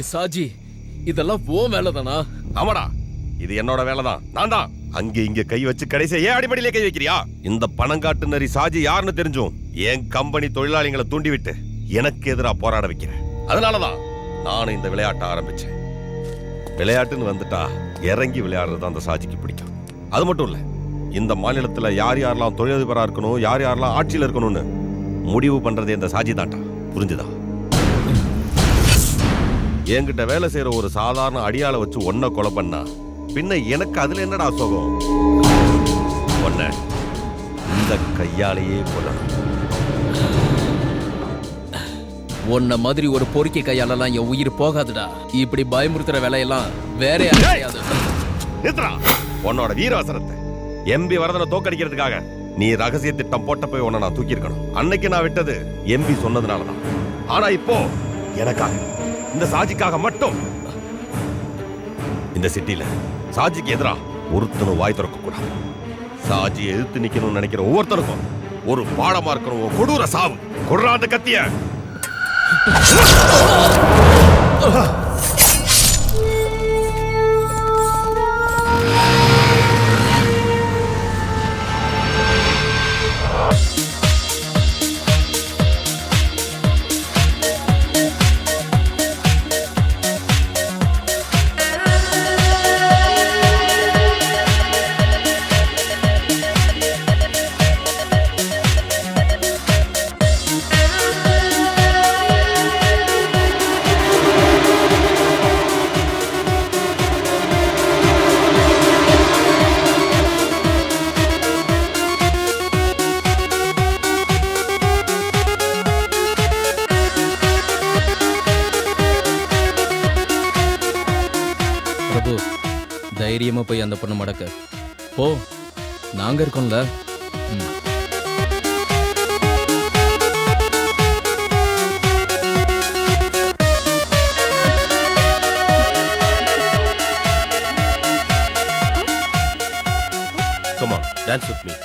டேய் சாஜி, இதெல்லாம் ஓ வேலைதானா? ஆமாடா, இது என்னோட வேலைதான். நான் தான் அங்க இங்க கை வச்சு கடைசியா ஏன் அடிப்படையிலே கை வைக்கிறியா? இந்த பணங்காட்டு நரி சாஜி யாருன்னு தெரிஞ்சும் என் கம்பெனி தொழிலாளிகளை தூண்டிவிட்டு எனக்கு எதிராக போராட வைக்கிறேன். அதனாலதான் நானும் இந்த விளையாட்டை ஆரம்பிச்சேன். விளையாட்டுன்னு வந்துட்டா இறங்கி விளையாடுறது அந்த சாஜிக்கு பிடிக்கும். அது மட்டும் இல்ல, இந்த மாநிலத்துல யார் யாரெல்லாம் தொழிலதிபரா இருக்கணும், யார் யாரெல்லாம் ஆட்சியில் இருக்கணும்னு முடிவு பண்றதே இந்த சாஜி தான்டா. புரிஞ்சுதா? என்கிட்ட வேலை செய்யற ஒரு சாதாரண அடியாளை வச்சு ஒன்ன கொலை பண்ணா பின்ன எனக்கு அதுல என்னடா சோகம்? ஒன்ன இந்த கையாலேயே கொல்லணும். உன்ன மாதிரி ஒரு பொறுக்கி கையாலலாம் என் உயிர் போகாதுடா. இப்படி பயமுறுத்துற வேலையெல்லாம் வேற யாரையாவது. உன்னோட வீரவசனத்தை எம்பி வரதனை தோக்கடிக்கிறதுக்காக நீ ரகசிய திட்டம் போட்ட போய் உன்னை நான் தூக்கி இருக்கணும். அன்னைக்கு நான் விட்டது எம்பி சொன்னதுனாலதான். ஆனா இப்போ எனக்காக, இந்த சாஜிக்காக மட்டும் இந்த சிட்டில சாஜிக்கு எதிரா ஒருத்தனும் வாய் திறக்க கூடாது. சாஜி எதிர்த்து நிக்கணும்னு நினைக்கிற ஒவ்வொருத்தருக்கும் ஒரு பாடமா இருக்கணும். கொடூர சாவு. கொடுறா அந்த கத்திய. பிரபு, தைரியமா போய் அந்த பொண்ணு மடக்க போ. நாங்க இருக்கோம்ல. Come on, dance with me.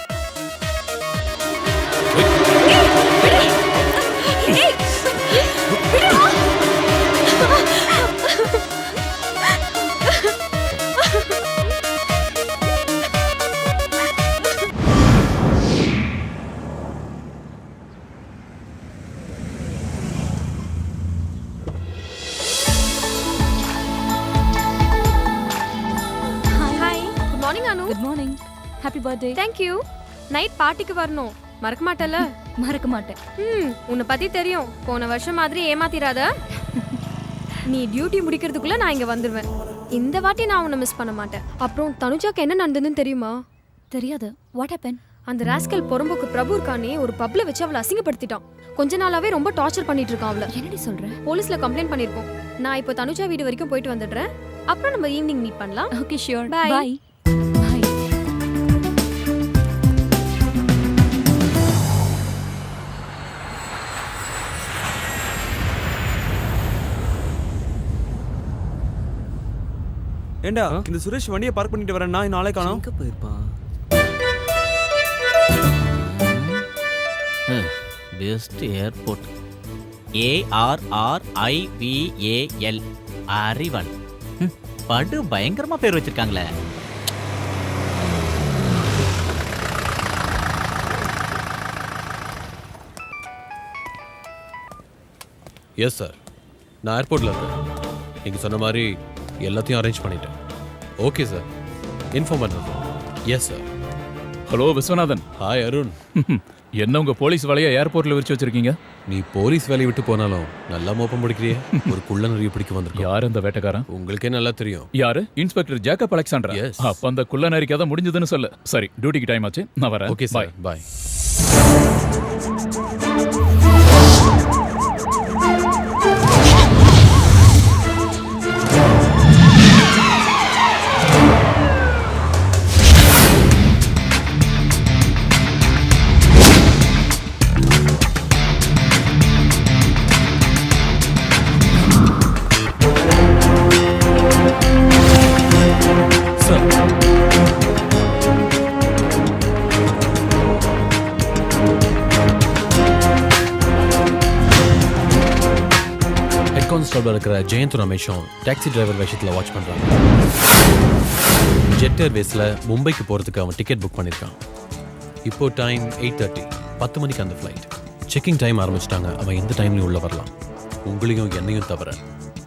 Good morning. Happy birthday. Thank you. Night பார்ட்டிக்கு வரணும். மறக்க மாட்டல? மறக்க மாட்டேன். உன்னை பத்தி தெரியும். போன வருஷம் மாதிரி ஏமாத்திராத. நீ டியூட்டி முடிக்கிறதுக்குள்ள நான் இங்க வந்துருவேன். இந்த வாட்டி நான் உன்னை மிஸ் பண்ண மாட்டேன். அப்புறம் தனுஜாக்கு என்ன நடந்ததுன்னு தெரியுமா? தெரியாது. What happen? அந்த ராஸ்கல் பொறம்போக்கு பிரபு இருக்கானே, ஒரு பப்ல வச்சு அவளை அசிங்கப்படுத்திட்டான். கொஞ்ச நாளாவே ரொம்ப டார்ச்சர் பண்ணிட்டு இருக்கான் அவளை. என்னடி சொல்ற? போலீஸ்ல கம்ப்ளைண்ட் பண்ணிருக்கோம். நான் இப்போ தனுஜா வீடு வரைக்கும் போயிட்டு வந்துடுறேன். அப்புறம் நம்ம ஈவினிங் மீட் பண்ணலாம். Okay sure. Bye. பை. ஏண்டா இந்த சுரேஷ் வண்டியை பார்க் பண்ணிட்டு வரேன். நான் நாளை காணோம். எங்க போயிருப்பான்? Best airport ARRIVAL அறிவல். படு பயங்கரமா பேர் வச்சிருக்காங்களே. எஸ் சார், நான் ஏர்போர்ட்ல இருக்கேன். நீங்க சொன்ன மாதிரி எல்லாத்தையும் அரேஞ்ச் பண்ணிட்டேன். ஓகே சார், இன்ஃபார்ம் பண்ணுறேன். Yes sir. Hello Viswanathan. Hi Arun. என்ன உங்க போலீஸ் வேலையை ஏர்போர்ட்ல விரிச்சு வச்சிருக்கீங்க? நீ போலீஸ் வேலையை விட்டு போனாலும் நல்லா மோப்பம் பிடிக்கிறியே. ஒரு குள்ள நிறைய பிடிக்க வந்திருக்கோம். யார் அந்த வேட்டைக்காரன்? உங்களுக்கே நல்லா தெரியும். யாரு? Inspector Jacob Alexander. Yes. அப்ப அந்த குள்ள நரிக்கு அதை முடிஞ்சதுன்னு சொல்லு. சரி, டியூட்டிக்கு டைம் ஆச்சு, நான் வரேன். ஓகே சார், பாய். கான்ஸ்டபிள் இருக்கிற ஜெயந்த் ரமேஷும் டாக்ஸி டிரைவர் விஷயத்தில் வாட்ச் பண்ணுறாங்க. ஜெட் ஏர்வேஸில் மும்பைக்கு போகிறதுக்கு அவன் டிக்கெட் புக் பண்ணியிருக்கான். இப்போ டைம் 8:30, 10 மணிக்கு அந்த ஃப்ளைட். செக்கிங் டைம் ஆரம்பிச்சிட்டாங்க. அவன் எந்த டைம்லையும் உள்ள வரலாம். உங்களையும் என்னையும் தவிர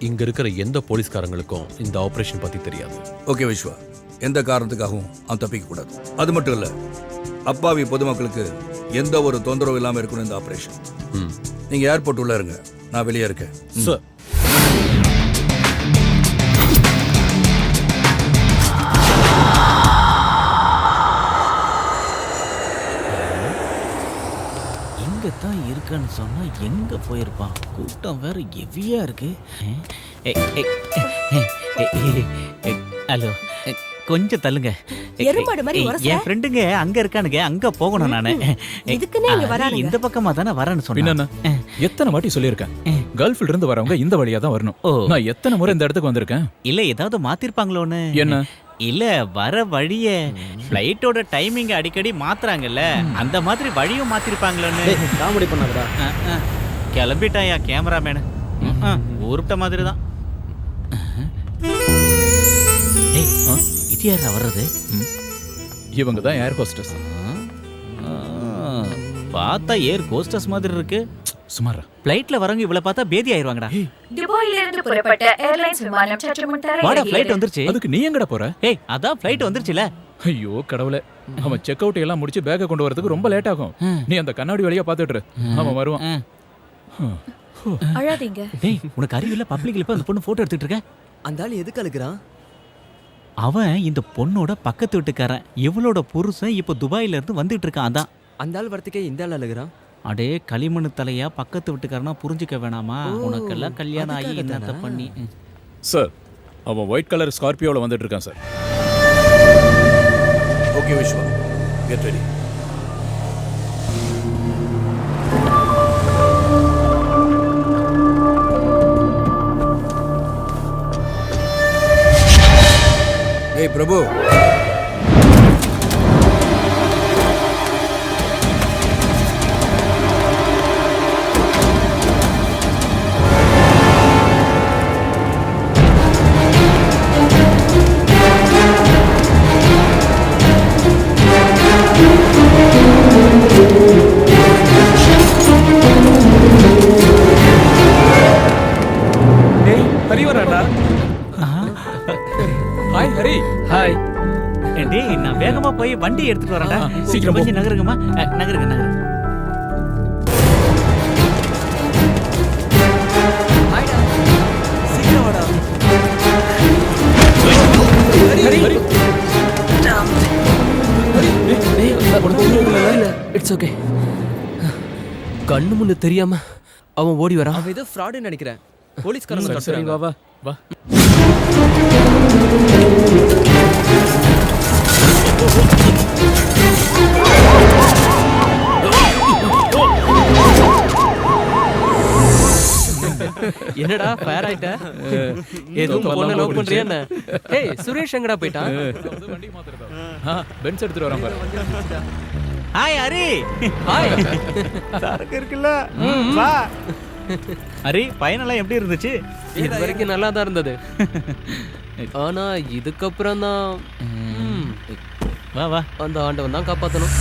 இங்கே இருக்கிற எந்த போலீஸ்காரங்களுக்கும் இந்த ஆப்ரேஷன் பற்றி தெரியாது. ஓகே விஸ்வா, எந்த காரணத்துக்காகவும் அவன் தப்பிக்க கூடாது. அது மட்டும் இல்ல, அப்பாவி பொதுமக்களுக்கு எந்த ஒரு தொந்தரவு இல்லாம இருக்கணும் இந்த ஆபரேஷன். நீங்க ஏர்போர்ட் உள்ள இருங்க, நான் வெளியே இருக்கேன். சார், இங்கே தான் இருக்கான்னு சொன்னா எங்க போயிருப்பான்? கூட்டம் வேற ஹெவியா இருக்கு. ஹலோ, கொஞ்சம் தள்ளுங்க. எருமாடு மாதிரி உரச. என் ஃப்ரெண்டுங்க அங்க இருக்கானுங்க, அங்க போகணும் நானு. இதுக்குன்னே இங்க வரானுங்க. இந்த பக்கமா தானே வரேன்னு சொன்னேன். என்னன்னா எத்தனை வாட்டி சொல்லியிருக்கேன், கல்ஃப்ல இருந்து வரவங்க இந்த வழியா தான் வரணும். நான் எத்தனை முறை இந்த இடத்துக்கு வந்திருக்கேன். இல்ல ஏதாவது மாத்திருப்பாங்களோன்னு. என்ன? இல்ல வர வழிய ஃப்ளைட்டோட டைமிங் அடிக்கடி மாத்துறாங்கல்ல, அந்த மாதிரி வழியும் மாத்திருப்பாங்களோன்னு. காமெடி பண்ணாதடா. கிளம்பிட்டாயா கேமராமேனு? ஊருட்ட மாதிரி தான். இது யாரா வர்றது? இவங்க தான் ஏர் ஹோஸ்டஸ். பார்த்தா ஏர் ஹோஸ்டஸ் மாதிரி இருக்கு. சுமாரா ஃப்ளைட்ல வரவங்க இவ்வளவு பார்த்தா பேதி ஆயிருவாங்கடா. துபாயில இருந்து புறப்பட்ட ஏர்லைன்ஸ் விமானம் சற்று முன் வாடா, தரையிறங்கியது. ஃப்ளைட் வந்துருச்சு. அதுக்கு நீ எங்கடா போற? ஏய், அதான் ஃப்ளைட் வந்துருச்சுல. ஐயோ கடவுளே, அவன் செக் அவுட் எல்லாம் முடிச்சு பேக்கை கொண்டு வரதுக்கு ரொம்ப லேட் ஆகும். நீ அந்த கண்ணாடி வழியா பாத்துட்டு இரு. அவன் வருவான். அழாதீங்க. டேய், உனக்கு அறிவில்ல? பப்ளிக்ல இப்ப அந்த பொண்ணு போட்டோ எடுத்துட்டு இருக்க. அந்த ஆள் எதுக்கு அழுகுறான்? அவன் இந்த பொண்ணோட பக்கத்து வீட்டுக்காரன். இவளோட புருஷன் இப்ப துபாயில இருந்து வந்துட்டு இருக்கான். அதான் அந்த ஆள் வரத்துக்கே இந்த ஆள் அழுகுறான். அடே களிமண் தலையா, பக்கத்து வீட்டுக்காரனா புரிஞ்சுக்க வேணாமா? உனக்கெல்லாம் கல்யாணம் ஆகி என்னத்த பண்ணி. சார், அவன் ஒயிட் கலர் ஸ்கார்பியோல வந்துட்டு இருக்கான் sir. Okay Vishwa, get ready. ஏய் பிரபு, ஹரி வராடா. ஹாய் ஹரி. ஹாய். டேய், நான் வேகமா போய் வண்டி எடுத்துட்டு வரேன்டா. சீக்கிரம் கொஞ்சம் நகருங்கம்மா. நகருங்க. சீக்கிரம் வாடா. It's okay. கண்ணு முன்னு தெரியாம அவன் ஓடி வரான். அவன் ஏதோ ஃப்ராடுன்னு நினைக்கிறேன். போலீஸ்காரங்க சரி வா வா வா. என்னடா ஃபயர் ஆயிட்ட? எதுவும் பொண்ணு லவ் பண்றியா என்ன? ஏய், சுரேஷ் எங்கடா போயிட்டான்? பென்ஸ் எடுத்துட்டு வரான் பாரு. ஹாய் ஹரி. ஹாய். சரக்கு இருக்குல்ல? வா. ஹரி, பயணெல்லாம் எப்படி இருந்துச்சு? இது வரைக்கும் நல்லா தான் இருந்தது. ஆனா இதுக்கப்புறம் தான் வா வா, அந்த ஆண்டவன் தான் காப்பாத்தணும்.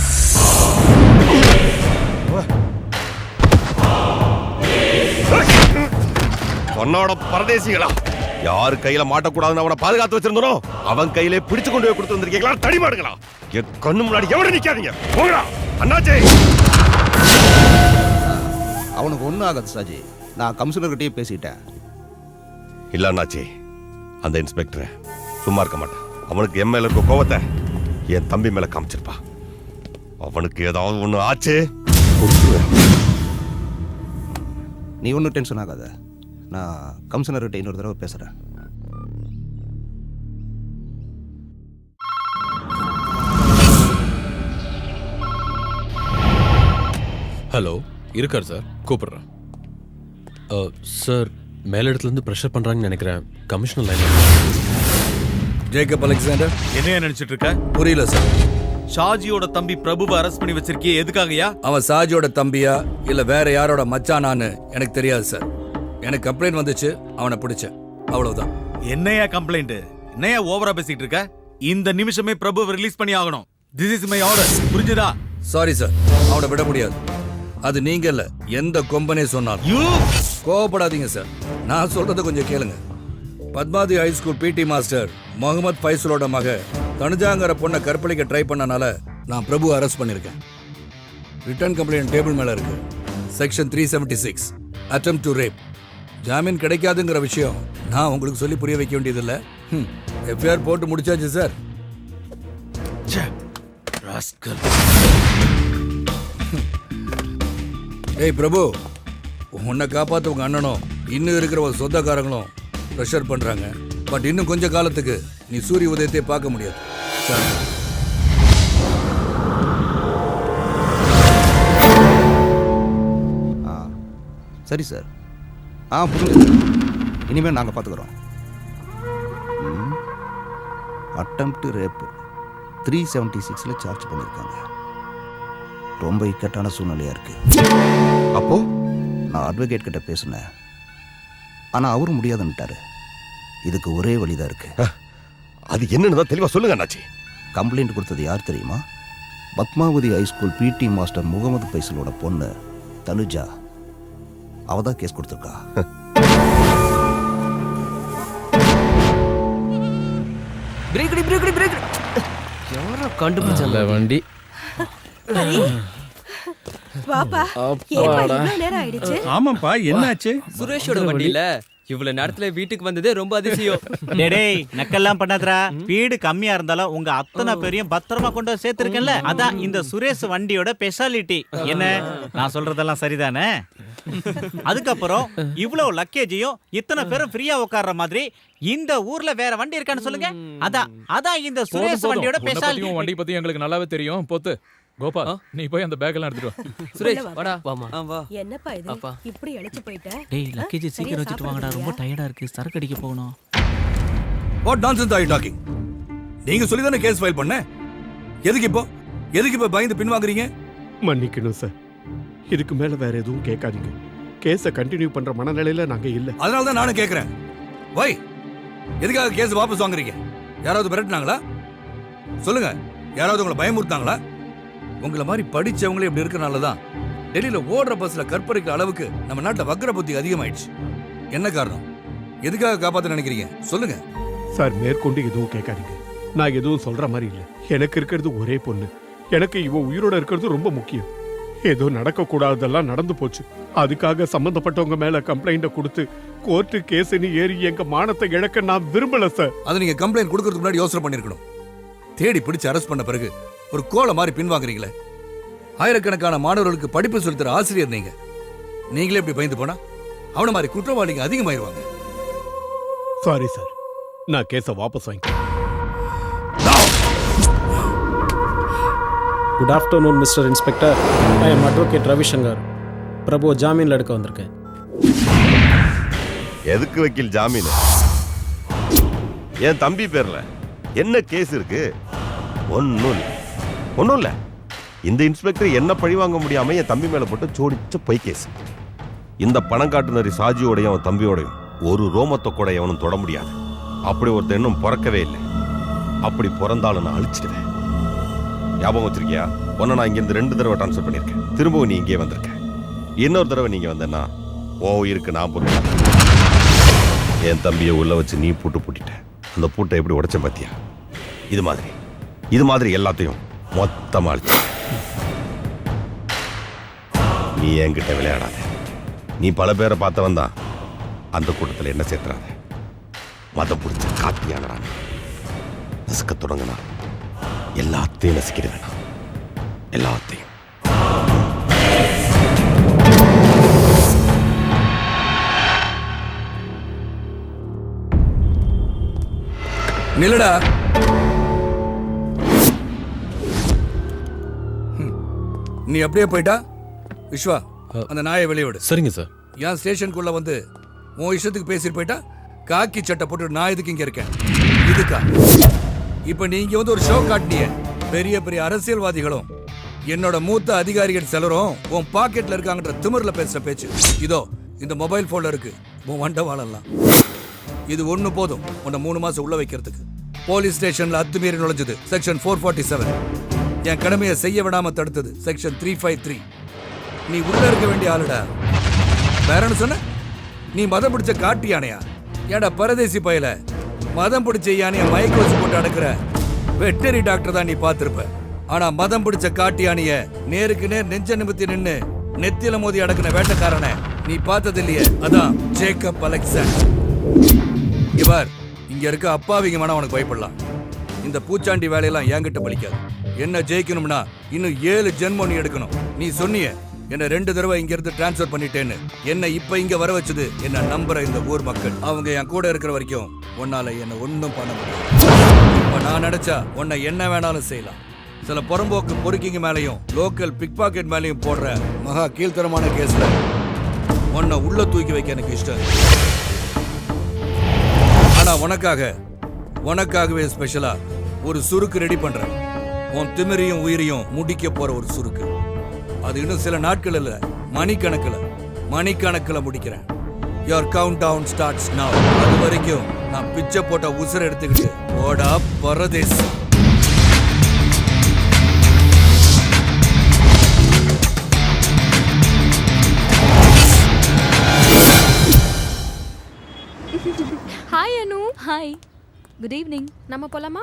சொன்னோட பரதேசிகளா, யாரு கையில மாட்டக்கூடாதுன்னு அவனை பாதுகாத்து வச்சிருந்தனோ அவன் கையிலே பிடிச்சு கொண்டு போய் கொடுத்து வந்திருக்கீங்களா? தடிமாடுங்களா, என் கண்ணு முன்னாடி எவரும் நிக்காதீங்க. போங்கடா அண்ணாச்சி. அவனுக்கு ஒன்றும் ஆகாது சாஜி, நான் கமிஷனர்கிட்டயே பேசிட்டேன். இல்ல அண்ணாச்சி, அந்த இன்ஸ்பெக்டர் சும்மா இருக்க மாட்டான். அவனுக்கு என் மேல இருக்க கோவத்தை என் தம்பி மேல காமிச்சிருப்பா. அவனுக்கு ஏதாவது ஒண்ணு ஆச்சு, நீ ஒன்றும் டென்ஷன் ஆகாத, நான் கமிஷனர்கிட்ட இன்னொரு தடவை பேசுகிறேன். ஹலோ, இருக்கார் சார், கூப்பிடுறேன். சார், மேலிடத்துலேருந்து ப்ரெஷர் பண்ணுறாங்கன்னு நினைக்கிறேன். Commissioner line. ஜேக்கப் அலெக்சாண்டர், என்ன நினைச்சிட்டு இருக்க? புரியல சார். ஷாஜியோட தம்பி பிரபுவை அரெஸ்ட் பண்ணி வச்சிருக்கியே, எதுக்காகயா? அவன் சாஜியோட தம்பியா இல்ல வேற யாரோட மச்சானான்னு எனக்கு தெரியாது சார். எனக்கு கம்ப்ளைண்ட் வந்துச்சு, அவனை பிடிச்சேன், அவ்வளவுதான். என்னையா கம்ப்ளைண்ட்? என்னையா ஓவரா பேசிட்டு இருக்க? இந்த நிமிஷமே பிரபுவை ரிலீஸ் பண்ணி ஆகணும். This is my order. புரிஞ்சுதா? சாரி சார், அவனை விட முடியாது. அது நீங்க இல்ல, எந்த கொம்பனே சொன்னாலும். கோவப்படாதீங்க சார், நான் சொல்றதை கொஞ்சம் கேளுங்க. Padmavathi high school PT master Mohammed ஃபைசலோட மக தனுஜாங்கிற பொண்ணை கற்பழிக்க ட்ரை பண்ணனால நான் பிரபு அரெஸ்ட் பண்ணியிருக்கேன். ரிட்டர்ன் கம்ப்ளைண்ட் டேபிள் மேல இருக்கு. Section 376 attempt to rape. ஜாமீன் கிடைக்காதுங்கிற விஷயம் நான் உங்களுக்கு சொல்லி புரிய வைக்க வேண்டியதில்லை. எஃப்ஐஆர் போட்டு முடிச்சாச்சு சார். ஏய் பிரபு, உன்னை காப்பாற்ற உங்க அண்ணனும் இன்னும் இருக்கிற ஒரு சொந்தக்காரங்களும் ப்ரெஷர் பண்றாங்க. பட் இன்னும் கொஞ்ச காலத்துக்கு நீ சூரிய உதயத்தை பார்க்க முடியாது சார். சரி சார். புரியுது. இனிமேல் நாங்கள் பார்த்துக்குறோம். அட்டெம்ப்ட் ரேப் 376 சார்ஜ் பண்ணியிருக்காங்க. ரொம்ப இக்கட்டான சூழ்நிலையா இருக்கு. அப்போ நான் அட்வொகேட் கிட்ட பேசினேன், ஆனால் அவரும் முடியாதுன்னுட்டாரு. இதுக்கு ஒரே வழிதான் இருக்கு. அது என்னன்னு தான் தெளிவாக சொல்லுங்க அண்ணாச்சி. கம்ப்ளைண்ட் கொடுத்தது யார் தெரியுமா? Padmavathi high school PT master Mohammed ஃபைசலோட பொண்ணு தனுஜா. அவ தான் கேஸ் கொடுத்துருக்கா. கண்டுபிடிச்சல வண்டி. வாப்பா, ஏப்பா இவ்வளவு நேரம் ஆயிடுச்சு? ஆமாப்பா, என்னாச்சு? சுரேஷோட வண்டியில இவ்வளவு நேரத்துல வீட்டுக்கு வந்ததே ரொம்ப அதிசயம். டேய் நக்கெல்லாம் பண்ணாதடா. வீடு கம்மியா இருந்தாலும் உங்க அத்தனை பேரையும் பத்திரமா கொண்டு வந்து சேர்த்திருக்கேன்ல, அதான் இந்த சுரேஷ் வண்டியோட ஸ்பெஷாலிட்டி. என்ன நான் சொல்றதெல்லாம் சரிதானே? அதுக்கப்புறம் இவ்வளவு லக்கேஜையும் இத்தனை பேரும் ஃப்ரீயா உட்கார்ற மாதிரி இந்த ஊர்ல வேற வண்டி இருக்கான்னு சொல்லுங்க. அதான் இந்த சுரேஷ் வண்டியோட ஸ்பெஷாலிட்டி. வண்டி பத்தி எங்களுக்கு நல்லாவே தெரியும். போத்து கோபால், நீ போய் அந்த பேக் எல்லாம் எடுத்துட்டு வா. சுரேஷ் வாடா. வாமா. வா. என்னப்பா இது இப்படி அழைச்சு போயிட்ட? டேய் லக்கேஜ் சீக்கிரம் வச்சிட்டு வாங்கடா, ரொம்ப டயர்டா இருக்கு, சரக்கு அடிக்க போகணும். What nonsense are you talking? நீங்க சொல்லி தானே கேஸ் ஃபைல் பண்ண. எதுக்கு இப்போ பயந்து பின்வாங்குறீங்க? மன்னிக்கணும் சார், இதுக்கு மேல வேற எதுவும் கேட்காதீங்க. கேஸை கண்டினியூ பண்ற மனநிலையில நாங்க இல்ல. அதனால தான் நானும் கேட்கிறேன். வை, எதுக்காக கேஸ் வாபஸ் வாங்குறீங்க? யாராவது மிரட்டினாங்களா? சொல்லுங்க, யாராவது உங்களை பயமுறுத்தாங்களா? உங்களை மாதிரி படிச்சவங்களே இப்படி இருக்கறனால தான் டெல்லியில ஓடுற பஸ்ல கற்பழிக்கிற அளவுக்கு நம்ம நாட்டுல வக்ர புத்தி அதிகமாயிடுச்சு. என்ன காரணம்? எதுக்காக காப்பாத்த நினைக்கிறீங்க? சொல்லுங்க சார். மேற்கொண்டு எதுவும் கேட்காதீங்க. நான் எதுவும் சொல்ற மாதிரி இல்ல. எனக்கு இருக்கிறது ஒரே பொண்ணு. எனக்கு இவ உயிரோட இருக்கிறது ரொம்ப முக்கியம். ஏதோ நடக்க கூடாதெல்லாம் நடந்து போச்சு. அதுக்காக சம்பந்தப்பட்டவங்க மேல கம்ப்ளைண்ட கொடுத்து கோர்ட்டு கேஸ்னு ஏறி எங்க மானத்தை இழக்க நான் விரும்பல சார். அது நீங்க கம்ப்ளைண்ட் கொடுக்கறதுக்கு முன்னாடி யோசனை பண்ணிருக்கணும். தேடி பிடிச்சு அரெஸ்ட் பண்ண பிறகு ஒரு கோலை மாதிரி பின்வாங்குறீங்களே. ஆயிரக்கணக்கான மாணவர்களுக்கு படிப்பு சொல்லித்தர ஆசிரியர் நீங்க. நீங்களே இப்படி பயந்து போனா அவன மாதிரி குற்றவாளிங்க அதிகமாயிருவாங்க. சாரி சார், நான் கேஸை வாபஸ் வாங்கிக்கிறேன். Good afternoon mister inspector. I am advocate Ravishankar. Prabhu ஜாமீன்ல எடுக்க வந்திருக்கேன். எதுக்கு வக்கீல் ஜாமீன்? என் தம்பி பேர்ல என்ன கேஸ் இருக்கு? ஒன்னும் இல்ல. இந்த இன்ஸ்பெக்டர் என்ன பழி வாங்க முடியாம என் தம்பி மேல போட்டு சோடிச்ச பொய் கேஸ். இந்த பணம் காட்டுனரி சாஜியோடையும் அவன் தம்பியோடையும் ஒரு ரோமத்தை கூட எவனும் தொட முடியாது. அப்படி ஒருத்தர் இன்னும் பிறக்கவே இல்லை. அப்படி பிறந்தாலும் நான் அழிச்சிடுவேன். ஞாபகம் வச்சிருக்கியா? ஒன்னு நான் இங்கிருந்து 2 தடவை டிரான்ஸ்ஃபர் பண்ணிருக்கேன். திரும்பவும் நீ இங்கே வந்திருக்க. இன்னொரு தடவை நீங்க வந்தேன்னா இருக்கு நான் போட்டு என் தம்பியை உள்ள வச்சு நீ பூட்டிட்ட. அந்த பூட்டை எப்படி உடைச்ச பாத்தியா? இது மாதிரி எல்லாத்தையும் மொத்தமா அழிச்சு. நீ என்கிட்ட விளையாடாத. நீ பல பேரை பார்த்தவன் தான். அந்த கூட்டத்தில் என்ன சேர்த்துறாத. மதம் பிடிச்ச காப்பியானறான். நசுக்க தொடங்கினா எல்லாத்தையும் நசுக்கிடுவேன். எல்லாத்தையும். நில்லடா. நீ அப்படியே போயிட்டா விஸ்வா, அந்த நாயை வெளியே விடு. சரிங்க சார். என் ஸ்டேஷனுக்குள்ள வந்து உன் இஷ்டத்துக்கு பேசிட்டு போயிட்டா காக்கி சட்டை போட்டு நான் எதுக்கு இங்க இருக்கேன்? இதுக்கா? இப்ப நீங்க வந்து ஒரு ஷோ காட்டினிய. பெரிய பெரிய அரசியல்வாதிகளும் என்னோட மூத்த அதிகாரிகள் சிலரும் உன் பாக்கெட்ல இருக்காங்கன்ற திமிர்ல பேசுற பேச்சு. இதோ இந்த மொபைல் போன்ல இருக்கு. உன் வண்ட வாழலாம். இது ஒண்ணு போதும் உன்னை 3 மாசம் உள்ள வைக்கிறதுக்கு. போலீஸ் ஸ்டேஷன்ல அத்துமீறி நுழைஞ்சது செக்ஷன் 447. என் கடமையை செய்ய விடாம தடுத்தது செக்ஷன் 353. நீ உள்ள இருக்க வேண்டிய ஆளுடா. வேற என்ன சொன்ன? நீ மதம் பிடிச்ச காட்டு யானையா? ஏடா பரதேசி பயல, மதம் பிடிச்ச யானைய மயக்க வச்சு போட்டு அடக்குற வெட்டரி டாக்டர் தான் நீ பார்த்திருப்ப. ஆனா மதம் பிடிச்ச காட்டு யானைய நேருக்கு நேர் நெஞ்ச நிமித்தி நின்னு நெத்தியில மோதி அடக்குன வேட்டக்காரனை நீ பார்த்தது இல்லையே? அதான் ஜேக்கப் அலெக்சாண்டர். இவர் இங்க இருக்க அப்பாவிங்க வேணா உனக்கு பயப்படலாம். இந்த பூச்சாண்டி வேலையெல்லாம் என்கிட்ட பலிக்காது. என்ன ஜெயிக்கணும்னா இன்னும் 7 ஜென்மம் நீ எடுக்கணும். நீ சொன்னிய என்ன 2 தடவை இங்க இருந்து டிரான்ஸ்ஃபர் பண்ணிட்டேன்னு. என்ன இப்ப இங்க வர வச்சது என்ன நம்புற இந்த ஊர் மக்கள். அவங்க என் கூட இருக்கிற வரைக்கும் உன்னால என்ன ஒன்னும் பண்ண முடியாது. இப்ப நான் நினைச்சா உன்னை என்ன வேணாலும் செய்யலாம். சில புறம்போக்கு பொறுக்கிங்க மேலையும் லோக்கல் பிக் பாக்கெட் மேலையும் போடுற மகா கீழ்த்தரமான கேஸ்ல உன்னை உள்ள தூக்கி வைக்க எனக்கு இஷ்டம். ஆனா உனக்காகவே ஸ்பெஷலா ஒரு சுருக்கு ரெடி பண்றேன். உன் திமிரையும் உயிரையும் முடிக்க போற ஒரு சுருக்கு. அது இன்னும் சில நாட்கள் இல்ல, மணிக்கணக்கில் முடிக்கிறேன். Your countdown starts now. அது வரைக்கும் நான் பிச்சை போட்ட உசுரை எடுத்துக்கிட்டு ஓடா பரதேஸ். Hi Anu. Hi, good evening. நம்ம போலாமா?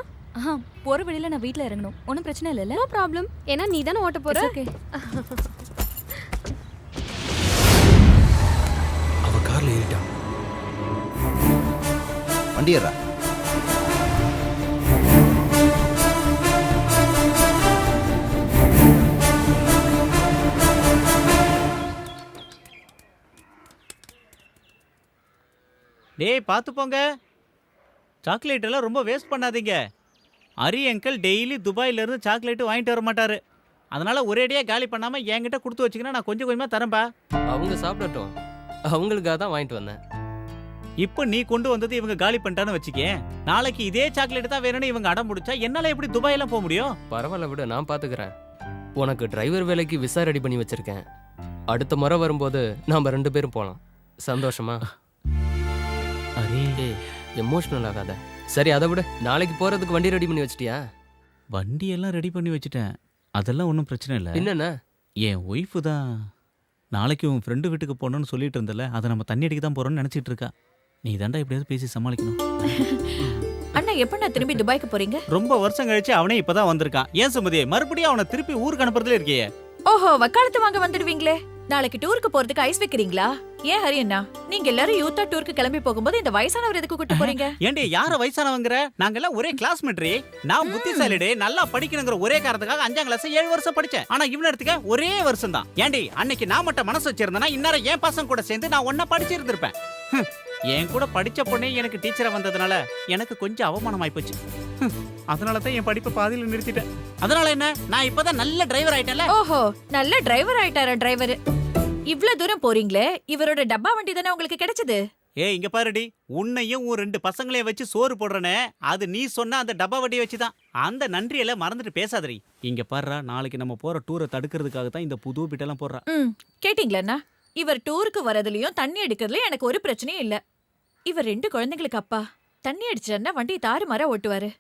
போகிற வழியில் நான் வீட்டில் இறங்கணும். ஒன்றும் பிரச்சனை இல்லைல்ல? No problem. ஏன்னா நீ தானே ஓட்ட போற. ஓகே. அவ கார்ல ஏறிட்டா. வண்டியரா டேய் பார்த்து போங்க. சாக்லேட் எல்லாம் ரொம்ப வேஸ்ட் பண்ணாதீங்க. அரி அங்கிள் டெய்லி துபாயிலேருந்து சாக்லேட்டு வாங்கிட்டு வர மாட்டாரு. அதனால ஒரேடியாக காலி பண்ணாமல் என்கிட்ட கொடுத்து வச்சிங்கன்னா நான் கொஞ்சம் கொஞ்சமாக தரேன்பா. அவங்க சாப்பிடட்டும், அவங்களுக்காக தான் வாங்கிட்டு வந்தேன். இப்போ நீ கொண்டு வந்தது இவங்க காலி பண்ணிட்டான்னு வச்சுக்கே. நாளைக்கு இதே சாக்லேட் தான் வேணும்னு இவங்க அடம் பிடிச்சா என்னால் எப்படி துபாயெல்லாம் போக முடியும்? பரவாயில்ல விடு, நான் பார்த்துக்கிறேன். உனக்கு டிரைவர் வேலைக்கு விசா ரெடி பண்ணி வச்சிருக்கேன். அடுத்த முறை வரும்போது நாம் 2 பேரும் போகலாம். சந்தோஷமா? அரே எமோஷனல் ஆகாத. சரி அதை விட, நாளைக்கு போகிறதுக்கு வண்டி ரெடி பண்ணி வச்சிட்டியா? வண்டியெல்லாம் ரெடி பண்ணி வச்சுட்டேன். அதெல்லாம் ஒன்றும் பிரச்சனை இல்லை. என்னென்ன? என் ஒய்ஃபு தான் நாளைக்கு உன் ஃப்ரெண்டு வீட்டுக்கு போகணுன்னு சொல்லிட்டு இருந்தல, அதை நம்ம தண்ணி அடிக்க தான் போகிறோன்னு நினச்சிட்டு இருக்கா. நீ தாண்டா எப்படியாவது பேசி சமாளிக்கணும். அண்ணா எப்ப நான் திரும்பி துபாய்க்கு போறீங்க? ரொம்ப வருஷம் கழிச்சு அவனே இப்பதான் வந்திருக்கான். ஏன் சுமதி மறுபடியும் அவனை திருப்பி ஊருக்கு அனுப்புறதுல இருக்கியே? ஓஹோ, வக்காலத்து வாங்க வந்துடுவீங்களே. நாளைக்கு டூருக்கு போறதுக்கு ஐஸ் வைக்கிறீங்களா? ஏன் ஹரி அண்ணா, நீங்க எல்லாரும் யூத்தா டூருக்கு கிளம்பி போகும்போது இந்த வயசானவர் எதுக்கு கூட்டு போறீங்க? ஏண்டி யார வயசானவங்கற? நாங்க எல்லாம் ஒரே கிளாஸ்மேட்ரி. நான் புத்திசாலிடே, நல்லா படிக்கணுங்கிற ஒரே காரணத்துக்காக 5ஆம் கிளாஸ் 7 வருஷம் படிச்சேன். ஆனா இவன எடுத்துக்க ஒரே வருஷம் தான். ஏண்டி அன்னைக்கு நான் மட்டும் மனசு வச்சிருந்தேனா இன்னார என் பசங்க கூட சேர்ந்து நான் ஒண்ணா படிச்சிருந்திருப்பேன். என் கூட படிச்ச பொண்ணே எனக்கு டீச்சரா வந்ததுனால எனக்கு கொஞ்சம் அவமானம் ஆயிப்போச்சு. அதனால தான் என் படிப்பை பாதியில நிறுத்திட்டேன். அதனால என்ன, நான் இப்பதான் நல்ல டிரைவர் ஆயிட்டேன்ல. ஓஹோ, நல்ல டிரைவர் ஆயிட்டாரா டிரைவர்? இவ்ளோ தூரம் போறீங்களே, இவரோட டப்பா வண்டி தானே உங்களுக்கு கிடைச்சது? ஏய் இங்க பாருடி, உன்னையும் உன் 2 பசங்களையும் வச்சு சோறு போடுறனே, அது நீ சொன்ன அந்த டப்பா வண்டியை வச்சுதான். அந்த நன்றியெல்லாம் மறந்துட்டு பேசாதடி. இங்க பாருடா, நாளைக்கு நம்ம போற டூரை தடுக்கிறதுக்காக தான் இந்த புது பிட்டெல்லாம் போடுறா. கேட்டீங்களா? இவர் டூருக்கு வரதுலயும் தண்ணி அடிக்கிறதுலயும் எனக்கு ஒரு பிரச்சனையும் இல்ல. இவர் 2 குழந்தைங்களுக்கு அப்பா. தண்ணி அடிச்சிட்டா வண்டி தாறுமாறா ஓட்டுவாரு.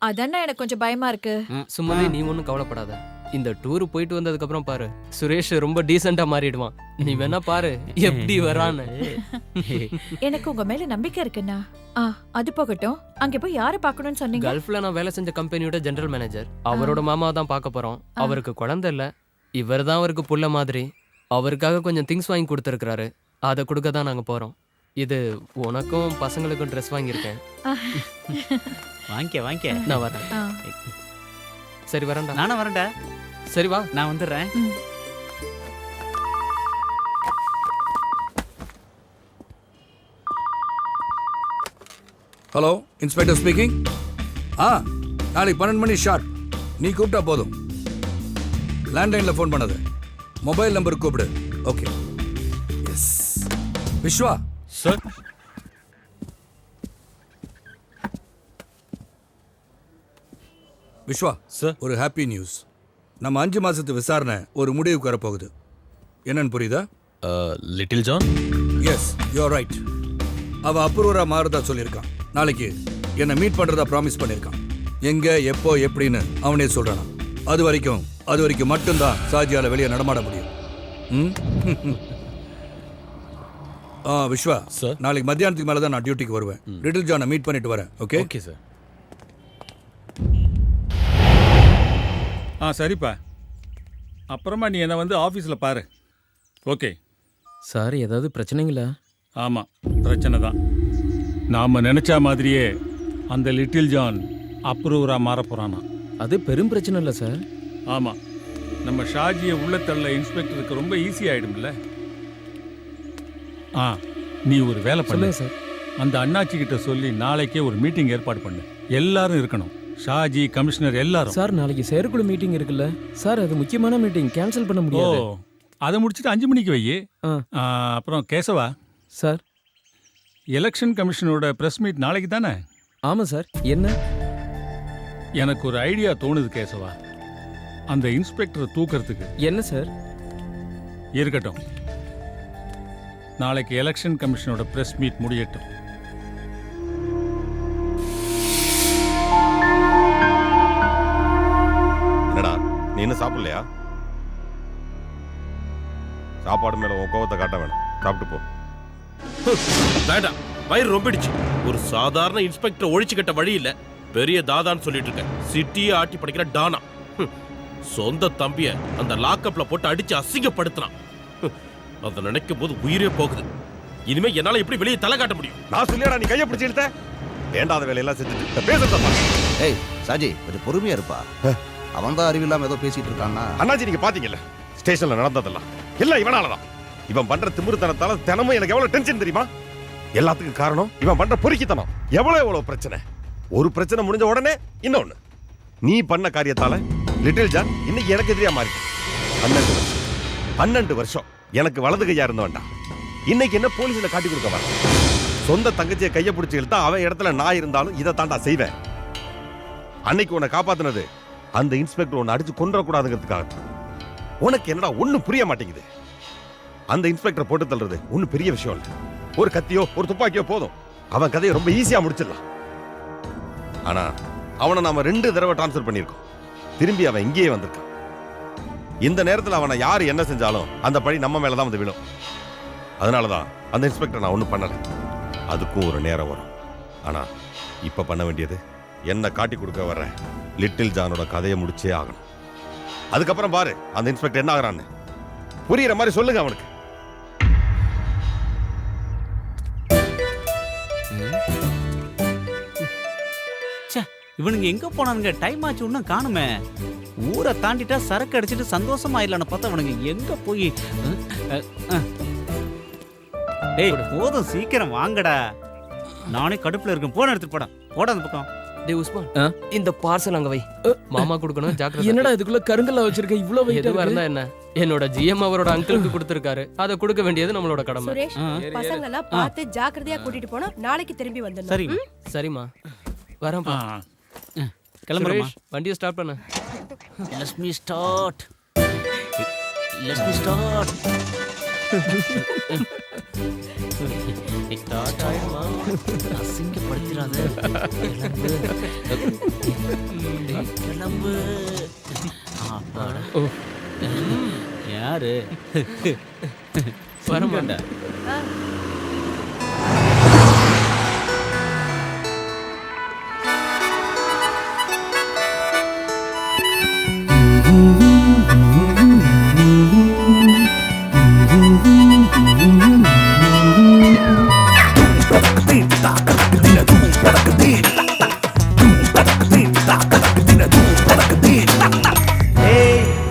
அதானே எனக்கு கொஞ்சம் பயமா இருக்கு. சும்மாவே நீ ஒன்றும் கவலைப்படாத. இந்த டூர் போயிட்டு வந்ததுக்கு அப்புறம் பாரு, சுரேஷ் ரொம்ப டீசெண்டா மாறிடுவான். நீ வேணா பாரு எப்படி வரான்னு. எனக்கு உங்க மேல நம்பிக்கை இருக்குண்ணா. அது போகட்டும், அங்க போய் யாரை பார்க்கணும்னு சொன்னீங்க? கல்ஃப்ல நான் வேலை செஞ்ச கம்பெனியோட ஜெனரல் மேனேஜர். அவரோட மாமா தான் பார்க்க போறோம். அவருக்கு குழந்தை இல்ல, இவர் தான் அவருக்கு புள்ள மாதிரி. அவருக்காக கொஞ்சம் திங்ஸ் வாங்கி கொடுத்துருக்காரு. அதை கொடுக்க தான் நாங்க போறோம். இது உனக்கும் பசங்களுக்கும் ட்ரெஸ் வாங்கியிருக்கேன். வாங்கிக்க. நான் வரேன். சரி வரேன்டா. நானும் வரேன்டா. சரி வா, நான் வந்துடுறேன். Hello, inspector speaking. நாளைக்கு 12 மணி ஷார்ப் நீ கூப்பிட்டா போதும். லேண்ட்லைன்ல ஃபோன் பண்ணாத, மொபைல் நம்பருக்கு கூப்பிடு. Okay. Yes. Vishwa sir. Vishwa sir, ஒரு ஹாப்பி நியூஸ். நம்ம 5 மாசத்து விசாரணை ஒரு முடிவுக்கு வரப்போகுது. என்னன்னு புரியுதா? Little John. Yes, you are right. அவன் அப்ரூவரா மாறுதா சொல்லியிருக்கான். நாளைக்கு என்னை மீட் பண்றதா ப்ராமிஸ் பண்ணியிருக்கான். எங்க எப்போ எப்படின்னு அவனே சொல்றானா. அது வரைக்கும் மட்டும்தான் சாஜியால வெளியே நடமாட முடியும். விஸ்வா சார், நாளைக்கு மத்தியானத்துக்கு மேல தான் நான் டியூட்டிக்கு வருவேன். லிட்டில் ஜானை மீட் பண்ணிட்டு வரேன். Okay okay sir. சரிப்பா, அப்புறமா நீ என்னை வந்து ஆஃபீஸில் பாரு. ஓகே சார், ஏதாவது பிரச்சனைங்களா? ஆமாம், பிரச்சனை தான். நாம் நினச்ச மாதிரியே அந்த லிட்டில் ஜான் அப்ரூவராக மாற போகிறானா. அது பெரும் பிரச்சனை இல்லை சார். ஆமாம், நம்ம ஷாஜியை உள்ளத்தள்ள இன்ஸ்பெக்டருக்கு ரொம்ப ஈஸி ஆகிடும்ல. நீ ஒரு வேலை பண்ணு சார். அந்த அண்ணாச்சி கிட்ட சொல்லி நாளைக்கே ஒரு மீட்டிங் ஏற்பாடு பண்ணு. எல்லாரும் இருக்கணும், ஷாஜி, கமிஷனர் எல்லாரும். சார், நாளைக்கு செயற்குழு மீட்டிங் இருக்குல்ல சார், அது முக்கியமான மீட்டிங், கேன்சல் பண்ண முடியாது. அதை முடிச்சுட்டு 5 மணிக்கு வை. அப்புறம் கேசவா சார், எலெக்ஷன் கமிஷனோட பிரஸ் மீட் நாளைக்கு தானே? ஆமாம் சார். என்ன? எனக்கு ஒரு ஐடியா தோணுது கேசவா, அந்த இன்ஸ்பெக்டரை தூக்கிறதுக்கு. என்ன சார்? இருக்கட்டும், நாளைக்கு எலெக்ஷன் கமிஷனோட பிரஸ் மீட் முடியட்டும். என்னடா நீ என்ன சாப்பிடலையா? சாப்பாடு மேல உன் கோவத்தை காட்ட வேணாம், சாப்பிட்டு போ. வேண்டாம், வயிறு ரொம்பிடுச்சு. ஒரு சாதாரண இன்ஸ்பெக்டர் ஒழிச்சு கட்ட வழி இல்ல, பெரிய தாதான்னு சொல்லிட்டு இருக்க. சிட்டியை ஆட்டி படிக்கிற டானா. சொந்த தம்பிய அந்த லாக்அப்ல போட்டு அடிச்சு அசிங்கப்படுத்தினான். அதை நினைக்கும் போது உயிரே போகுது. இனிமே என்னால எப்படி வெளியே தலை காட்ட முடியும்? நான் சொல்லியடா நீ கையை பிடிச்சி இழுத்த. வேண்டாத வேலையெல்லாம் செஞ்சுட்டு பேசுறதா. ஏய் சாஜி, கொஞ்சம் பொறுமையா இருப்பா. அவன் தான் அறிவில்லாம ஏதோ பேசிட்டு இருக்கான்னா. அண்ணாச்சி, நீங்க பாத்தீங்கல்ல ஸ்டேஷன்ல நடந்ததெல்லாம் எல்லாம் இவனாலதான். இவன் பண்ற திமிருத்தனத்தால தினமும் எனக்கு எவ்வளவு டென்ஷன் தெரியுமா? எல்லாத்துக்கும் காரணம் இவன் பண்ற பொறுக்கித்தனம். எவ்வளவு பிரச்சனை. ஒரு பிரச்சனை முடிஞ்ச உடனே இன்னொன்னு. நீ பண்ண காரியத்தால லிட்டில் ஜான் இன்னைக்கு எனக்கு எதிரியா மாறி 12 வருஷம் எனக்கு வலது கையா இருந்த வேண்டாம். இன்னைக்கு என்ன போலீஸ்ல காட்டி கொடுக்க வர? சொந்த தங்கச்சியை கையை பிடிச்சி இழுத்தா அவன் இடத்துல நான் இருந்தாலும் இதை தாண்டா செய்வேன். அன்னைக்கு உன்னை காப்பாத்தினது அந்த இன்ஸ்பெக்டர் உன்னை அடிச்சு கொன்றக்கூடாதுங்கிறதுக்காக. உனக்கு என்னடா ஒன்னும் புரிய மாட்டேங்குது. அந்த இன்ஸ்பெக்டர் போட்டு தள்ளுறது ஒன்னும் பெரிய விஷயம் இல்லை. ஒரு கத்தியோ ஒரு துப்பாக்கியோ போதும், அவன் கதையை ரொம்ப ஈஸியா முடிச்சிடலாம். ஆனா அவனை நாம 2 தடவை டிரான்ஸ்ஃபர் பண்ணியிருக்கோம். திரும்பி அவன் இங்கேயே வந்திருக்கான். இந்த நேரத்தில் அவனை யாரு என்ன செஞ்சாலும் அந்த பழி நம்ம மேலதான் வந்து விழும். அதனாலதான் அந்த இன்ஸ்பெக்டர் நான் ஒன்றும் பண்ணல. அதுக்கும் ஒரு நேரம் வரும். ஆனா இப்ப பண்ண வேண்டியது என்ன காட்டி கொடுக்க வர்ற லிட்டில் ஜானோட கதையை முடிச்சே ஆகணும். அதுக்கப்புறம் பாரு அந்த இன்ஸ்பெக்டர் என்ன ஆகிறான்னு. புரியுற மாதிரி சொல்லுங்க அவனுக்கு. இவனுங்க எங்க போனானுங்க? டைம் ஆச்சு, இன்னும் காணுமே. ஊரை தாண்டிட்டா சரக்கு அடிச்சிட்டு சந்தோஷமா ஆயிடலான்னு பார்த்தா அவனுங்க எங்க போய். டேய் போதும், சீக்கிரம் வாங்கடா. நானே கடுப்புல இருக்கேன். போன எடுத்துட்டு போட அந்த பக்கம். டேய் உஸ்மான், இந்த பார்சல் அங்க வை. மாமா கொடுக்கணும், ஜாக்கிரதை. என்னடா இதுக்குள்ள கருங்கல்ல வச்சிருக்க? இவ்ளோ வெயிட் இருந்தா என்ன? என்னோட ஜிஎம் அவரோட அங்கிளுக்கு கொடுத்திருக்காரு. அதை கொடுக்க வேண்டியது நம்மளோட கடமை. சுரேஷ், பசங்க எல்லாம் பார்த்து ஜாக்கிரதையா கூட்டிட்டு போனா நாளைக்கு திரும்பி வந்துடணும். சரி சரிம்மா, வரேன்ப்பா. கிளம்புறேன். வண்டியை ஸ்டார்ட் பண்ணு. Let me start. ஸ்டார்ட் ஆயிடுமா? அசிங்கப்படுத்திடாத. கிளம்பு. யாரு வரமாட்டா?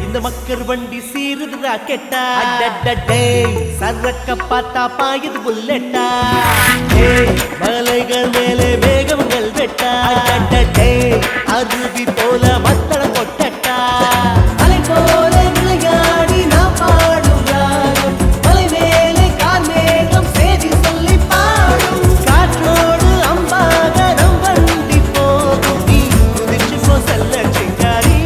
இந்த மக்கர் வண்டி சீருது ராக்கெட்டா. சரக்க பார்த்தா பாயுது புல்லெட்டா. மலைகள் மேலே வேகங்கள் வெட்டா. அருவி போல மத்தள கொட்டட்டா. அலை போல விளையாடி நான் பாடும் ராகம். மலை மேலே கால் மேகம் சேதி சொல்லி பாடும். காற்றோடு அம்பாக நம் வண்டி போகும். நீ குதிச்சு போ செல்ல சிங்காரி.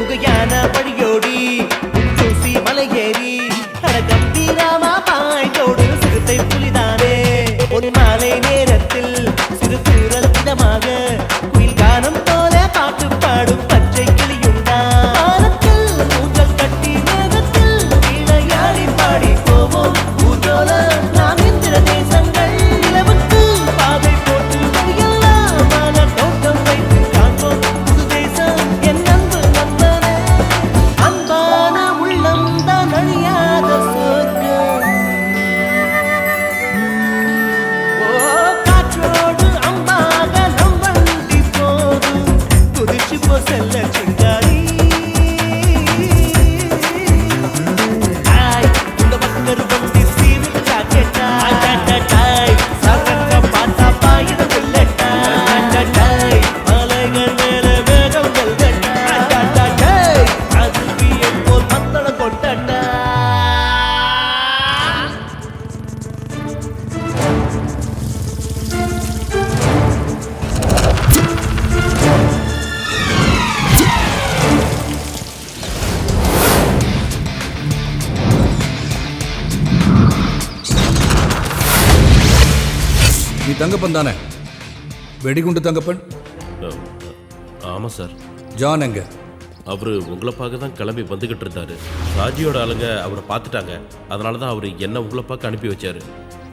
குகையான வழியோடி தூசி மலையேறி அட கம்பீரமா பாய்ந்தோடு சிறுத்தை புலிதானே ஒரு மாலை நேரத்தில் சிறு தூரல் விதமாக குயில் கானம் போல பாட்டு பாடும் பச்சை கிளியுண்டா வானத்தில் ஊஞ்சல் கட்டி மேகத்தில் விளையாடி பாடி போவோம் ஊர்ஜோல நாம் இந்திர தேசங்கள் நிலவுக்கு பாதை போட்டு வழியெல்லாம் தோட்டம் வைத்து காண்போம் புது தேசம் என் அன்பு நண்பனே அன்பான உள்ளம் தான் அழியாத சொர்க்கம் ஓ காற்றோடு அம்பாக நம் வண்டி போதும் குதிச்சு போ செல்ல சிங்காரி ஆய் இந்த மக்கள் வண்டி சீரு ஜாக்கெட்டா டாய் சரக்க பாத்தா பாயிட புல்லட்டா டாய் மலைகள் மேல வேகம் வெல்கட்டா டாய் அதுவிய போல் மத்தள கொட்டட்டா நீ தங்கப்பன் தானே? வெடிகுண்டு தங்கப்பன்? ஆமா சார். ஜான் எங்க? அவரு உங்களை பார்க்க தான் கிளம்பி வந்துகிட்டு இருந்தாரு. ராஜியோட ஆளுங்க அவரை பார்த்துட்டாங்க. அதனால தான் அவர் என்ன உங்களை பார்க்க அனுப்பி வச்சாரு.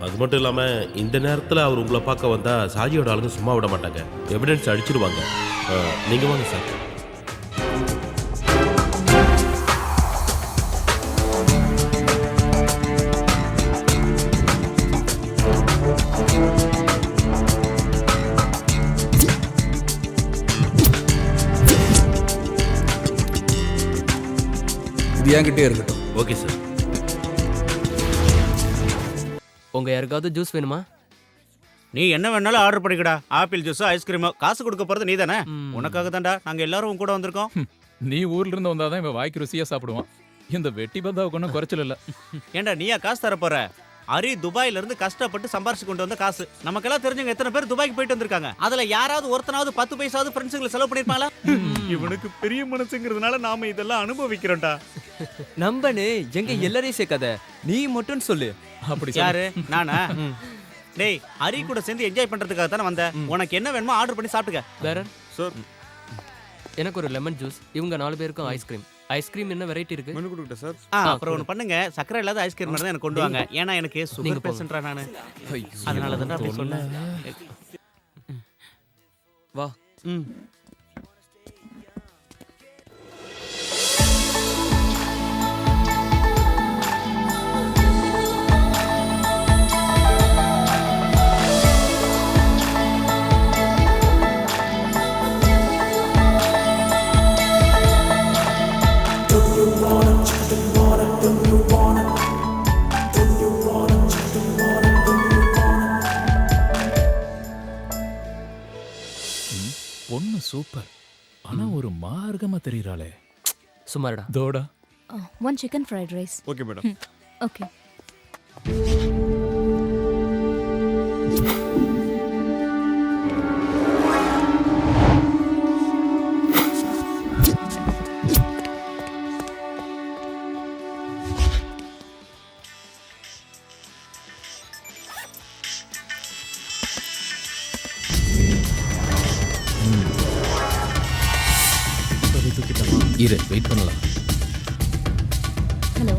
அது மட்டும் இல்லாம இந்த நேரத்தில் அவர் உங்களை பார்க்க வந்தா சாஜியோட ஆளுங்க சும்மா விட மாட்டாங்க, எவிடன்ஸ் அடிச்சிருவாங்க. நீங்க வாங்க சார். இது என்கிட்டே இருக்கட்டும். Okay sir. உங்க யாருக்காவது ஜூஸ் வேணுமா? நீ என்ன வேணாலும் ஆர்டர் பண்ணிக்கடா. Apple juice, ice cream. காசு கொடுக்க போறது நீ தானே. உனக்காக தான்டா நாங்க எல்லாரும் உன் கூட வந்திருக்கோம். நீ ஊர்ல இருந்து வந்தாதான் இவன் வாய்க்கு ருசியா சாப்பிடுவான். இந்த வெட்டி பந்தாவுக்கு ஒன்றும் குறைச்சல் இல்ல. ஏண்டா நீயா காசு தர போற? அரி துபாயில இருந்து கஷ்டப்பட்டு சம்பாரிச்சு கொண்டு வந்த காசு. நமக்கெல்லாம் தெரிஞ்சவங்க எத்தனை பேர் துபாய்க்கு போயிட்டு வந்திருக்காங்க. அதுல யாராவது ஒருத்தனாவது 10 பைசாவது ஃப்ரெண்ட்ஸுங்களை செலவு பண்ணிருப்பாங்களா? இவனுக்கு பெரிய மனசுங்கிறதுனால நாம இதெல்லாம் அனுபவிக்கிறோம்டா. நம்பனே எங்க எல்லாரையும் சேர்க்காத, நீ மட்டும் சொல்லு. அப்படி யாரு? நானா? டேய், ஹரி கூட சேர்ந்து என்ஜாய் பண்றதுக்காக தானே வந்த. உனக்கு என்ன வேணுமோ ஆர்டர் பண்ணி சாப்பிட்டுக்க. வேற சார், எனக்கு ஒரு லெமன் ஜூஸ். இவங்க 4 பேருக்கும் ஐஸ்கிரீம். ஐஸ்கிரீம் என்ன வெரைட்டி இருக்கு? மெனு கொடுங்க சார். அப்புறம் ஒன்று பண்ணுங்க, சக்கரை இல்லாத ஐஸ்கிரீம் தான் எனக்கு கொண்டு வாங்க. ஏன்னா எனக்கு சுகர் பேஷண்ட்ரா நானு. அதனால தான் அப்படி சொன்னேன். வா. பொண்ணு சூப்பர். ஆனா ஒரு மார்க்கமா தெரியறாளே. சுமாரடா. தோடா. 1 chicken fried rice. Okay madam. Okay. இரு, வெயிட் பண்ணலாம். ஹலோ,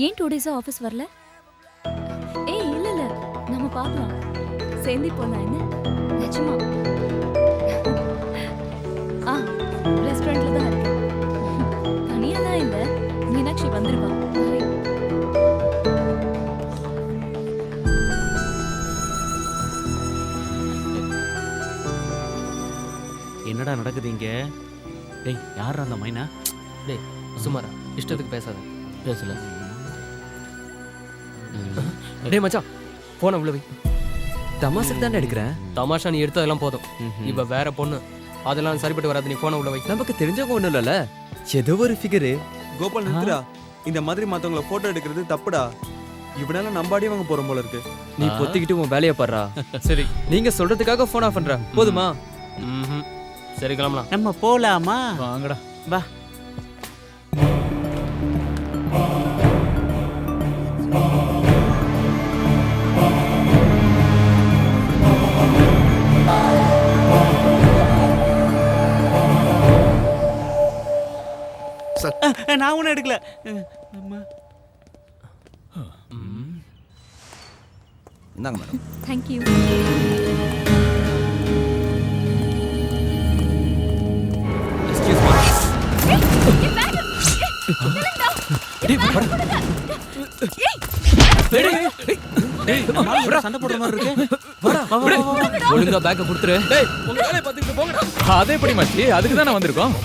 ஏன் 2 days ஆஃபீஸ் வரல? ஏய் இல்ல இல்ல, நம்ம பார்க்கலாம், சேர்ந்து போலாம். என்ன நிஜமா? ரெஸ்டாரண்ட்ல தான் இருக்கேன். தனியாலாம் இல்ல, மீனாட்சி வந்துருவா. என்னடா நடக்குது இங்க? டேய், யாரா அந்த மைனா? டேய் சுமாரா, இஷ்டத்துக்கு பேசாத. பேசல. டேய் மச்சான், போன உள்ள வை. தமாசுக்கு தானே எடுக்கிறேன். தமாஷா நீ எடுத்ததெல்லாம் போதும். இவ வேற பொண்ணு, அதெல்லாம் சரிப்பட்டு வராது. நீ போன உள்ள வை. நமக்கு தெரிஞ்சவங்க ஒண்ணும் இல்லல, ஏதோ ஒரு ஃபிகரு. கோபால் நிறுத்துடா. இந்த மாதிரி மத்தவங்கள போட்டோ எடுக்கிறது தப்புடா. இவனால நம்ம அடி வாங்க போறோம் போல இருக்கு. நீ பொத்திக்கிட்டு உன் வேலையை பாடுறா. சரி நீங்க சொல்றதுக்காக ஃபோன் ஆஃப் பண்றேன். போதுமா? சரி கிளம்பலாம். நம்ம போலாமா? வாங்கடா. வா. நான் ஒன்றும் எடுக்கல. இந்தாங்க மேடம். தேங்க்யூ. சண்டை போடுற மாதிரி இருக்கு. ஒழுங்கா பேக்க கொடுத்துரு. அதே எப்படி மச்சி, அதுக்கு தான் நான் வந்திருக்கோம்.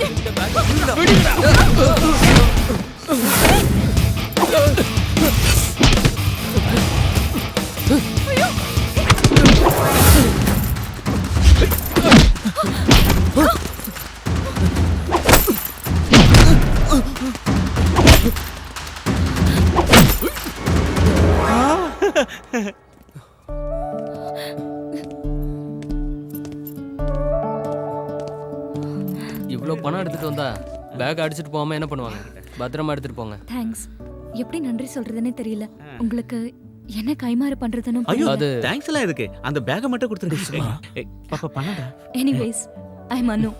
இவ்வளோ பணம் எடுத்துட்டு வந்தா பேக் அடிச்சுட்டு போகாம என்ன பண்ணுவாங்க? பத்திரமா எடுத்துட்டு போங்க. தேங்க்ஸ். எப்படி நன்றி சொல்றதுன்னே தெரியல. உங்களுக்கு என்ன கைமாறு பண்றதுன்னு ஐயோ, அது தேங்க்ஸ் எல்லாம் எதுக்கு? அந்த பேக்கை மட்டும் கொடுத்துருங்க. பாப்பா பண்ணடா. Anyways I am Anu.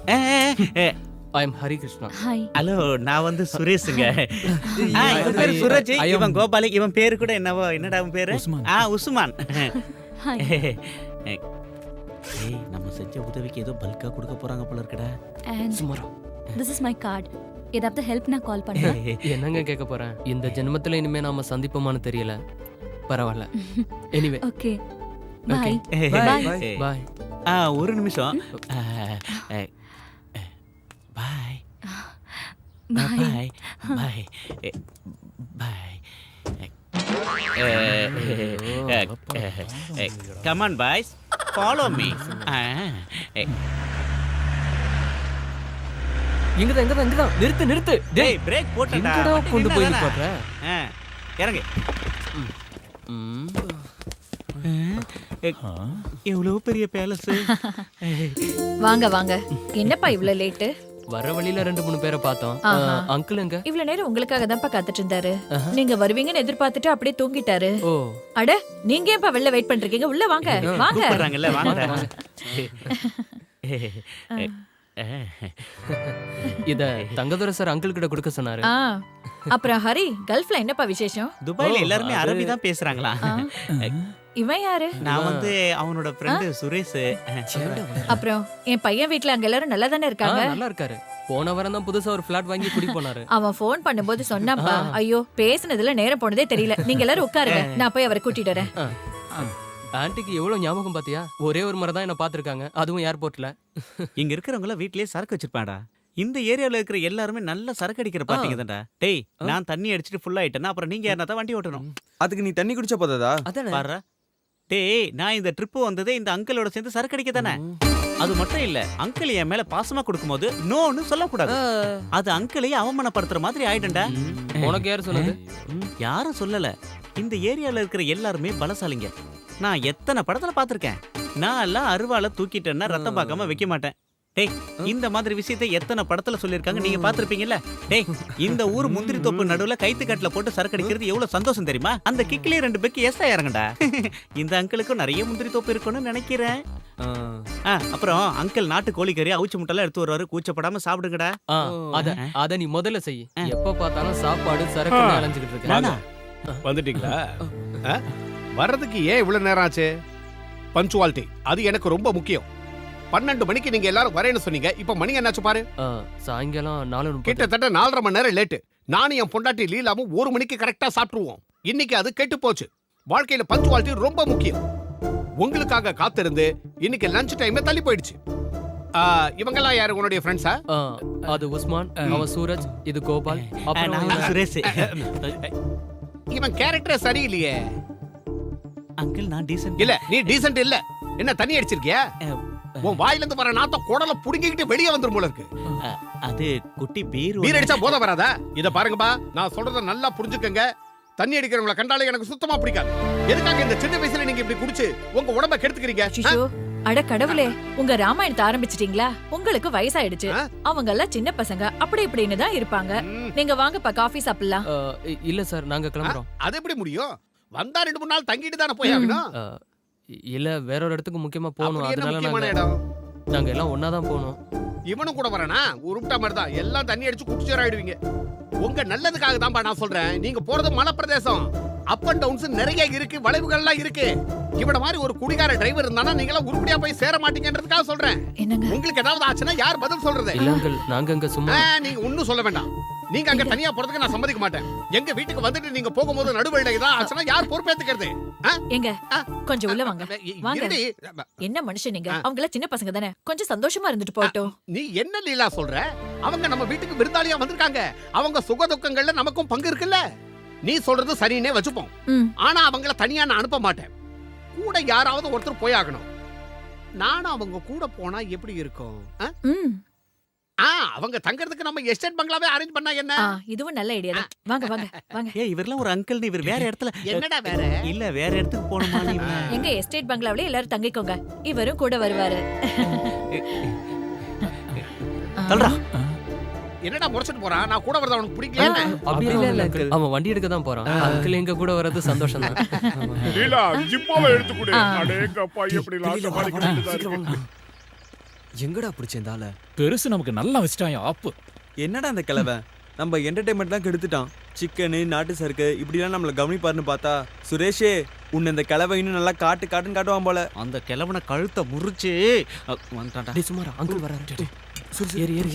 I am Hari Krishna. Hi. Hello, நான் வந்து சுரேஷுங்க. இவன் பேரு சுரேஷ், இவன் கோபாலி, இவன் பேரு கூட என்னவோ, என்னடா அவன் பேரு? உஸ்மான். ஹாய். ஏய், நம்ம செஞ்ச உதவிக்கு ஏதோ பல்கா கொடுக்க போறாங்க போல இருக்குடா. And சுமாரா. this is my card. ஏதாவது ஹெல்ப்னா கால் பண்ணுங்க. என்னங்க கேட்க போறேன்? இந்த ஜென்மத்துல இனிமே நாம சந்திப்போமான்னு தெரியல. பரவாயில்ல. Anyway okay. பை. பாய். பாய். ஒரு நிமிஷம். பாய். பாய். பாய். பாய். Come on, boys. Follow me. இங்கதான். நிறுத்து. டேய், பிரேக் போட்டடா. எங்கடா கொண்டு போய் நிப்பாட்ற? இறங்கு. எவ்வளவு பெரிய பேலஸ். வாங்க. என்னப்பா இவ்வளவு லேட்டு? வர வழியில 2-3 பேரை பார்த்தோம். அங்கிள் எங்க? இவ்வளவு நேரம் உங்களுக்காக தான்ப்பா காத்துட்டு இருந்தாரு. நீங்க வருவீங்கன்னு எதிர்பார்த்துட்டு அப்படியே தூங்கிட்டாரு. ஓ, அட, நீங்க ஏன்ப்பா வெளில வெயிட் பண்றீங்க? உள்ள வாங்க. கூப்பிடுறாங்கல்ல, வாங்க. இத தங்கதுரை சார் அங்கிள் கிட்ட கொடுக்க சொன்னாரு. அப்புறம் ஹரி, கல்ஃப்ல என்னப்பா விசேஷம்? துபாயில எல்லாருமே அரபி தான் பேசுறாங்களா? இவன் யாரு? நான் வந்து அவனோட ஃப்ரெண்ட் சுரேஷ். அப்புறம் என் பையன் வீட்ல அங்க எல்லாரும் நல்லா தானே இருக்காங்க? நல்லா இருக்காரு. போன வாரம் தான் புதுசா ஒரு ஃபிளாட் வாங்கி குடி போனாரு. அவன் ஃபோன் பண்ணும்போது சொன்னாப்பா. ஐயோ, பேசுனதுல நேரம் போனதே தெரியல. நீங்க எல்லாரும் உட்காருங்க, நான் போய் அவரை கூட்டிட்டு வரேன். ஆன்ட்டிக்கு எவ்வளவு ஞாபகம் பாத்தியா? ஒரே ஒரு முறை தான் என்ன பாத்துருக்காங்க, அதுவும் ஏர்போர்ட்ல. இங்க இருக்கிறவங்க வீட்லயே சரக்கு வச்சிருப்பாடா. இந்த ஏரியால இருக்கிற எல்லாருமே நல்ல சரக்கு அடிக்கிற பாட்டிங்க தான்டா. டேய், நான் தண்ணி அடிச்சிட்டு ஃபுல் ஆயிட்டேன்னா அப்புறம் நீங்க யாரா தான் வண்டி ஓட்டணும். அதுக்கு நீ தண்ணி குடிச்ச போதாதா? பாரு. டேய், நான் இந்த ட்ரிப் வந்ததே இந்த அங்கிளோட சேர்ந்து சரக்கு அடிக்க தானே. அது மட்டும் இல்ல, அங்கிள் என் மேல பாசமா கொடுக்கும்போது நோன்னு சொல்லக்கூடாது. அது அங்கிளையே அவமானப்படுத்துற மாதிரி ஆயிடும்டா. உனக்கு யாரு சொன்னது? யாரும் சொல்லல. இந்த ஏரியால இருக்கிற எல்லாருமே பலசாலிங்க. நான் எத்தனை படத்துல பாத்திருக்கேன். நான் எல்லாம் அருவாளை தூக்கிட்டேன்னா ரத்தம் பார்க்காம வைக்க மாட்டேன். டேய், இந்த மாதிரி விஷயத்தை எத்தனை படத்துல சொல்லிருக்காங்க, நீங்க பாத்திருப்பீங்கல்ல. டேய், இந்த ஊர் முந்திரி தோப்பு நடுவுல கைத்து கட்டுல போட்டு சரக்கு அடிக்கிறது எவ்வளவு சந்தோஷம் தெரியுமா? அந்த கிக்லயே 2 பெக்கு ஏசா இறங்கடா. இந்த அங்கிளுக்கும் நிறைய முந்திரி தோப்பு இருக்கும்னு நினைக்கிறேன். அப்புறம் அங்கிள் நாட்டு கோழிக்கறி அவிச்சு முட்டெல்லாம் எடுத்து வருவாரு. கூச்சப்படாம சாப்பிடுங்கடா. அத நீ முதல்ல செய். எப்ப பார்த்தாலும் சாப்பாடு சரக்கு அலைஞ்சுக்கிட்டு இருக்க. வந்துட்டீங்களா? வர்றதுக்கு ஏன் இவ்வளவு நேரம் ஆச்சு? பஞ்சுவாலிட்டி அது எனக்கு ரொம்ப முக்கியம். 12 மணிக்கு நீங்க எல்லாரும் வரேன்னு சொன்னீங்க. இப்ப மணி என்னாச்சு பாரு. சாயங்காலம் 4:30. கிட்டத்தட்ட 4.5 மணி நேரம் லேட்டு. நானும் என் பொண்டாட்டி லீலாவும் 1 மணிக்கு கரெக்டா சாப்பிட்டுருவோம். இன்னைக்கு அது கெட்டு போச்சு. வாழ்க்கையில பஞ்சுவாலிட்டி ரொம்ப முக்கியம். உங்களுக்காக காத்திருந்து இன்னைக்கு லஞ்ச் டைம் தள்ளி போயிடுச்சு. இவங்கெல்லாம் யாரு உன்னுடைய ஃப்ரெண்ட்ஸா? அது உஸ்மான், அவன் சூரஜ், இது கோபால், அப்புறம் சுரேஷ். இவன் கேரக்டர் சரியில்லையே. அங்கிள், நான் டீசன்ட் இல்ல. நீ டீசன்ட் இல்ல. என்ன தண்ணி அடிச்சிருக்கியா? உன் வாயில இருந்து வர நாத்தம் குடல புடுங்கிக்கிட்டு வெளியே வந்துரும் போல இருக்கு. அது குட்டி பீர் அடிச்சா போத வராதா? இத பாருங்கப்பா, நான் சொல்றத நல்லா புரிஞ்சுக்கங்க. தண்ணி அடிக்கிறவங்கள கண்டாலே எனக்கு சுத்தமா பிடிக்காது. எதுக்காக இந்த சின்ன வயசுல நீங்க இப்படி குடிச்சு உங்க உடம்ப கெடுத்துக்கிறீங்க? அட கடவுளே, உங்க ராமாயணத்தை ஆரம்பிச்சிட்டீங்களா? உங்களுக்கு வயசாயிடுச்சு, அவங்க எல்லாம் சின்ன பசங்க, அப்படி இப்படின்னு தான் இருப்பாங்க. நீங்க வாங்கப்பா காஃபி சாப்பிடலாம். இல்ல சார், நாங்க கிளம்புறோம். அது எப்படி முடியும்? வந்தா 2-3 நாள் தங்கிட்டு தானே போய் ஆகணும். இல்ல, வேற ஒரு இடத்துக்கு முக்கியமா போகணும். அப்படி என்ன அதனால முக்கியமான இடம்? நாங்க எல்லாம் ஒண்ணா தான் போகணும். இவனும் கூட வரனா? உருப்பிட்ட மாதிரி தான் எல்லாம் தண்ணி அடிச்சு குடிச்சேராயிடுவீங்க. உங்க நல்லதுக்காக தான்பா நான் சொல்றேன். நீங்க போறது மலை பிரதேசம், அப் அண்ட் டவுன்ஸ் நிறைய இருக்கு, வளைவுகள்லாம் இருக்கு. இவன மாதிரி ஒரு குடிகார டிரைவர் இருந்தானா நீங்க எல்லாம் உருப்படியா போய் சேர மாட்டீங்கன்றதுக்காக சொல்றேன். உங்களுக்கு ஏதாவது ஆச்சுன்னா யார் பதில் சொல்றது? இல்ல அங்கிள், நாங்க அங்க சும்மா. நீங்க ஒண்ணும் சொல்ல வேண்டாம். நீங்க அங்க தனியா போறதுக்கு நான் சம்மதிக்க மாட்டேன். எங்க வீட்டுக்கு வந்துட்டு நீங்க போகும்போது நடுவழியில ஏதாவது ஆச்சுன்னா யார் பொறுப்பேத்துக்கிறது? எங்க கொஞ்சம் உள்ள வாங்க. வாங்க. என்ன மனுஷன் நீங்க? அவங்கள சின்ன பசங்க தானே, கொஞ்சம் சந்தோஷமா இருந்துட்டு போகட்டும். நீ என்ன லீலா சொல்ற? அவங்க நம்ம வீட்டுக்கு விருந்தாளியா வந்திருக்காங்க. அவங்க சுக துக்கங்கள்ல நமக்கும் பங்கு இருக்குல்ல. நீ சொல்றது சரின்னே வச்சுப்போம். ஆனா அவங்கள தனியா நான் அனுப்ப மாட்டேன். கூட யாராவது ஒருத்தர் போய் ஆகணும். நானும் அவங்க கூட போனா எப்படி இருக்கும்? அவங்க தங்கறதுக்கு நம்ம எஸ்டேட் பங்களாவே அரேஞ்ச் பண்ணா என்ன? இதுவும் நல்ல ஐடியா தான். வாங்க வாங்க வாங்க. ஏய், இவரெல்லாம் ஒரு அங்கிள், நீ இவர் வேற இடத்துல. என்னடா வேற? இல்ல, வேற இடத்துக்கு போணுமா நீ? எங்க எஸ்டேட் பங்களாவிலே எல்லாரும் தங்கிக்கோங்க, இவரும் கூட வருவாரு. தல்றா. என்னடா முறைச்சிட்டு போறான்? நான் கூட வரத உனக்கு பிடிக்கல? அப்படி இல்ல அங்கிள், அவன் வண்டி எடுக்க தான் போறான். அங்கிள் எங்க கூட வர்றது சந்தோஷம் தான். லீலா ஜிப்பாவை எடுத்து கொடு. அடேங்கப்பா, எப்படி லாஸ்ட் மாதிரி கிட்டதா. எங்கடா பிடிச்சேந்தால? பெருசு நமக்கு நல்லா வச்சிட்டான் ஆப்பு. என்னடா அந்த கிழவன் நம்ம என்டர்டைன்மெண்ட்லாம் கெடுத்துட்டான். சிக்கனு, நாட்டு சருக்கு இப்படிலாம் நம்மளை கவனிப்பாருன்னு பார்த்தா சுரேஷே உன்னை இந்த கிழவன் இன்னும் நல்லா காட்டுன்னு காட்டுவான் போல. அந்த கிழவனை கழுத்தை முறிச்சு வந்துட்டான்டா. சுமாரா அங்கிள் வராரு. ஏறி ஏறி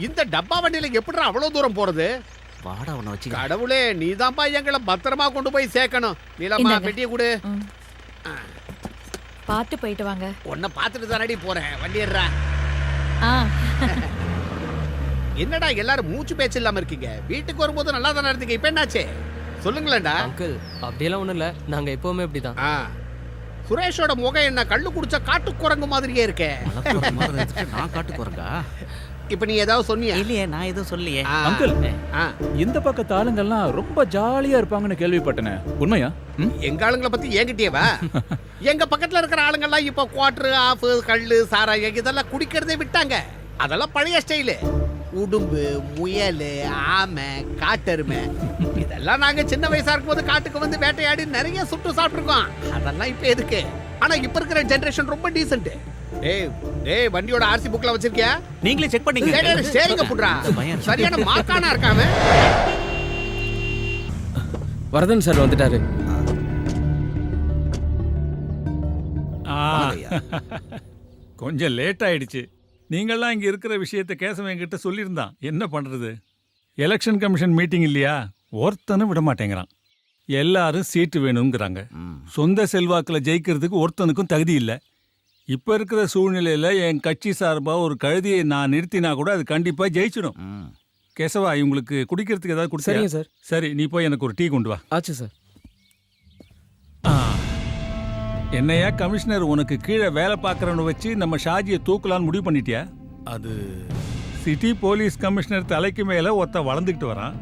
இந்த டப்பா வண்டியில எப்படிடா அவ்வளவு தூரம் போறது? வாடா உன்னை வச்சு. கடவுளே, நீதான்ப்பா எங்களை பத்திரமா கொண்டு போய் சேர்க்கணும். நீலம்மா பெட்டியை கொடு. பார்த்து போயிட்டு வாங்க. உன்னை பார்த்துட்டு தானடி போறேன். வண்டி ஏறா. என்னடா எல்லாரும் மூச்சு பேச்சு இல்லாம இருக்கீங்க? வீட்டுக்கு வரும்போது நல்லா தானே இருந்தீங்க, இப்ப என்னாச்சு சொல்லுங்களேன்டா. அங்கிள், அப்படியெல்லாம் ஒண்ணும் இல்ல, நாங்க எப்பவுமே இப்படிதான். சுரேஷோட முகம் என்ன கள்ளு குடிச்ச காட்டு குரங்கு மாதிரியே இருக்கே. நான் காட்டு குரங்கா? இப்ப நீ ஏதாவது சொன்னியா? இல்லையே, நான் எதுவும் சொல்லியே. அங்கிள், இந்த பக்கத்து ஆளுங்கெல்லாம் ரொம்ப ஜாலியா இருப்பாங்கன்னு கேள்விப்பட்டனே, உண்மையா? எங்க ஆளுங்களை பத்தி என்கிட்டயேவா? எங்க பக்கத்துல இருக்கிற ஆளுங்கெல்லாம் இப்ப குவார்டர், ஆஃப், கள்ளு, சாராயம் இதெல்லாம் குடிக்கிறதே விட்டாங்க. அதெல்லாம் பழைய ஸ்டைலு. உடும்பு, முயல், ஆமை, காட்டெருமை இதெல்லாம் நாங்க சின்ன வயசா இருக்கும்போது காட்டுக்கு வந்து வேட்டையாடி நிறைய சுட்டு சாப்பிட்டுருக்கோம். அதெல்லாம் இப்ப எதுக்கு? ஆனா இப்ப இருக்கிற ஜெனரேஷன் ரொம்ப டீசென்ட். டேய் வண்டியோட ஆர்சி புக்ல வச்சிருக்கியா? நீங்களே செக் பண்ணீங்க. ஸ்டேரிங்க புட்றா. சரியான மார்க்கானா இருக்காம. வரதன் சார் வந்துட்டாரு. கொஞ்சம் லேட் ஆயிடுச்சு. நீங்கள்லாம் இங்க இருக்கிற விஷயத்தை கேசவன் என்கிட்ட சொல்லியிருந்தான். என்ன பண்றது? எலெக்ஷன் கமிஷன் மீட்டிங் இல்லையா, ஒருத்தனும் விட மாட்டேங்கிறான். எல்லாரும் சீட்டு வேணுங்கிறாங்க. சொந்த செல்வாக்கில் ஜெயிக்கிறதுக்கு ஒருத்தனுக்கும் தகுதி இல்லை. இப்போ இருக்கிற சூழ்நிலையில் என் கட்சி சார்பாக ஒரு கழுதியை நான் நிறுத்தினா கூட அது கண்டிப்பாக ஜெயிச்சிடும். கேசவா, இவங்களுக்கு குடிக்கிறதுக்கு ஏதாவது கொடுத்து? சரிங்க சார். சரி, நீ போய் எனக்கு ஒரு டீ கொண்டு வா. ஆச்சு சார். என்னையா கமிஷனர், உனக்கு கீழே வேலை பார்க்குறவனை வச்சு நம்ம ஷாஜியை தூக்கலான்னு முடிவு பண்ணிட்டியா? அது சிட்டி போலீஸ் கமிஷனர் தலைக்கு மேலே ஒருத்த வளர்ந்துக்கிட்டு வரான்.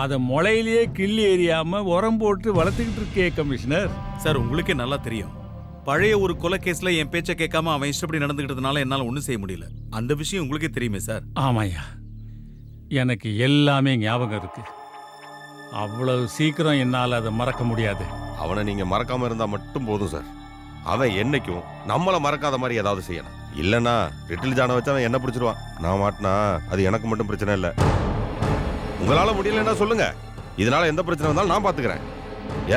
அதை முளையிலேயே கிள்ளி எறியாம உரம் போட்டு வளர்த்துக்கிட்டு இருக்கே கமிஷனர். சார், உங்களுக்கே நல்லா தெரியும், பழைய ஒரு கொலை கேஸ்ல என் பேச்சை கேட்காம அவன் இஷ்டப்படி நடந்துக்கிட்டதுனால என்னால ஒன்றும் செய்ய முடியல. அந்த விஷயம் உங்களுக்கே தெரியுமே சார். ஆமாய்யா, எனக்கு எல்லாமே ஞாபகம் இருக்கு. அவ்வளவு சீக்கிரம் என்னால் அதை மறக்க முடியாது. அவனை நீங்க மறக்காம இருந்தா மட்டும் போதும் சார். அவன் என்னைக்கும் நம்மள மறக்காத மாதிரி ஏதாவது செய்யணும். இல்லைன்னா லிட்டில் ஜானை வச்சு அவன் என்ன பிடிச்சிருவான். நான் மாட்டினா அது எனக்கு மட்டும் பிரச்சனை இல்லை. உங்களால முடியலன்னா சொல்லுங்க, இதனால எந்த பிரச்சனை வந்தாலும் நான் பாத்துக்கிறேன்.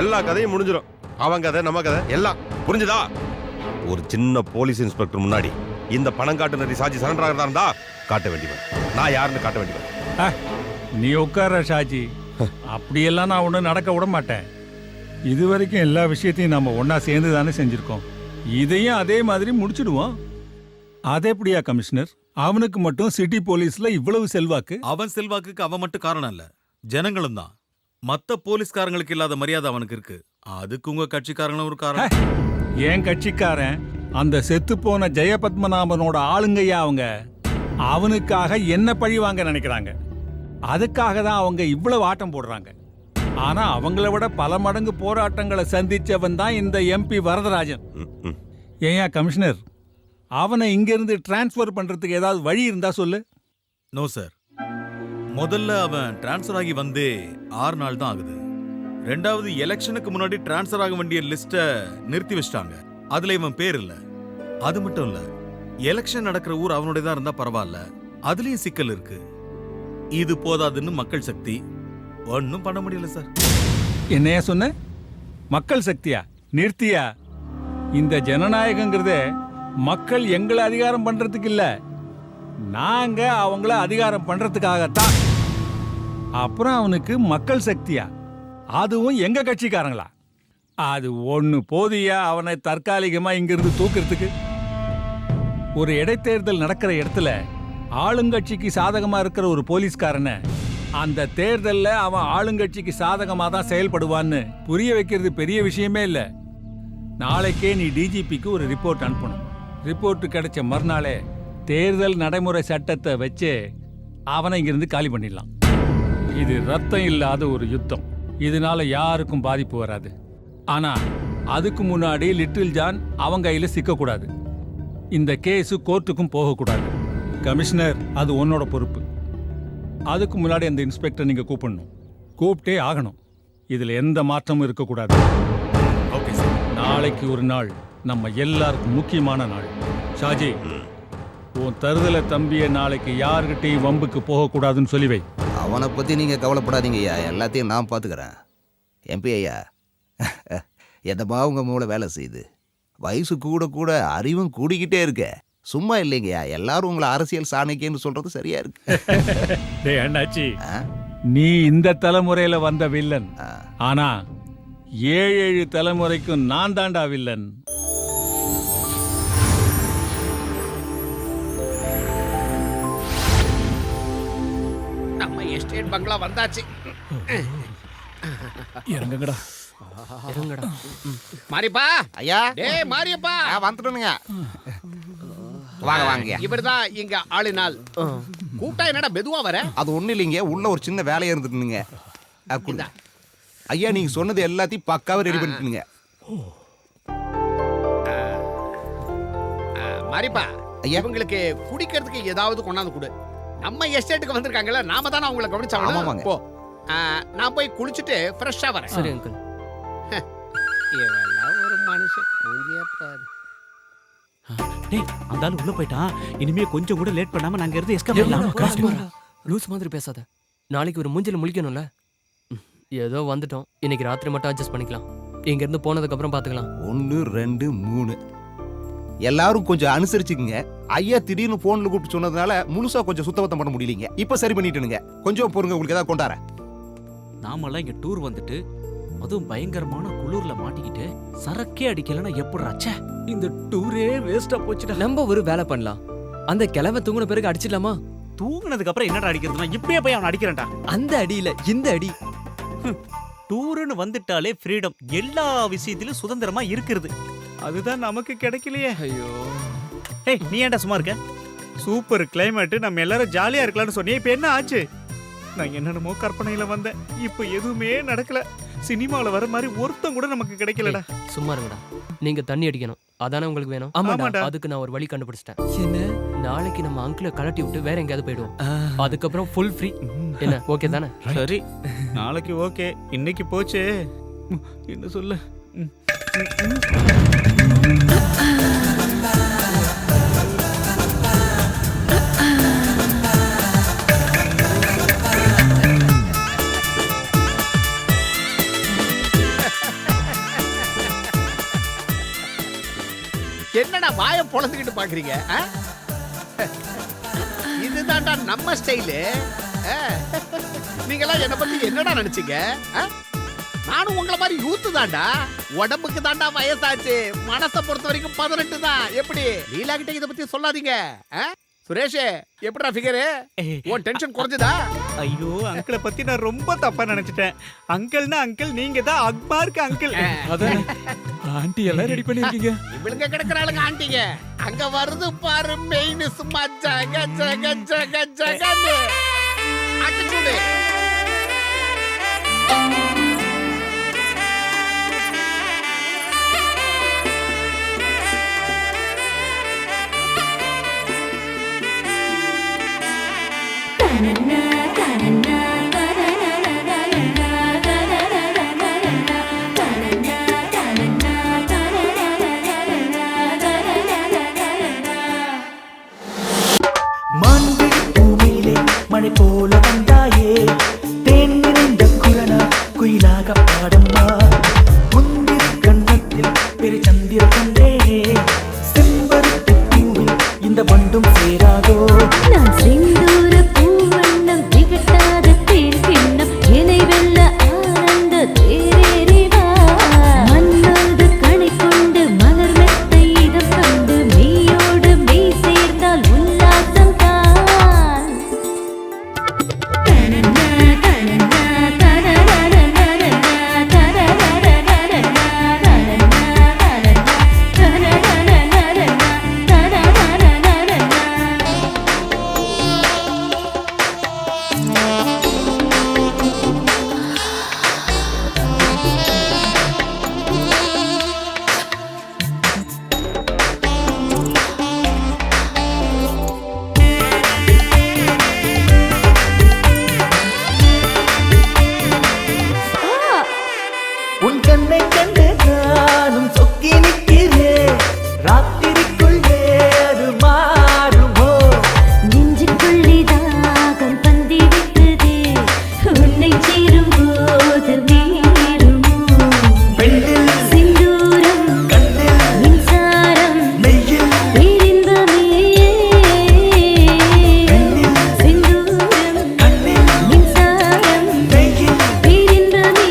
எல்லா கதையும் முடிஞ்சிடும். அவன் கதை, நம்ம கதை எல்லாம் புரிஞ்சுதா? ஒரு சின்ன போலீஸ் இன்ஸ்பெக்டர் முன்னாடி இந்த பணம் காட்டு நரி சாட்சி சரண்டர் ஆகிறதா இருந்தா காட்ட வேண்டியவன். நான் யாருன்னு காட்ட வேண்டியவன். நீ உட்கார ஷாஜி, அப்படியெல்லாம் நான் ஒன்றும் நடக்க விட மாட்டேன். இது வரைக்கும் எல்லா விஷயத்தையும் நம்ம ஒன்னா சேர்ந்து தானே செஞ்சிருக்கோம். இதையும் அதே மாதிரி முடிச்சிடுவோம். அது எப்படியா கமிஷனர்? அவனுக்கு மட்டும் சிட்டி போலீஸ்ல இவ்வளவு செல்வாக்கு? அவன் செல்வாக்குக்கு அவன் மட்டும் காரணம் இல்ல, ஜனங்களும் தான். மத்த போலீஸ்காரங்களுக்கு இல்லாத மரியாதை அவனுக்கு இருக்கு. அதுக்கு உங்க கட்சிக்காரங்களும் ஒரு காரணம். என் கட்சிக்காரன் அந்த செத்து போன ஜெயபத்மநாபனோட ஆளுங்கய்யா அவங்க. அவனுக்காக என்ன பழி வாங்க நினைக்கிறாங்க. அதுக்காக தான் அவங்க இவ்வளவு ஆட்டம் போடுறாங்க. ஆனா அவங்கள விட பல மடங்கு போராட்டங்களை சந்திச்சவன் தான் இந்த எம்பி வரதராஜன். ஏயா கமிஷனர், அவனை இங்கிருந்து டிரான்ஸ்ஃபர் பண்றதுக்கு ஏதாவது வழி இருந்தா சொல்லு. No sir. முதல்ல அவன் டிரான்ஸ்ஃபர் ஆகி வந்து 6 நாள் தான் ஆகுது. ரெண்டாவது எலெக்ஷனுக்கு முன்னாடி டிரான்ஸ்ஃபர் ஆக வேண்டிய லிஸ்ட்டை நிறுத்தி வச்சிட்டாங்க. அதுல இவன் பேர் இல்ல. அது மட்டும் இல்ல, எலெக்ஷன் நடக்கிற ஊர் அவனுடைய தான் இருந்தா பரவாயில்ல, அதுலயும் சிக்கல் இருக்கு. இது போதாதுன்னு மக்கள் சக்தி ஒன்னும் பண்ண முடியல சார். என்னையா சொன்ன? மக்கள் சக்தியா? நிறுத்தியா? இந்த ஜனநாயகங்கிறதே மக்கள் எங்களை அதிகாரம் பண்றதுக்கு இல்ல, நாங்க அவங்கள அதிகாரம் பண்றதுக்காகத்தான். அப்புறம் அவனுக்கு மக்கள் சக்தியா? அதுவும் எங்க கட்சிக்காரங்களா? அது ஒண்ணு போதியா அவனை தற்காலிகமா இங்கிருந்து தூக்குறதுக்கு? ஒரு இடைத்தேர்தல் நடக்கிற இடத்துல ஆளுங்கட்சிக்கு சாதகமா இருக்கிற ஒரு போலீஸ்காரனை அந்த தேர்தல்ல அவன் ஆளுங்கட்சிக்கு சாதகமா தான் செயல்படுவான்னு புரிய வைக்கிறது பெரிய விஷயமே இல்ல. நாளைக்கே நீ டிஜிபிக்கு ஒரு ரிப்போர்ட் அனுப்பணும். ரிப்போர்ட் கிடைச்ச மறுநாளே தேர்தல் நடைமுறை சட்டத்தை வச்சு அவனை இங்கிருந்து காலி பண்ணிடலாம். இது ரத்தம் இல்லாத ஒரு யுத்தம். இதனால யாருக்கும் பாதிப்பு வராது. ஆனா அதுக்கு முன்னாடி லிட்டில் ஜான் அவங்க கையில சிக்கக்கூடாது. இந்த கேஸ் கோர்ட்டுக்கும் போகக்கூடாது. கமிஷனர், அது உன்னோட பொறுப்பு. அதுக்கு முன்னாடி அந்த இன்ஸ்பெக்டர் நீங்க கூப்பிடணும். கூப்பிட்டே ஆகணும். இதுல எந்த மாற்றமும் இருக்கக்கூடாது. Okay sir. நாளைக்கு ஒரு நாள் நம்ம எல்லாருக்கும் முக்கியமான நாள். ஷாஜி, உன் தருதல தம்பிய நாளைக்கு யாருகிட்டையும் வம்புக்கு போகக்கூடாதுன்னு சொல்லி வை. அவனை பற்றி நீங்கள் கவலைப்படாதீங்க ஐயா, எல்லாத்தையும் நான் பார்த்துக்கிறேன். எம்பி ஐயா, எதமா உங்கள் மூளை வேலை செய்யுது. வயசு கூட கூட அறிவும் கூடிக்கிட்டே இருக்க. சும்மா இல்லைங்கய்யா, எல்லாரும் உங்களை அரசியல் சாணக்கியன்னு சொல்றது சரியா இருக்கு. டேய் அண்ணாச்சி, நீ இந்த தலைமுறையில வந்த வில்லன். ஆனா 7 தலைமுறைக்கும் நான் தாண்டா வில்லன். நம்ம எஸ்டேட் பங்களா வந்தாச்சு. இறங்குங்கடா. இறங்குடா. மாரியப்பா ஐயா. டேய் மாரியப்பா, வந்துட்டனுங்க. வாங்க வாங்க. இவர்தான் இங்க ஆளினால். கூட்டா என்னடா மெதுவா வர? அது ஒண்ணு இல்லைங்க, உள்ள ஒரு சின்ன வேலையா இருந்துட்டுங்க. ஐயா, நீங்க சொன்னது எல்லாத்தையும் பக்காவா ரெடி பண்ணிட்டுங்க. மாரியப்பா, இவங்களுக்கு குடிக்கிறதுக்கு ஏதாவது கொண்டாந்து கொடு. நம்ம எஸ்டேட்டுக்கு வந்திருக்காங்கல்ல, நாம தானே அவங்கள கவனிச்சாங்க. போ, நான் போய் குளிச்சுட்டு ஃப்ரெஷ்ஷா வரேன். சரி அங்கிள். இவெல்லாம் ஒரு மனுஷன். டேய், அந்த ஆளு உள்ள போயிட்டான். இனிமே கொஞ்சம் கூட லேட் பண்ணாம நாங்க இருந்து எஸ்கேப் பண்ணலாம். லூஸ் மாதிரி பேசாத. நாளைக்கு ஒரு மூஞ்சில முழிக்கணும்ல. ஏதோ வந்துட்டோம், இன்னைக்கு ராத்திரி மட்டும் அட்ஜஸ்ட் பண்ணிக்கலாம். இங்க இருந்து போனதுக்கு அப்புறம் பாத்துக்கலாம். 1 2 3 எல்லாரும் கொஞ்சம் அனுசரிச்சுக்குங்க. ஐயா திடீர்னு போன்ல கூப்பிட்டு சொன்னதுனால முழுசா கொஞ்சம் சுத்தபத்தம் பண்ண முடியலீங்க. இப்ப சரி பண்ணிட்டுனுங்க. கொஞ்சம் பொறுங்க, உங்களுக்கு ஏதாவது கொண்டாரேன். நாமெல்லாம் இங்க டூர் வந்துட்டு அதுவும் பயங்கரமான குளூர்ல மாட்டிக்கிட்டு சரக்கே அடிக்கலன்னா எப்படி ஆச்சே? இந்த டூரே வேஸ்டா போச்சுடா. நம்ம ஒரு வேலை பண்ணலாம். அந்த கிழவை தூங்குன பிறகு அடிச்சிடலாமா? தூங்குனதுக்கு அப்புறம் என்னடா அடிக்கிறதுனா இப்பயே போய் அவன் அடிக்கிறேன்டா. அந்த அடி இல்ல, இந்த அடி. டூர்னு வந்துட்டாலே ஃப்ரீடம், எல்லா விஷயத்திலும் சுதந்திரமா இருக்கிறது. அதுதான் நமக்கு கிடைக்கலையே. ஐயோ. ஏய், நீ ஏன்டா சும்மா இருக்க? சூப்பர் கிளைமேட், நம்ம எல்லாரும் ஜாலியா இருக்கலாம்னு சொன்னே. இப்ப என்ன ஆச்சு? நான் என்னென்னமோ கற்பனையில வந்தேன், இப்ப எதுவுமே நடக்கல. சினிமால வர மாதிரி ஒருத்தம் கூட நமக்கு கிடைக்கலடா. சும்மா இருங்கடா. நீங்க தண்ணி அடிக்கணும், அதானே உங்களுக்கு வேணும்? ஆமாடா. அதுக்கு நான் ஒரு வழி கண்டுபிடிச்சிட்டேன். என்ன? நாளைக்கு நம்ம அங்கிளை கலட்டி விட்டு வேற எங்கேயாவது போயிடுவோம். அதுக்கப்புறம் ஃபுல் ஃப்ரீ. என்ன, ஓகே தானே? சரி, நாளைக்கு ஓகே. இன்னைக்கு போச்சே, என்ன சொல்ல? என்னடா வாய பொளந்துக்கிட்டு பாக்குறீங்க? இதுதான்டா நம்ம ஸ்டைலு. நீங்களாம் என்ன பத்தி என்னடா நினைச்சீங்க? நானும் உங்களை மாதிரி யூத்து தான்டா. உடம்புக்கு தான்டா வயசாச்சு, மனசை பொறுத்த வரைக்கும் 18 தான். எப்படி லீலா கிட்ட இதை பத்தி சொல்லாதீங்க. சுரேஷ், எப்படிடா ஃபிகரு? உன் டென்ஷன் குறைஞ்சதா? ஐயோ, அங்கிளை பத்தி நான் ரொம்ப தப்பா நினைச்சிட்டேன். அங்கிள்னா அங்கிள், நீங்க தான் அக்பாருக்கு அங்கிள். அதான் ஆண்டி எல்லாம் ரெடி பண்ணிருக்கீங்க. இவளுங்க கிடக்குறாளுங்க ஆண்டிங்க. அங்க வருது பாரு மெயின், சும்மா ஜக ஜக ஜக ஜகன்னு. அடிச்சுடு. மான்விழி பூமியிலே மழை போல வந்தாயே, தேன் நிறைந்த குரலா குயிலாக பாடம்மா. முந்திரி கண்ணத்தில் பெரு சந்திர கண்டேனே, செம்பருத்தி பூவில் இந்த வண்டும் சேராதோ. நான் செந்தூர பூவண்ணம் திகட்டாத தேன் கிண்ணம் இணை வெல்ல ஆனந்த தேரேறிவா. மண்ணோடு கணை கொண்டு மலர் மெத்தை இதம் கண்டு மெய்யோடு மெய் சேர்ந்தால் உல்லாசம் தான். உன் கண்ணை கண்டு நானும் சொக்கி நிற்கிறேன், ராத்திரிக்குள்ளே அது மாறுமோ. நெஞ்சுக்குள்ளே தாகம் பந்தி விட்டதே, உன்னை சேரும் போது மீறுமோ. பெண்ணில் சிந்தூரம் கண்ணில் மின்சாரம் நெய்யில் பேரின்பமே. சிந்தூரம் கண்ணில் மின்சாரம் நெய்யில் பேரின்பமே.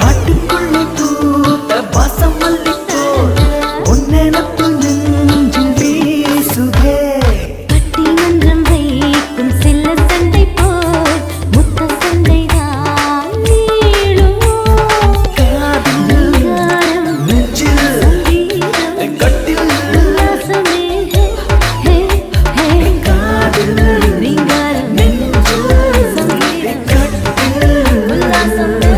காட்டுக்குள்ளே பூத்த வாசம் மல்லிப்போல் உன் நினப்பு நெஞ்சில் வீசுதே. பட்டிமன்றம் வைக்கும் செல்ல சண்டை போல் முத்த சண்டைதான் நீளுமோ. காதில் காரம் நெஞ்சில் சங்கீதம் கட்டில் உல்லாசமே. ஹே, ஹே, காதில் ரீங்காரம் நெஞ்சில் சங்கீதம் கட்டில் உல்லாசமே.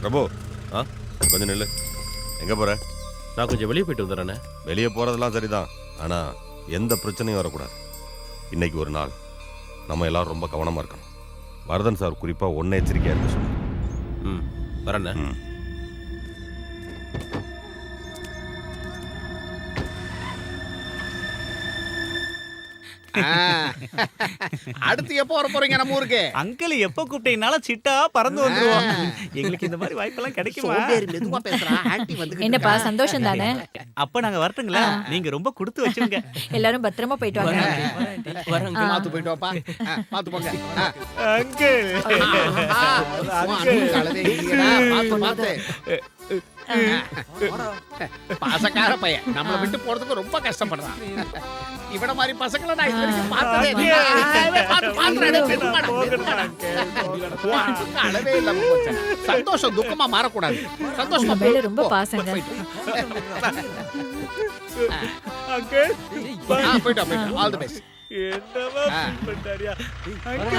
பிரபு கொஞ்சம் நில்லு. எங்க போற? நான் கொஞ்சம் வெளியே போயிட்டு வந்துடுறேண்ணே. வெளியே போறதெல்லாம் சரிதான், ஆனா எந்த பிரச்சனையும் வரக்கூடாது. இன்னைக்கு ஒரு நாள் நம்ம எல்லாரும் ரொம்ப கவனமா இருக்கணும். வரதன் சார் குறிப்பா ஒன்ன எச்சரிக்கையா இருக்க சொல்லு. ம் வரேண்ணே. அடுத்து எப்போ வர போறீங்க நம்ம ஊருக்கு? அங்கிள் எப்ப கூப்பிட்டீங்கனாலும் சிட்டா பறந்து வந்துருவோம். எங்களுக்கு இந்த மாதிரி வாய்ப்பெல்லாம் கிடைக்குமா? சோம்பேறி மெதுவா பேசுறா. ஆன்ட்டி வந்து என்னப்பா சந்தோஷம் தானே? அப்ப நாங்க வரட்டுங்களா? நீங்க ரொம்ப கொடுத்து வச்சுங்க. எல்லாரும் பத்திரமா போயிட்டு வாங்க. பாத்து போயிட்டு வாப்பா. பாத்து போங்க. அங்கிள் பாத்து பாசக்கார பையன் நம்மள விட்டு போறதுக்கு ரொம்ப கஷ்டப்படுறான். இவன மாதிரி பசங்களை நான் இது வரைக்கும் பார்த்ததே இல்ல. அளவே இல்லாம போச்சு. சந்தோஷம் துக்கமா மாறக்கூடாது. சந்தோஷமா மேல ரொம்ப பாசங்க. போயிட்டோம் ஆல் தி பெஸ்ட். என்னவா பண்ணாரியா அங்கிள்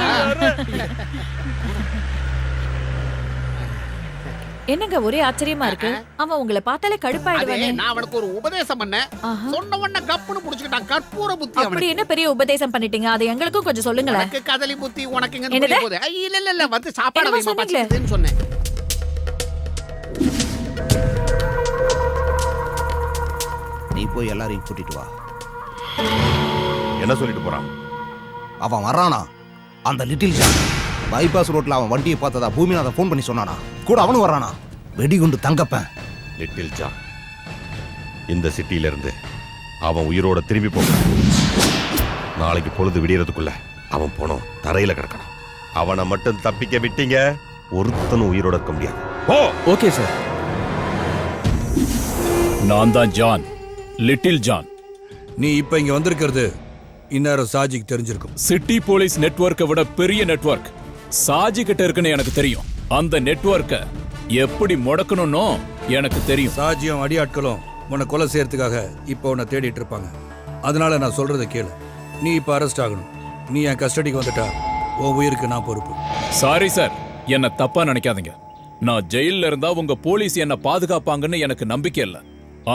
என்னங்க ஒரே ஆச்சரியமா இருக்கு அவன் உங்களை பார்த்தாலே அதே கடுப்பாயிடுவானே. நான் அவனுக்கு ஒரு உபதேசம் பண்ணேன். சொன்ன உடனே கப்புன்னு புடிச்சுக்கிட்டான். கற்பூர புத்தி அப்படி அவனுக்கு. என்ன பெரிய உபதேசம் பண்ணிட்டீங்க? அது எங்களுக்கும் கொஞ்சம் சொல்லுங்களேன். உனக்கு கதலி புத்தி உனக்கு எங்க என்னது? புரிய போகுது? இல்ல வந்து சாப்பாடு என்னமோ வைமா சொன்னீங்களே. பச்சிக்குதுன்னு சொன்னேன். நீ போய் எல்லாரையும் கூட்டிட்டு வா. என்ன சொல்லிட்டு போறான்? அவன் வரானா? அந்த லிட்டில் ஜான் பைபாஸ் ரோட்ல அவன் வண்டியை பார்த்ததா பூமிநாதன் ஃபோன் பண்ணி சொன்னானா? கூட அவனும் வரானா? வெடிகுண்டு தங்கப்பேன். லிட்டில் ஜான் இந்த சிட்டியில இருந்து அவன் உயிரோட திரும்பி போகணும். நாளைக்கு பொழுது விடியறதுக்குள்ள அவன் போனோம் தரையில கிடக்கணும். அவனை மட்டும் தப்பிக்க விட்டீங்க, ஒருத்தனும் உயிரோட இருக்க முடியாது. ஓ ஓகே சார். நான் தான் ஜான், லிட்டில் ஜான். நீ இப்ப இங்க வந்திருக்கிறது இந்நேரம் சாஜிக்கு தெரிஞ்சிருக்கும். சிட்டி போலீஸ் நெட்வொர்க்கை விட பெரிய நெட்வொர்க் சாஜி கிட்ட இருக்குன்னு எனக்கு தெரியும். அந்த நெட்வொர்க்கை எப்படி முடக்கணும்னோ எனக்கு தெரியும். சாஜியும் அடியாட்களும் உன்னை கொலை செய்யறதுக்காக இப்போ உன்னை தேடிட்டு இருப்பாங்க. அதனால நான் சொல்றதை கேளு. நீ இப்ப அரெஸ்ட் ஆகணும். நீ என் கஸ்டடிக்கு வந்துட்டா உன் உயிருக்கு நான் பொறுப்பு. சாரி சார், என்ன தப்பா நினைக்காதீங்க. நான் ஜெயில்ல இருந்தா உங்க போலீஸ் என்ன பாதுகாப்பாங்கன்னு எனக்கு நம்பிக்கை இல்ல.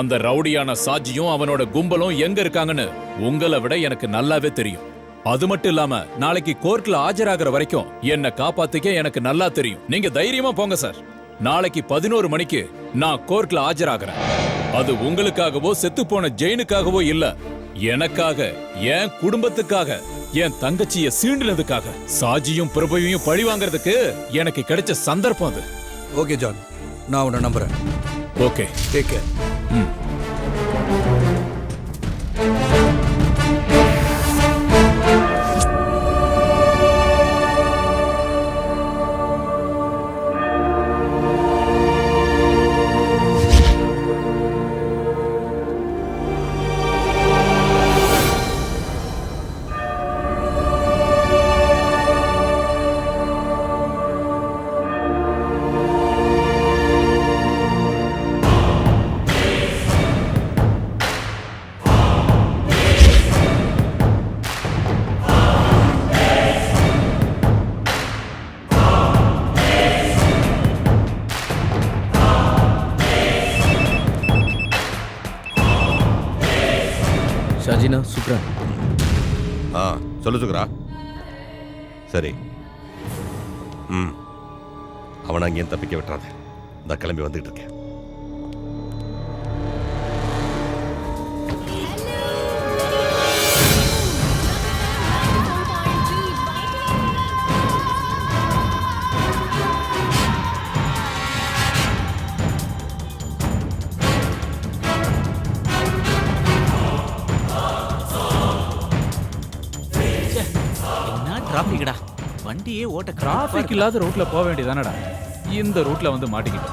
அந்த ரவுடியான சாஜியும் அவனோட கும்பலும் எங்க இருக்காங்கன்னு உங்களை விட எனக்கு நல்லாவே தெரியும். அது மட்டும் இல்லாம நாளைக்கு கோர்ட்ல ஆஜராகிற வரைக்கும் என்ன காப்பாத்திக்க எனக்கு நல்லா தெரியும். நீங்க தைரியமா போங்க சார். நாளைக்கு 11 மணிக்கு நான் கோர்ட்ல ஆஜராகிறேன். அது உங்களுக்காகவோ செத்து போன ஜெயினுக்காகவோ இல்ல, எனக்காக, என் குடும்பத்துக்காக, என் தங்கச்சிய சீண்டினதுக்காக. சாஜியும் பிரபுவையும் பழி வாங்குறதுக்கு எனக்கு கிடைச்ச சந்தர்ப்பம் அது. ஓகே ஜான், நான் உன்னை நம்புறேன். Okay, take care. Shajina, Shukra. சொல்லு சுக்ரா. சரி, அவனை அங்கேயும் தப்பிக்க விட்டுறாத. நான் கிளம்பி வந்துகிட்டு இருக்கேன். டிராபிக்டா, வண்டியே ஓட்ட டிராபிக் இல்லாத ரூட்ல போக வேண்டியதானடா. இந்த ரூட்ல வந்து மாட்டிக்கிட்ட.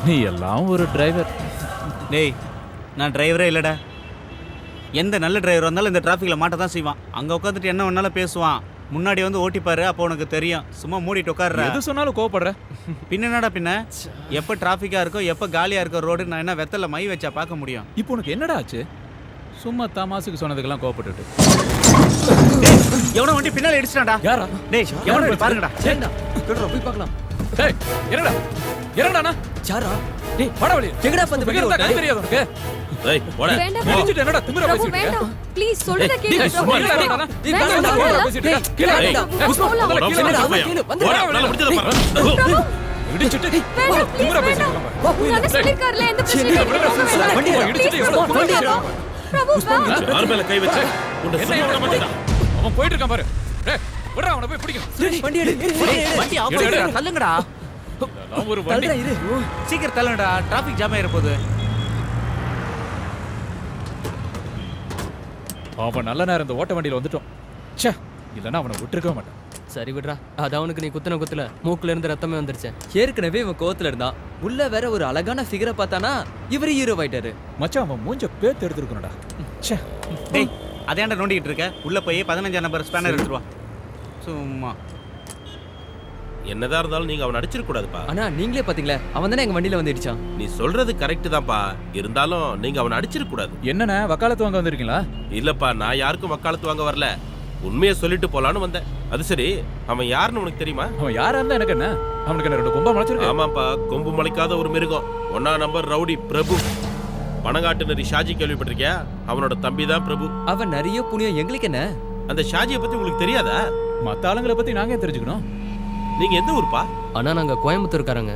நீ எல்லாம் ஒரு டிரைவர். டேய், நான் டிரைவரே இல்லடா. எந்த நல்ல டிரைவர் வந்தாலும் இந்த டிராஃபிக்ல மாட்ட தான் செய்வான். அங்க உட்காந்துட்டு என்ன வேணாலும் பேசுவான். முன்னாடி வந்து ஓட்டிப்பாரு, அப்போ உனக்கு தெரியும். சும்மா மூடிட்டு உட்கார்ற. எது சொன்னாலும் கோவப்படுற. பின்ன என்னடா பின்ன? எப்ப டிராஃபிக்கா இருக்கோ, எப்ப காலியா இருக்கோ ரோடு, நான் என்ன வெத்தல மை வச்சா பார்க்க முடியும்? இப்போ உனக்கு என்னடா ஆச்சு? சும்மா தமாசுக்கு சொன்னதுக்கெல்லாம் கோவப்பட்டுட்டு. எவனோ வண்டி பின்னால இடிச்சிட்டான்டா. யாரா? டேய், எவனோ போய் பாருங்கடா. சரிடா, போய் பார்க்கலாம். டேய், என்னடா? என்னடா? சாரா, டேய், வாடா வெளிய. எங்கடா வந்து வெளிய வந்தா கை தெரியாது உனக்கு? டேய், போடா. வேண்டாம். இடிச்சிட்டு என்னடா திமிரா பிரபு பேசிட்டு இருக்க? வேண்டாம். ப்ளீஸ் சொல்றத கேளு. டேய், சும்மா இருடா. வேண்டாம். டேய், வேண்டாம். பேசிட்டு இருக்க. கீழ டேய், இறங்கு. புஷ்பா, முதல்ல கீழ இறங்கு. போடா, நல்லா முடிச்சத பாரு. இடிச்சிட்டு வேண்டாம், please, திமிரா பேசிட்டு வேண்டாம். இருக்க. உங்க அண்ணன் சொல்லிருக்காருல, எந்த பிரச்சனையும் இல்லை. வண்டி இடிச்சிட்டு எவ்வளவு Please, பிரபு, வேண்டாம். யார் மேல கை வச்ச? உன்னை சும்மா விட மாட்டேன்டா. அவன் போயிட்டு இருக்கான் பாரு. டேய், விடுடா, அவனை போய் பிடிக்கணும். வண்டி எடு. வண்டி ஆஃப் பண்ணிடுடா, தள்ளுங்கடா. அதெல்லாம் ஒரு வண்டி. சீக்கிரம் தள்ளுங்கடா, டிராஃபிக் ஜாம் ஆயிர போகுது. அவன் நல்ல நேரம் இந்த ஓட்ட வண்டியில வந்துட்டோம். ச்சே, இல்லைன்னா அவனை விட்டுருக்க மாட்டான். சரி விடுறா, அது அவனுக்கு நீ குத்துன குத்துல மூக்குல இருந்து ரத்தமே வந்துருச்சு. ஏற்கனவே இவன் கோவத்துல இருந்தான். உள்ள வேற ஒரு அழகான ஃபிகரை பார்த்தானா இவரு ஹீரோ ஆயிட்டாரு. மச்சான், அவன் மூஞ்ச பேத்து எடுத்துருக்கணும்டா. ச்சே. டேய், அதேண்டா நோண்டிட்டு இருக்க. உள்ள போய் 15 நம்பர் ஸ்பேனர் எடுத்துட்டு வா. சும்மா என்னதான் இருந்தாலும் நீங்க அவன் அடிச்சிருக்க கூடாதுப்பா. ஆனா நீங்களே பாத்தீங்களா, அவன் தானே எங்க வண்டியில வந்து இடிச்சான். நீ சொல்றது கரெக்ட் தான்ப்பா. இருந்தாலும் நீங்க அவன் அடிச்சிருக்க கூடாது. என்னண்ணே, வக்காலத்து வாங்க வந்திருக்கீங்களா? இல்லப்பா, நான் யாருக்கும் வக்காலத்து வாங்க வரல. உண்மையை சொல்லிட்டு போலான்னு வந்தேன். அது சரி, அவன் யாருன்னு உனக்கு தெரியுமா? அவன் யாரா இருந்தா எனக்கு என்ன? அவனுக்கு என்ன 2 கொம்பா முளைச்சிருக்கு? ஆமாப்பா, கொம்பு முளைக்காத ஒரு மிருகம். 1ஆம் நம்பர் ரவுடி பிரபு. பணங்காட்டு நரி ஷாஜி கேள்விப்பட்டிருக்கியா? அவனோட தம்பி தான் பிரபு. அவன் நிறைய புண்ணியம், எங்களுக்கு என்ன? அந்த ஷாஜியை பத்தி உங்களுக்கு தெரியாதா? மத்த ஆளுங்களை பத்தி நாங்க தெரிஞ்சுக்கணும். நீங்க எந்த ஊர்ப்பா? அண்ணா நாங்க கோயம்புத்தூர்காரங்க,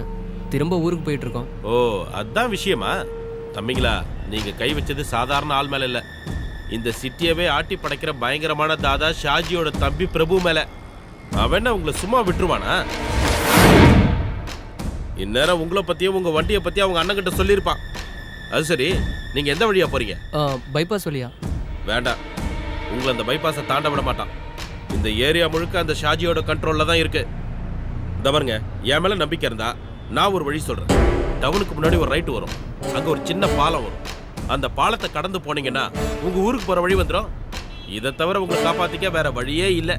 திரும்ப ஊருக்கு போயிட்டு இருக்கோம். ஓ, அதான் விஷயமா? தம்பிங்களா, நீங்க கை வச்சது சாதாரண ஆள் மேல இல்ல. இந்த சிட்டியவே ஆட்டி படைக்கிற பயங்கரமான தாதா ஷாஜியோட தம்பி பிரபு மேல. அவன் உங்களை சும்மா விட்டுருவானா? இந்நேரம் உங்களை பத்தியும் உங்க வண்டியை பத்தியும் அவங்க அண்ணன் கிட்ட சொல்லியிருப்பான். அது சரி, நீங்க எந்த வழியா போறீங்க? பைபாஸ் வழியா? வேண்டாம், உங்களை அந்த பைபாஸை தாண்ட விட மாட்டான். இந்த ஏரியா முழுக்க அந்த ஷாஜியோட கண்ட்ரோல்ல தான் இருக்கு. இந்த பாருங்க, என் மேல நம்பிக்கை இருந்தா நான் ஒரு வழி சொல்றேன். டவுனுக்கு முன்னாடி ஒரு ரைட் வரும், அங்க ஒரு சின்ன பாலம் வரும். அந்த பாலத்தை கடந்து போனீங்கன்னா உங்க ஊருக்கு போற வழி வந்துடும். இதை தவிர உங்களை காப்பாத்திக்க வேற வழியே இல்ல.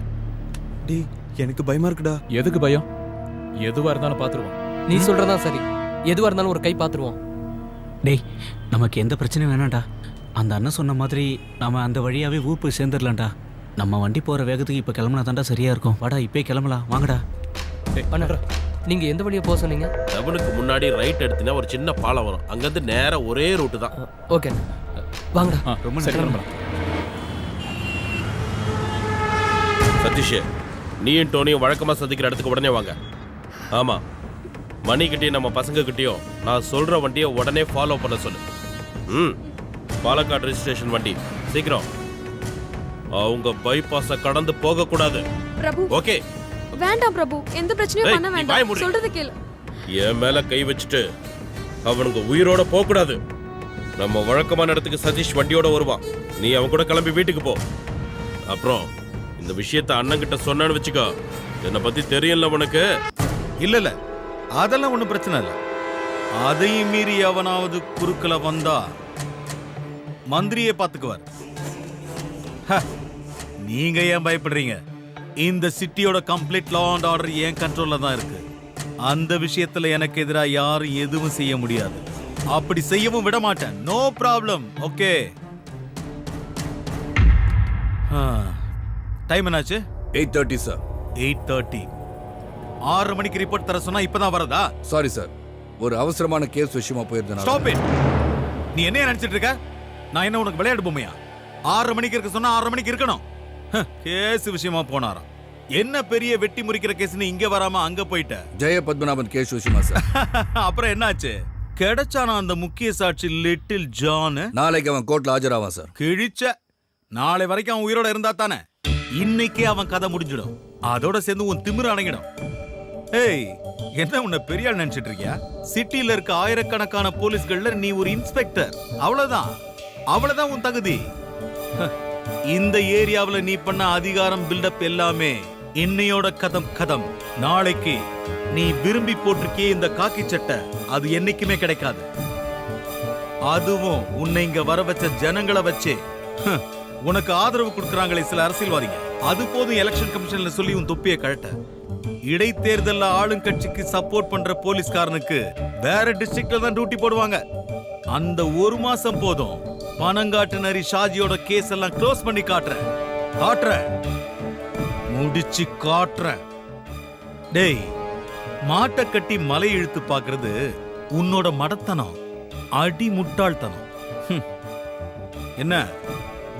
டேய், எனக்கு பயமா இருக்குடா. எதுக்கு பயம்? எதுவா இருந்தாலும் பாத்துருவோம். நீ சொல்றதா சரி, எதுவா இருந்தாலும் ஒரு கை பாத்துருவோம். டேய், நமக்கு எந்த பிரச்சனையும் வேணாம்டா. அந்த அண்ணன் சொன்ன மாதிரி நாம அந்த வழியாவே ஊர் போய் சேர்ந்துடலாம்டா. நம்ம வண்டி போற வேகத்துக்கு இப்ப கிளம்புனா தான்டா சரியா இருக்கும். வாடா, இப்பே கிளம்பலாம், வாங்கடா. அண்ணா, நீங்க எந்த வழியா போக சொன்னீங்க? டவுனுக்கு முன்னாடி ரைட் எடுத்தீங்கன்னா ஒரு சின்ன பாலம் வரும், அங்கிருந்து நேரா ஒரே ரூட்டு தான். ஓகே, வாங்கடா. ரொம்ப சரி, கிளம்பலாம். சதீஷ், நீயும் டோனியும் வழக்கமா சந்திக்கிற இடத்துக்கு உடனே வாங்க. ஆமா, மணிக்கிட்டையும் நம்ம பசங்க கிட்டையும் நான் சொல்ற வண்டியை உடனே ஃபாலோ பண்ண சொல்லு. பாலக்காடு ரெஜிஸ்ட்ரேஷன் வண்டி, சீக்கிரம். அவங்க பைபாஸை கடந்து போக கூடாது. பிரபு, ஓகே? வேண்டாம் பிரபு, எந்த பிரச்சனையும் பண்ண ஏய், நீ வாயை வேண்டாம். மூடு. சொல்றது கேளு. என் மேல கை வச்சுட்டு அவனுங்க உயிரோட போக கூடாது. நம்ம வழக்கமான இடத்துக்கு சதீஷ் வண்டியோட வருவான். நீ அவன் கூட கிளம்பி வீட்டுக்கு போ. அப்புறம் இந்த விஷயத்த அண்ணன் கிட்ட சொன்னான்னு வச்சுக்கோ, என்னை பத்தி தெரியல உனக்கு. இல்ல, அதெல்லாம் ஒண்ணும் பிரச்சனை இல்ல. அதையும் மீறி அவனாவது குறுக்கல வந்தா மந்திரியே பாத்துக்குவார். நீங்க ஏன் பயப்படுறீங்க? இந்த சிட்டியோட கம்ப்ளீட் லா அண்ட் ஆர்டர் என் கண்ட்ரோல்ல தான் இருக்கு. அந்த விஷயத்துல எனக்கு எதிராக யாரும் எதுவும் செய்ய முடியாது. அப்படி செய்யவும் விட மாட்டேன். No problem. ஓகே, டைம் என்னாச்சு? 8:30 சார். 8:30. 6 மணிக்கு ரிப்போர்ட் தர சொன்னா இப்பதான் வரதா? சாரி சார், ஒரு அவசரமான கேஸ் விஷயமா போயிருந்தேன். Stop it. நீ என்ன நினைச்சிட்டு இருக்க? நான் என்ன உனக்கு விளையாட்டு பொம்மையா? 6 மணிக்கு இருக்க சொன்னா 6 மணிக்கு இருக்கணும். கேஸ் விஷயமா போனாராம். என்ன பெரிய வெட்டி முறிக்கிற கேஸ்னு இங்க வராம அங்க போயிட்ட? ஜெய பத்மநாபன் கேஸ் விஷயமா சார். அப்புறம் என்னாச்சு? கிடைச்சானா அந்த முக்கிய சாட்சி லிட்டில் ஜான்? நாளைக்கு அவன் கோர்ட்ல ஆஜராவான் சார். கிழிச்ச. நாளை வரைக்கும் அவன் உயிரோட இருந்தா தானே இன்னைக்கே அவன் கதை முடிஞ்சிடும். அதோட சேர்ந்து உன் திமிரு அடங்கிடும். ஏய், என்ன உன்னை பெரிய ஆள் நினைச்சிட்டு இருக்கியா? சிட்டில இருக்க ஆயிரக்கணக்கான போலீஸ்கள்ல நீ ஒரு இன்ஸ்பெக்டர். அவ்வளவுதான் உன் தகுதி. இந்த ஏரியாவுல நீ பண்ண அதிகாரம் பில்டப் எல்லாமே இன்னையோட கதம். நாளைக்கு நீ விரும்பி போட்டிருக்கிய இந்த காக்கி சட்டை அது என்னைக்குமே கிடைக்காது. அதுவும் உன்னை இங்க வர வச்ச ஜனங்களை வச்சே உனக்கு ஆதரவு கொடுக்கறாங்களே சில அரசியல்வாதிங்க, அது போதும் எலெக்ஷன் கமிஷன்ல சொல்லி உன் தொப்பியை கழட்ட. இடைத்தேர்தல்ல ஆளுங்கட்சிக்கு சப்போர்ட் பண்ற போலீஸ்காரனுக்கு வேற டிஸ்ட்ரிக்ட்ல தான் டியூட்டி போடுவாங்க. அந்த 1 மாசம் போதும். பணங்காட்டு நரி ஷாஜியோட கேஸ் எல்லாம் க்ளோஸ் பண்ணி காட்டுறேன். முடிச்சு காட்டுறேன். டேய், மாட்டை கட்டி மலை இழுத்து பாக்குறது உன்னோட மடத்தனம், அடி முட்டாள்தனம். என்ன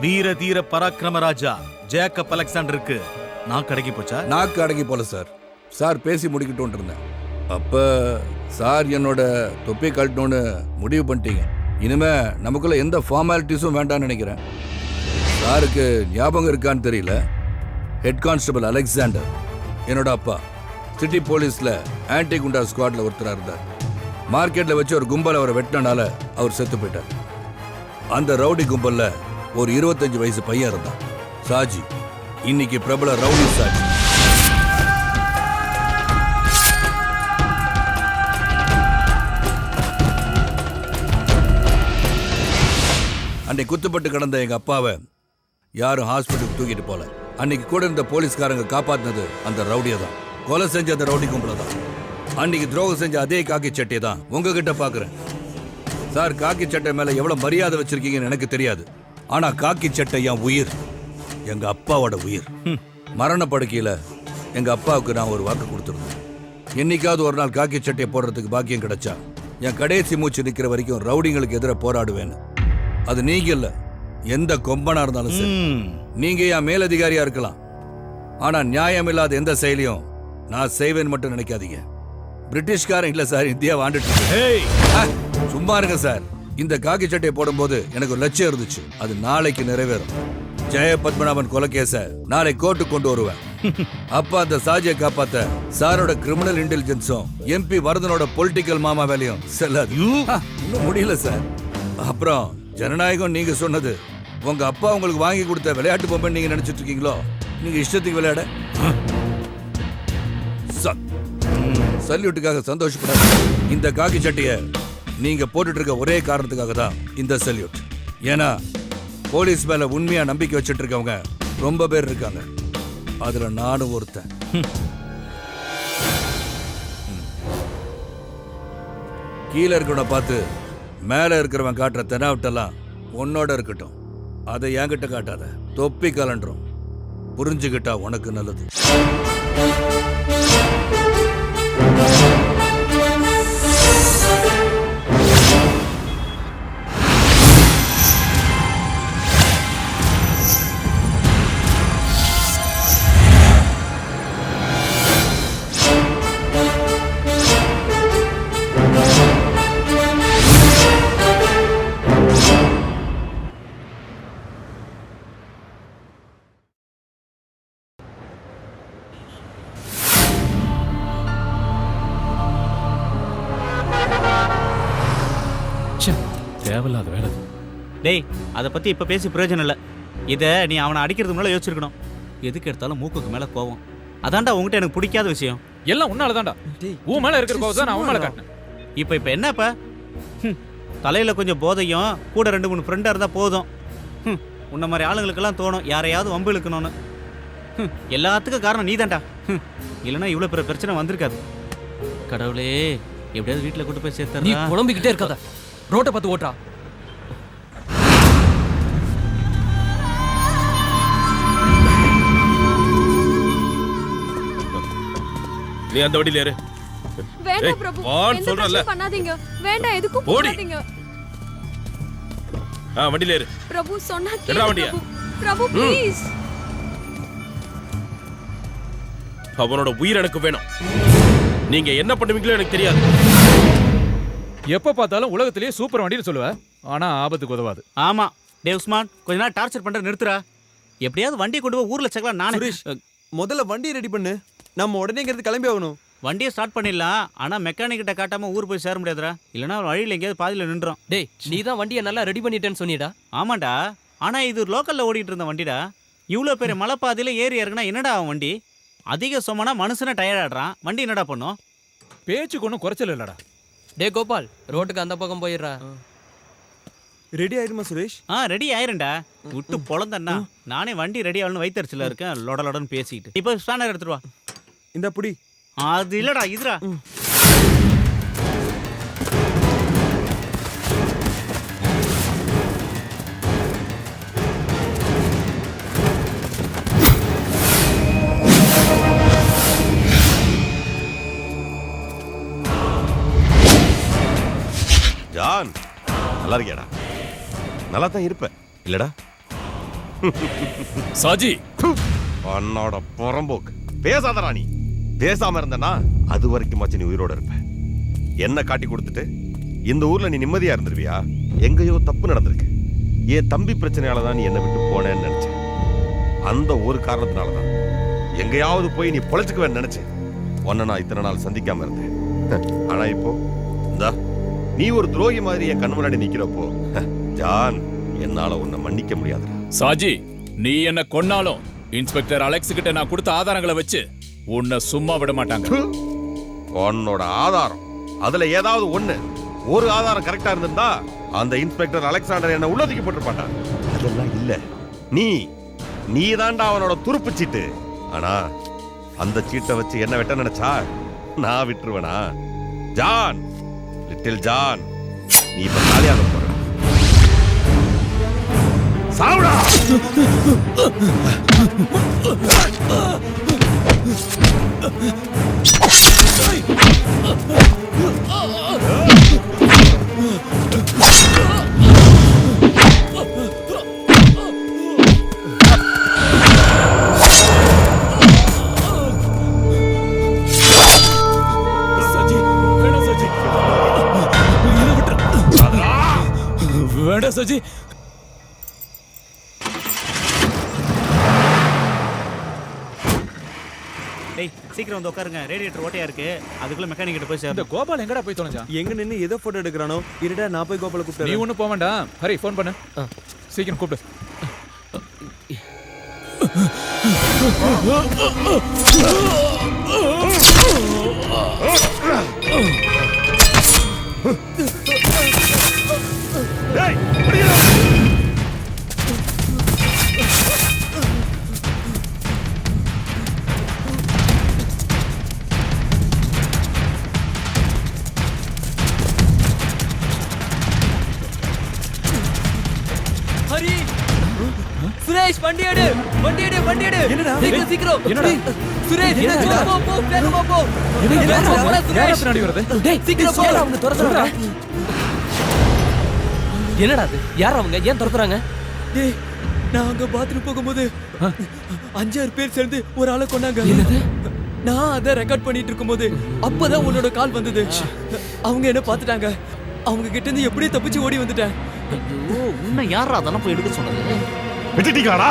வீர தீர பராக்கிரம ராஜா ஜேக்கப் அலெக்சாண்டருக்கு நாக்கு அடங்கி போச்சா? நாக்கு அடங்கி போல சார். சார் பேசி முடிக்கட்டும் இருந்தேன். அப்ப சார் என்னோட தொப்பி கழட்டணும்னு முடிவு பண்ணிட்டீங்க. இனிமே நமக்குள்ள எந்த ஃபார்மாலிட்டிஸும் வேண்டாம்னு நினைக்கிறேன். சாருக்கு ஞாபகம் இருக்கான்னு தெரியல, ஹெட் கான்ஸ்டபிள் அலெக்சாண்டர் என்னோட அப்பா. சிட்டி போலீஸ்ல ஆன்டி குண்டா ஸ்குவாட்ல ஒருத்தரா இருந்தார். மார்க்கெட்ல வச்சு ஒரு கும்பல் அவரை வெட்டினால அவர் செத்து போயிட்டார். அந்த ரவுடி கும்பல்ல ஒரு 25 வயசு பையன் இருந்தான், சாஜி. இன்னைக்கு பிரபல ரவுடி சாஜி. அன்னைக்கு குத்துப்பட்டு கிடந்த எங்க அப்பாவை யாரும் ஹாஸ்பிட்டலுக்கு தூக்கிட்டு போல. அன்னைக்கு கூட இருந்த போலீஸ்காரங்க காப்பாத்தினது அந்த ரவுடியை தான். கொலை செஞ்ச அந்த ரவுடி கும்பல தான். அன்னைக்கு துரோகம் செஞ்ச அதே காக்கி சட்டையை தான் உங்ககிட்ட பாக்குறேன். சார், காக்கி சட்டை மேல எவ்வளவு மரியாதை வச்சிருக்கீங்கன்னு எனக்கு தெரியாது. ஆனா காக்கி சட்டை என் உயிர். எங்க அப்பாவோட உயிர். மரண படுக்கையில எங்க அப்பாவுக்கு நான் ஒரு வாக்கு கொடுத்துருந்தேன். என்னைக்காவது ஒரு நாள் காக்கி சட்டையை போடுறதுக்கு பாக்கியம் கிடைச்சா என் கடைசி மூச்சு நிக்கிற வரைக்கும் ரவுடிங்களுக்கு எதிராக போராடுவேன்னு. அது நீங்க இல்ல, எந்த கொம்பனா இருந்தாலும் சரி. நீங்க என் மேலதிகாரியா இருக்கலாம், ஆனா நியாயம் இல்லாத எந்த செயலையும் நான் செய்வேன்னு மட்டும் நினைக்காதீங்க. பிரிட்டிஷ்காரன் இல்ல சார், இந்தியாவை ஆண்டுட்டு இருக்கு. சும்மா இருங்க சார். இந்த காக்கி சட்டையை போடும்போது எனக்கு ஒரு லட்சியம் இருந்துச்சு, அது நாளைக்கு நிறைவேறும். ஜெய பத்மநாபன் கொலைகேச நாளை கோர்ட்டுக்கு கொண்டு வருவேன். அப்ப அந்த சாஜியை காப்பாத்த சாரோட கிரிமினல் இன்டெலிஜென்ஸும் எம்பி வரதனோட பொலிட்டிக்கல் மாமா வேலையும் செல்லாது. இன்னும் முடியல சார். அப்புறம் ஜனநாயகம் நீங்க சொன்னது உங்க அப்பா உங்களுக்கு வாங்கி கொடுத்த விளையாட்டு பொம்மை நீங்க நினைச்சிட்டு இருக்கீங்களோ? நீங்க இஷ்டத்துக்கு விளையாட சல்யூட்டுக்காக சந்தோஷப்படாது. இந்த காக்கி சட்டைய நீங்க போட்டுட்டு இருக்க ஒரே காரணத்துக்காக தான் இந்த சல்யூட். ஏன்னா போலீஸ் மேல உண்மையா நம்பிக்கை வச்சுட்டு இருக்கவங்க ரொம்ப பேர் இருக்காங்க, அதுல நானும் ஒருத்தன். கீழே இருக்கிறவனை பார்த்து மேல இருக்கிறவன் காட்டுற தெனாவட்டெல்லாம் உன்னோட இருக்கட்டும், அதை என்கிட்ட காட்டாத. தொப்பி கலண்டுரும், புரிஞ்சுக்கிட்டா உனக்கு நல்லது. தேவையில்லாத வேலை. டேய், அதை பத்தி இப்ப பேசி பிரயோஜனம் இல்ல. இத நீ அவனை அடிக்கிறதுக்கு முன்னால யோசிச்சிருக்கணும். எதுக்கு எடுத்தாலும் மூக்குக்கு மேல கோவம். அதான்டா உங்ககிட்ட எனக்கு பிடிக்காத விஷயம். எல்லாம் உன்னால தான்டா. உன் மேல இருக்கிற கோவம் தான் நான் அவன் மேல காட்டினேன். இப்ப என்னப்பா? தலையில கொஞ்சம் போதையும் கூட 2-3 ஃப்ரெண்டா இருந்தா போதும். உன்ன மாதிரி ஆளுங்களுக்கெல்லாம் தோணும் யாரையாவது வம்பு இழுக்கணும்னு. எல்லாத்துக்கும் காரணம் நீதான்டா. இல்லைன்னா இவ்வளவு பெரிய பிரச்சனை வந்திருக்காது. கடவுளே, எப்படியாவது வீட்டுல கூட்டு போய் சேர்த்து. நீ புலம்பிக்கிட்டே இருக்காத, ரோட்டை பார்த்து ஓட்டுறா. நீ அந்த வண்டியில ஏறு. வேண்டாம் பிரபு, எந்த பிரச்சனையும் பண்ணாதீங்க. வேண்டாம், எதுக்கும் போகாதீங்க. வண்டியில ஏறு. பிரபு சொன்னா கேளு பிரபு. பிரபு ப்ளீஸ். அவனோட உயிர் எனக்கு வேணும். நீங்க என்ன பண்ணுவீங்களோ எனக்கு தெரியாது. எப்ப பார்த்தாலும் உலகத்திலேயே சூப்பர் வண்டின்னு சொல்லுவ, ஆனா ஆபத்துக்கு உதவாது. ஆமா டே உஸ்மான், கொஞ்ச நாள் டார்ச்சர் பண்ற நிறுத்துறா. எப்படியாவது வண்டி கொண்டு போய் ஊர்ல சேர்க்கலாம். நானே முதல்ல வண்டியை ரெடி பண்ணு, நம்ம உடனே இங்கிருந்து கிளம்பி ஆகணும். வண்டியை ஸ்டார்ட் பண்ணிடலாம், ஆனா மெக்கானிக் கிட்ட காட்டாம ஊர் போய் சேர முடியாதுடா. இல்லனா வழியில எங்கேயாவது பாதியில நின்றோம். டேய், நீ தான் வண்டியை நல்லா ரெடி பண்ணிட்டேன்னு சொன்னிடா. ஆமாண்டா, ஆனா இது லோக்கல்ல ஓடிட்டு இருந்த வண்டிடா. இவ்வளவு பெரிய மலைப்பாதையில ஏறி இறங்கினா என்னடா அவன் வண்டி? அதிக சொமனா மனுஷனை டயர்ட் ஆடுறான். வண்டி என்னடா பண்ணும்? பேச்சுக்கு ஒன்றும் குறைச்சல் இல்லடா. டே கோபால், ரோட்டுக்கு அந்த பக்கம் போயிடுறா. ரெடி ஆயிருமா சுரேஷ்? ரெடி ஆயிருண்டா. விட்டு பொழந்தண்ணா. நானே வண்டி ரெடி ஆகணும்னு வைத்தறிச்சல இருக்கேன். லொடலொடன்னு பேசிக்கிட்டு. இப்போ ஸ்பேனர் எடுத்துட்டு வா. இந்த புடி. அது இல்லடா, இதுடா. ஜான், நல்லா இருக்கியாடா? நல்லா தான் இருப்ப இல்லடா? சாஜி, உன்னோட புறம்போக்கு பேசாதடா. நீ பேசாம இருந்தனா அது வரைக்கும் நீ உயிரோட இருப்ப. என்ன காட்டி கொடுத்துட்டு இந்த ஊர்ல நீ நிம்மதியா இருந்துருவியா? எங்கேயோ தப்பு நடந்திருக்கு. என் தம்பி பிரச்சனையால தான் நீ என்னை விட்டு போனேன்னு நினைச்சேன். அந்த ஒரு காரணத்தினாலதான் எங்கேயாவது போய் நீ பொழைச்சுக்குவேன்னு நினைச்சேன். உன்னை நான் இத்தனை நாள் சந்திக்காம இருந்தேன். ஆனா இப்போ இந்தா நீ ஒரு துரோகி மாதிரி என் கண் முன்னாடி நிக்கிறப்போ ஜான், என்னால உன்னை மன்னிக்க முடியாது. சாஜி, நீ என்ன கொன்னாலும் இன்ஸ்பெக்டர் அலெக்ஸ் கிட்ட நான் கொடுத்த ஆதாரங்களை வச்சு உன்னை சும்மா விட மாட்டாங்க. உன்னோட ஆதாரம் அதுல ஏதாவது ஒரு ஆதாரம் கரெக்டா இருந்திருந்தா அந்த இன்ஸ்பெக்டர் அலெக்சாண்டர் என்ன உள்ளதுக்கு போட்டுருப்பாட்டான். அதெல்லாம் இல்ல. நீ தாண்டா அவனோட துருப்பு சீட்டு. ஆனா அந்த சீட்டை வச்சு என்ன வெட்ட நினைச்சா நான் விட்டுருவேனா? ஜான், லிட்டில் ஜான், நீ இப்ப காலியாக போற. சாவுடா. வேண்டாம் சஜி. டேய் சீக்கிரம் வந்து உட்காருங்க, ரேடியேட்டர் ஓட்டையா இருக்கு. அதுக்குள்ள மெக்கானிக் கிட்ட போய் இந்த சேரணும். கோபால் எங்கடா போய் தொலைஞ்சான்? எங்க நின்னு ஏதோ போட்டோ எடுக்கறானோ? இருடா நான் போய் கோபால நீ கூப்பிடுறேன். ஒன்றும் போக வேண்டாம். ஹரி ஃபோன் பண்ணு. சீக்கிரம் கூப்பிடு. ஹரி சுரேஷ் வண்டி எடு, வண்டி எடு, வண்டி எடு. சீக்கிரம் சீக்கிரம். என்னடா? சுரேஷ் போ போ வேகமா போ. பின்னாடி வருது. டேய் சீக்கிரம் போ. அவங்க துரத்துறாங்க. என்னடா அது? யார் அவங்க? ஏன் துரத்துறாங்க? டேய் நான் அங்க பாத்ரூம் போகும்போது 5-6 பேர் சேர்ந்து ஒரு ஆளை கொண்டாங்க. நான் அதை ரெக்கார்ட் பண்ணிட்டு இருக்கும்போது அப்பதான் உன்னோட கால் வந்தது. அவங்க என்ன பார்த்துட்டாங்க. அவங்க கிட்ட இருந்து எப்படியே தப்பிச்சு ஓடி வந்துட்டேன். ஐயோ உன்னை யாரா அதெல்லாம் போய் எடுக்க சொன்னது? விட்டுட்டீங்களாடா?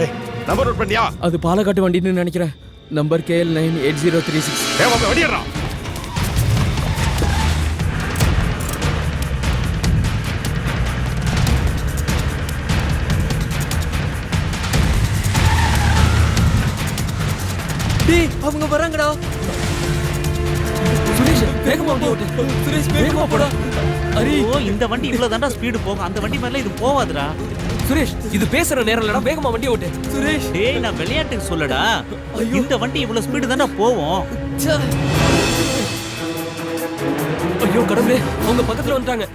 ஏய் நம்பர் நோட் பண்ணியா? அது பாலக்காட்டு வண்டின்னு நினைக்கிறேன். Number KL 98036. ஏய் வண்டியறா. டேய் அவங்க வராங்கடா. சுரேஷ் வேகமா ஓட்டு. சுரேஷ் வேகமா போடா. ஹரி இந்த வண்டி இவ்வளவு தாண்டா ஸ்பீடு போகும். அந்த வண்டி மேல இது போவாதுடா. சுரேஷ் இது பேசுற நேரம் இல்லடா, வேகமா வண்டி ஓட்டு. சுரேஷ் டேய் நான் விளையாட்டுக்கு சொல்லடா. இந்த வண்டி இவ்வளவு ஸ்பீடு தாண்டா போவோம். ஐயோ கடவுளே, அவங்க பக்கத்துல வந்துட்டாங்க.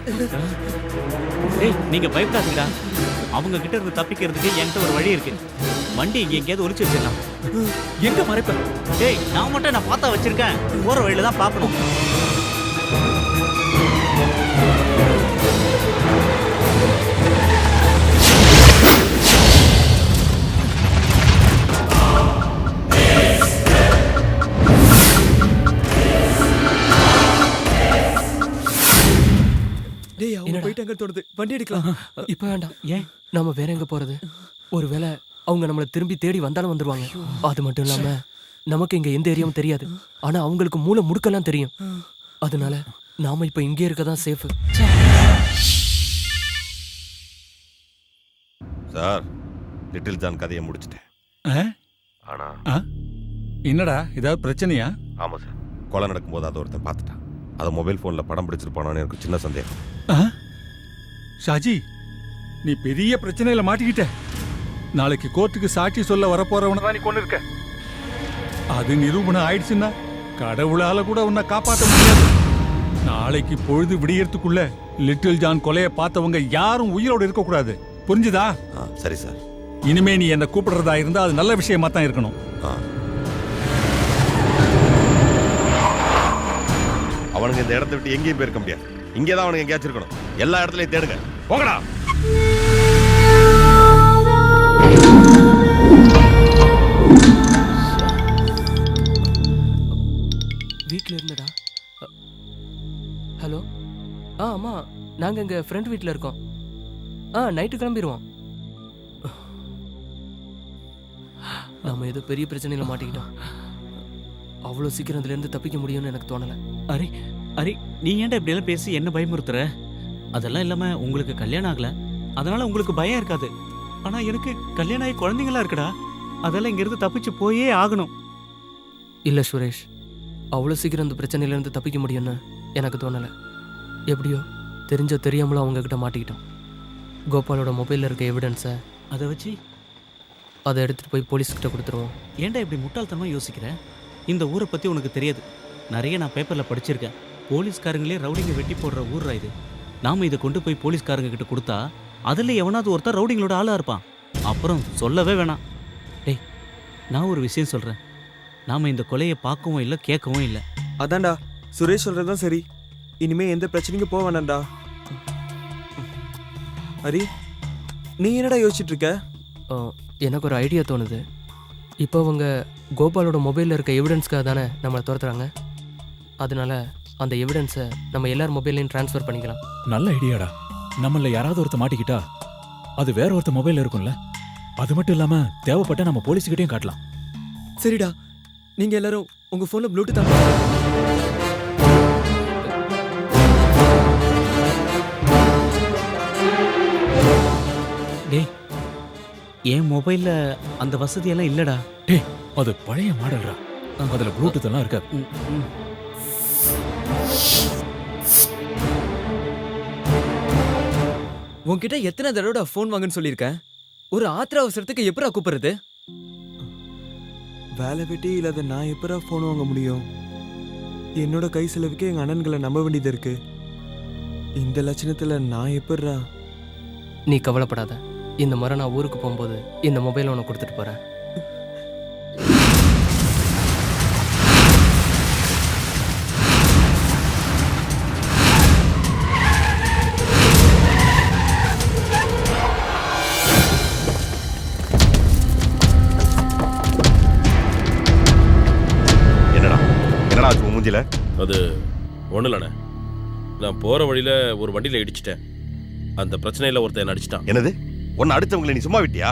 டேய் நீங்க பயப்படாதீங்கடா. அவங்க கிட்ட இருந்து தப்பிக்கிறதுக்கு என்கிட்ட ஒரு வழி இருக்கு. வண்டி இங்க எங்கேயாவது ஒளிச்சு வச்சிடலாம். எங்க மறைப்ப? டேய் நான் மட்டும் நான் பார்த்தா வச்சிருக்கேன். போற வழியில தான் பார்க்கணும். டேய் அவங்க போயிட்டாங்க தோணுது. வண்டி எடுக்கலாம். இப்ப வேண்டாம். ஏன் நாம வேற எங்க போறது? ஒருவேளை அவங்க நம்மள திரும்பி தேடி வந்தாலும் வந்துருவாங்க. அது மட்டும் இல்லாம நமக்கு இங்க எந்த ஏரியாவும் தெரியாது. ஆனா அவங்களுக்கு மூளை முடுக்கெல்லாம் தெரியும். அதனால நாம இப்ப இங்கே இருக்கதான் சேஃப். சார் லிட்டில் ஜான் கதையை முடிச்சிட்டேன். ஆனா என்னடா ஏதாவது பிரச்சனையா? ஆமா சார், கொலை நடக்கும்போது அதை ஒருத்தன் பார்த்துட்டான். அதை மொபைல் போன்ல படம் பிடிச்சிருப்பானு எனக்கு சின்ன சந்தேகம். ஷாஜி நீ பெரிய பிரச்சனையில மாட்டிக்கிட்ட. நாளைக்கு கோர்ட்டுக்கு சாட்சி சொல்ல வரப்போறவன தான் நீ கொண்டு இருக்க. அது நிரூபணம் ஆயிடுச்சுன்னா கடவுளால கூட உன்னை காப்பாற்ற முடியாது. நாளைக்கு பொழுது விடியறதுக்குள்ள லிட்டில் ஜான் கொலையை பார்த்தவங்க யாரும் உயிரோடு இருக்க கூடாது. புரிஞ்சுதா? சரி சார். இனிமே நீ என்ன கூப்பிடுறதா இருந்தா அது நல்ல விஷயமா தான் இருக்கணும். அவனுங்க இந்த இடத்தை விட்டு எங்கேயும் போயிருக்க முடியாது. இங்கேதான் அவனுங்க எங்கேயாச்சும் இருக்கணும். எல்லா இடத்துலயும் தேடுங்க. போங்கடா. வீட்ல இருந்தடா. ஹலோ. ஆமா நாங்க எங்க ஃப்ரெண்ட் வீட்ல இருக்கோம். நைட்டு கிளம்பிடுவோம். நாம ஏதோ பெரிய பிரச்சனையில மாட்டிக்கிட்டோம். அவ்வளோ சீக்கிரம் இதுல இருந்து தப்பிக்க முடியும்னு எனக்கு தோணல. அரி அரி நீ ஏன்டா இப்படி எல்லாம் பேசி என்ன பயமுறுத்துற? அதெல்லாம் இல்லாம உங்களுக்கு கல்யாணம் ஆகல, அதனால உங்களுக்கு பயம் இருக்காது. ஆனா எனக்கு கல்யாணம் ஆகி குழந்தைங்களா இருக்குடா. அதெல்லாம் இங்க இருந்து தப்பிச்சு போயே ஆகணும். இல்ல சுரேஷ், அவ்வளோ சீக்கிரம் இந்த பிரச்சனையில இருந்து தப்பிக்க முடியும்னு எனக்கு தோணல. எப்படியோ தெரிஞ்சோ தெரியாமலோ அவங்க கிட்ட மாட்டிக்கிட்டோம். கோபாலோட மொபைல்ல இருக்க எவிடன்ஸை அதை வச்சு அதை எடுத்துட்டு போய் போலீஸ்கிட்ட கொடுத்துருவோம். ஏன்டா இப்படி முட்டாள்தனமா யோசிக்கிற? இந்த ஊரை பத்தி உனக்கு தெரியாது. நிறைய நான் பேப்பர்ல படிச்சிருக்கேன். போலீஸ்காரங்களே ரவுடிங்க வெட்டி போடுற ஊர்ரா இது. நாம இதை கொண்டு போய் போலீஸ்காரங்க கிட்ட கொடுத்தா அதுல எவனாவது ஒருத்தர் ரவுடிங்களோட ஆளா இருப்பான். அப்புறம் சொல்லவே வேணாம். டேய், நான் ஒரு விஷயம் சொல்றேன். நாம இந்த கொலையை பார்க்கவும் இல்லை கேட்கவும் இல்லை. அதான்டா சுரேஷ் சொல்றதுதான் சரி. இனிமே எந்த பிரச்சனைக்கும் போக வேணாம்டா. ஹரி, நீ என்னடா யோசிச்சுட்டு இருக்க? எனக்கு ஒரு ஐடியா தோணுது. இப்போ அவங்க கோபாலோட மொபைலில் இருக்க எவிடன்ஸ்க்காக தானே நம்மளை துரத்துறாங்க. அதனால அந்த எவிடன்ஸை நம்ம எல்லார் மொபைல்லையும் ட்ரான்ஸ்ஃபர் பண்ணிக்கலாம். நல்ல ஐடியாடா. நம்மள யாராவது ஒருத்த மாட்டிக்கிட்டா அது வேற ஒருத்த மொபைல்ல இருக்கும்ல. அது மட்டும் இல்லாம தேவைப்பட்ட நம்ம போலீஸ்கிட்டையும் காட்டலாம். சரிடா, நீங்க எல்லாரும் உங்க போன்ல ப்ளூடூத் ஆன் டேய், என் மொபைல்ல அந்த வசதியெல்லாம் இல்லடா. டேய், அது பழைய மாடல்ரா. அதுல ப்ளூடூத் எல்லாம் இருக்காது. உன்கிட்ட எத்தனை தடவை ஃபோன் வாங்கன்னு சொல்லியிருக்கேன். ஒரு ஆத்திர அவசரத்துக்கு எப்படா கூப்பிடுறது? வேலை வெட்டி இல்லாத நான் எப்படா ஃபோன் வாங்க முடியும்? என்னோட கை செலவுக்கு எங்க அண்ணன்களை நம்ப வேண்டியது இருக்கு. இந்த லட்சணத்துல நான் எப்படா? நீ கவலைப்படாத. இந்த முறை நான் ஊருக்கு போகும்போது இந்த மொபைலை உனக்கு கொடுத்துட்டு போறேன். அது ஒண்ணு இல்லண்ணே, நான் போற வழியில ஒரு வண்டியில இடிச்சிட்டேன். அந்த பிரச்சனையில ஒருத்தன் என்ன அடிச்சிட்டான். என்னது? உன்னை அடிச்சவங்களை நீ சும்மா விட்டியா?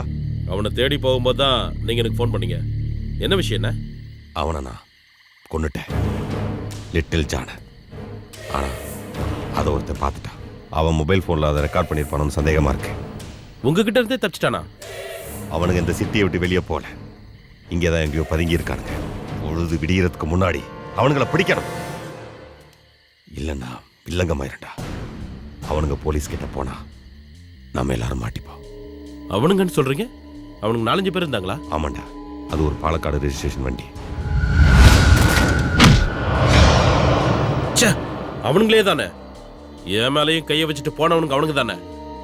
அவனை தேடி போகும்போது தான் நீங்க எனக்கு ஃபோன் பண்ணீங்க. என்ன விஷயம்? என்ன? அவனை நான் கொன்னுட்டேன், லிட்டில் ஜான. ஆனா அதை ஒருத்தன் பார்த்துட்டான். அவன் மொபைல் போன்ல அதை ரெக்கார்ட் பண்ணியிருப்பானு சந்தேகமா இருக்கு. உங்ககிட்ட இருந்தே தப்பிச்சிட்டானா? அவனுக்கு இந்த சிட்டியை விட்டு வெளியே போல, இங்கே தான் எங்கேயோ பதுங்கி இருக்கானுங்க. பொழுது விடியறதுக்கு முன்னாடி அவனுங்களை பிடிக்கணும். இல்லைன்னா வில்லங்கமாயிருண்டா. அவனுங்க போலீஸ் கிட்ட போனா நம்ம எல்லாரும் மாட்டிப்போம். அவனுங்கன்னு சொல்றீங்க? அவனுக்கு 4-5 பேர் இருந்தாங்களா? ஆமாண்டா, அது ஒரு பாலக்காடு ரெஜிஸ்ட்ரேஷன் வண்டி. அவனுங்களே தானே? என் மேலையும் கையை வச்சுட்டு போனவனுங்க அவனுங்க தானே?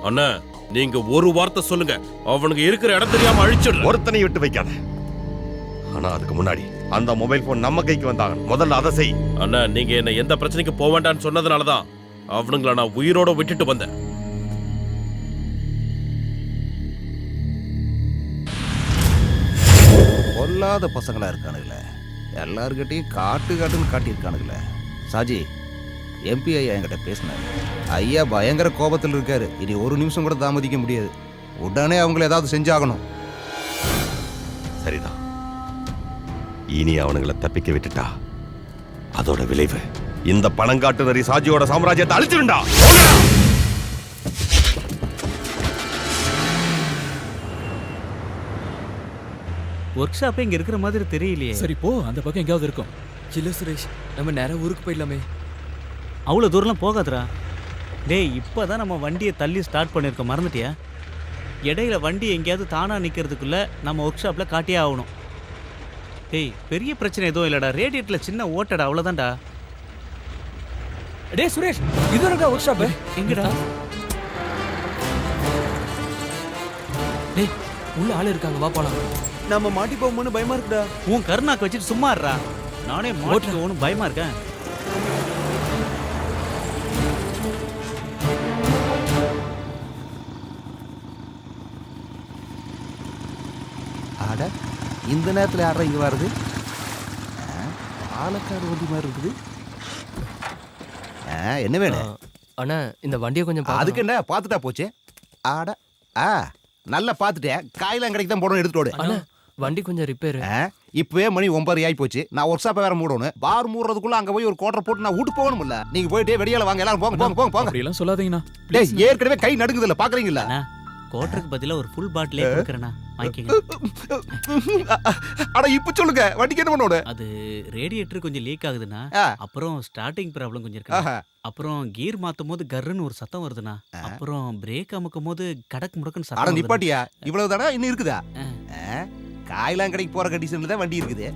அண்ணா, நீங்க ஒரு வார்த்தை சொல்லுங்க, அவனுங்க இருக்கிற இடம் தெரியாம அழிச்சிடு. ஒருத்தனை விட்டு வைக்காத. ஆனா அதுக்கு முன்னாடி அந்த மொபைல் போன் நம்ம கைக்கு வந்தாங்க. முதல்ல அதை செய். அண்ணா, நீங்க என்ன எந்த பிரச்சனைக்கு போக வேண்டாம்னு சொன்னதுனாலதான் அவனுங்களை நான் உயிரோட விட்டுட்டு வந்தேன். பொல்லாத பசங்களா இருக்கானுங்களே, எல்லாருக்கிட்டையும் காட்டுன்னு காட்டியிருக்கானுங்களே. சாஜி, எம்பி ஐயா என்கிட்ட பேசினாரு. ஐயா பயங்கர கோபத்தில் இருக்காரு. இனி ஒரு நிமிஷம் கூட தாமதிக்க முடியாது. உடனே அவங்கள ஏதாவது செஞ்சாகணும். சரிதான். இனி அவனுங்களை தப்பிக்க விட்டுட்டா அதோட விளைவு இந்த பணங்காட்டு நரி சாஜியோட சாம்ராஜ்யத்தை அழிச்சிருண்டா. ஒர்க் ஷாப்பே இங்க இருக்கிற மாதிரி தெரியலையே. சரி போ, அந்த பக்கம் எங்கேயாவது இருக்கும். இல்ல சுரேஷ், நம்ம நேரம் ஊருக்கு போயிடலாமே. அவ்வளோ தூரம்லாம் போகாதரா. டேய், இப்போதான் நம்ம வண்டியை தள்ளி ஸ்டார்ட் பண்ணியிருக்கோம், மறந்துட்டியா? இடையில வண்டி எங்கேயாவது தானா நிற்கிறதுக்குள்ள நம்ம ஒர்க் ஷாப்பில் காட்டியே ஆகணும். டேய், பெரிய பிரச்சனை எதுவும் இல்லைடா, ரேடியேட்டரில் சின்ன ஓட்டடா, அவ்வளோதான்டா. டேய் சுரேஷ், இது இருக்கா ஒர்க் ஷாப்பு? எங்கடா? டேய், உள்ள ஆள் இருக்காங்க, வா போலாம். நம்ம மாட்டி போகும்போது பயமா இருக்குடா. உன் கருணாக்கு வச்சுட்டு சும்மா இருடா. நானே மாட்டுக்கு ஒன்றும் பயமா இருக்கேன். ஆட, இந்த நேரத்தில் யாரா இங்கே வருது? பாலக்காடு வண்டி மாதிரி இருக்குது. என்ன வேணும்? அண்ணா, இந்த வண்டியை கொஞ்சம் அதுக்கு என்ன, பார்த்துட்டா போச்சு. ஆட, நல்லா பார்த்துட்டேன். காயெல்லாம் கடைக்கு தான் போடணும், எடுத்துட்டு அண்ணா, வண்டி கொஞ்சம் ரிப்பேர். இப்பவே மணி 9 ஆகி போச்சு. நான் ஒர்க் ஷாப்பை வேற மூடணும். பார் மூடுறதுக்குள்ள அங்க போய் ஒரு கோட்டரை போட்டு நான் வீட்டு போகணும்ல. நீங்க போயிட்டே வெளியால வாங்க, எல்லாரும் போங்க போங்க போங்க போங்க. அப்படிலாம் சொல்லாதீங்கண்ணா. டேய், ஏற்கனவே கை நடுங்குது இல்ல, பாக்குறீங்களா? கோட்டருக்கு பதிலா ஒரு ஃபுல் பாட்டிலே கொடுக்குறேண்ணா, வாங்கிக்கங்க. அட இப்ப சொல்லுங்க, வண்டிக்கு என்ன பண்ணோட? அது ரேடியேட்டர் கொஞ்சம் லீக் ஆகுதுண்ணா. அப்புறம் ஸ்டார்டிங் ப்ராப்ளம் கொஞ்சம் இருக்கு. அப்புறம் கீர் மாத்தும் போது கர்ன்னு ஒரு சத்தம் வருதுண்ணா. அப்புறம் பிரேக் அமுக்கும் போது கடக்கு முடக்குன்னு அட சத்தம். நிப்பாட்டியா, இவ்வளவுதானா? இன்னும் இருக்குதா? காயெல்லாம் கடைக்கு போற கண்டிஷன்ல தான் வண்டி இருக்குது.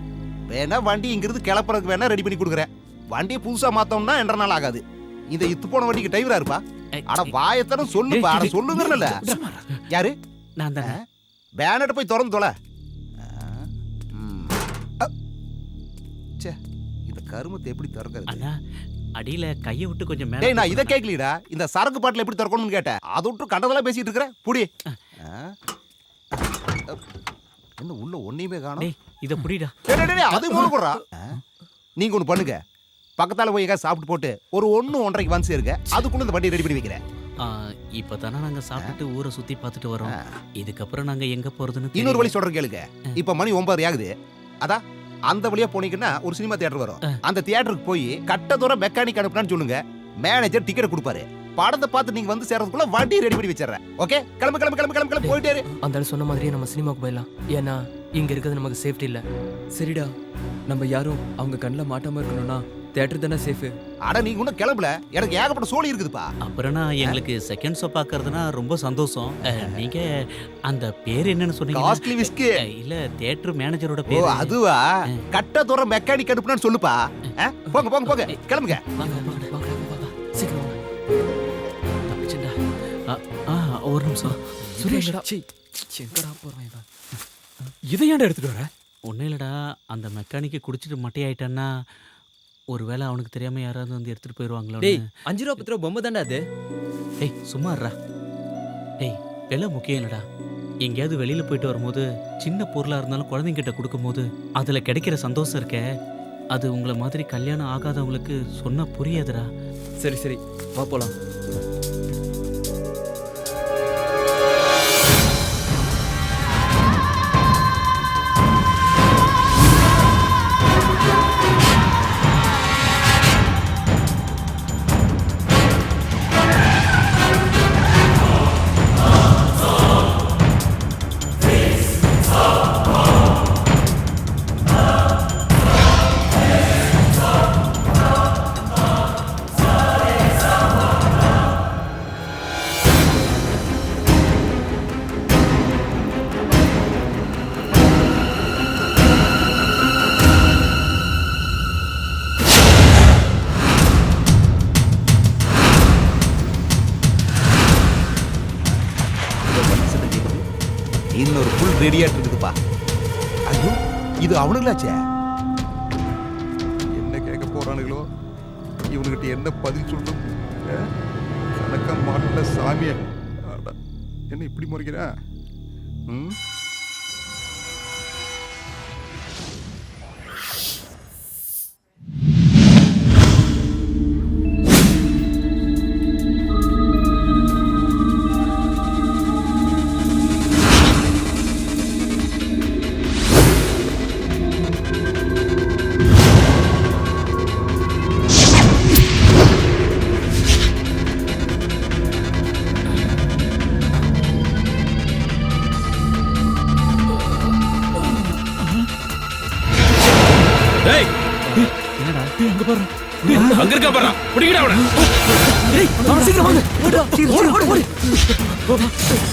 வேணா வண்டி இங்கிருந்து கிளப்புறதுக்கு வேணா ரெடி பண்ணி கொடுக்குறேன். வண்டியை புதுசா மாத்தோம்னா 2.5 நாள் ஆகாது. இந்த இத்து போன வண்டிக்கு டிரைவரா இருப்பா? அட வாயத்தனம் சொல்லுப்பா. அட சொல்லுங்கறல. யாரு? நான் தானே. பேனட் போய் திறந்து தொலை. ச்சே, இந்த கருமத்தை எப்படி திறக்கிறது? அண்ணா அடியில கையை விட்டு கொஞ்சம் மேல. டேய், நான் இத கேக்கலடா. இந்த சரக்கு பாட்டில் எப்படி திறக்கணும்னு கேட்டேன். அத விட்டு கண்டதெல்லாம் பேசிட்டு இருக்கற. புடி. என்ன உள்ள ஒண்ணுமே காணோம். டேய், இத புடிடா. டேய், அது மூணு போடுறா. நீங்க ஒன்னு பண்ணுங்க. பக்கத்தால போய் எங்க சாப்பிட்டு போட்டு ஒரு 1:30க்கு வந்து சேருங்க. அதுக்குள்ள இந்த வண்டி ரெடி பண்ணி வைக்கிறேன். இப்பதானே நாங்க சாப்பிட்டு ஊரை சுத்தி பார்த்துட்டு வரோம். இதுக்கப்புறம் நாங்க எங்க போறதுன்னு இன்னொரு வழி சொல்றேன் கேளுங்க. இப்ப மணி 9 ஆகுது. அதான் அந்த வழியா போனீங்கன்னா ஒரு சினிமா தியேட்டர் வரும். அந்த தியேட்டருக்கு போய் கட்ட தூரம் மெக்கானிக் அனுப்புனான்னு சொல்லுங்க. மேனேஜர் டிக்கெட் கொடுப்பாரு. படத்தை பார்த்து நீங்க வந்து சேர்றதுக்குள்ள வண்டி ரெடி பண்ணி வச்சிடுறேன். ஓகே, கிளம்பு கிளம்பு கிளம்பு கிளம்பு கிளம்பு போயிட்டே இரு. அந்த ஆள் சொன்ன மாதிரியே நம்ம சினிமாக்கு போயிடலாம். ஏன்னா இங்க இருக்கிறது நமக்கு சேஃப்டி இல்ல. சரிடா, நம்ம யாரும் அவங்க கண்ணில் மாட்டாம இருக்கணும்னா தியேட்டர் தானே சேஃபு. அட நீங்க இன்னும் கிளம்பல. எனக்கு ஏகப்பட்ட சோலி இருக்குதுப்பா. அப்புறம்னா எங்களுக்கு செகண்ட் ஷோ பார்க்கறதுனா ரொம்ப சந்தோஷம். நீங்க அந்த பேர் என்னன்னு சொன்னீங்க? Costly whisky. இல்ல, தியேட்டர் மேனேஜரோட ஓ, பேர். அதுவா? கட்ட தூரம் மெக்கானிக் அனுப்புனான்னு சொல்லுப்பா. போங்க போங்க போங்க, கிளம்புங்க. சீக்கிரம் தப்பிச்சுடா. ஒரு நிமிஷம். சுரேஷ், எங்கடா போறான் இவன்? இதை ஏன்டா எடுத்துட்டு வர? ஒன்றும் இல்லைடா, அந்த மெக்கானிக்கு குடிச்சிட்டு மட்டையாயிட்டான்னா ஒருவேளை அவனுக்கு தெரியாம யாராவது வந்து எடுத்துட்டு போயிடுவாங்களோ. டேய், 5 ரூபா 10 ரூபா பொம்மை தான்டா அது. டேய் சும்மா இருடா. டேய், விலை முக்கியம் இல்லைடா. எங்கேயாவது வெளியில போயிட்டு வரும்போது சின்ன பொருளா இருந்தாலும் குழந்தைங்கிட்ட கொடுக்கும்போது அதுல கிடைக்கிற சந்தோஷம் இருக்கே, அது உங்களை மாதிரி கல்யாணம் ஆகாதவங்களுக்கு சொன்னா புரியாதுடா. சரி சரி, வா போலாம். இன்னொரு ஃபுல் ரெடியா இருக்குதுப்பா. ஐயோ, இது அவனுங்களாச்சே. என்ன கேட்க போறானுங்களோ? இவனுக்கிட்ட என்ன பதில் சொல்லணும்? கணக்க மாட்டல சாமிய. என்ன இப்படி முறைக்கிறா? அங்க இருக்கா பாரு, புடிங்கடா அவன. டேய், அவன் சீக்கிரம் வாங்க. ஓடு ஓடு ஓடு ஓடு.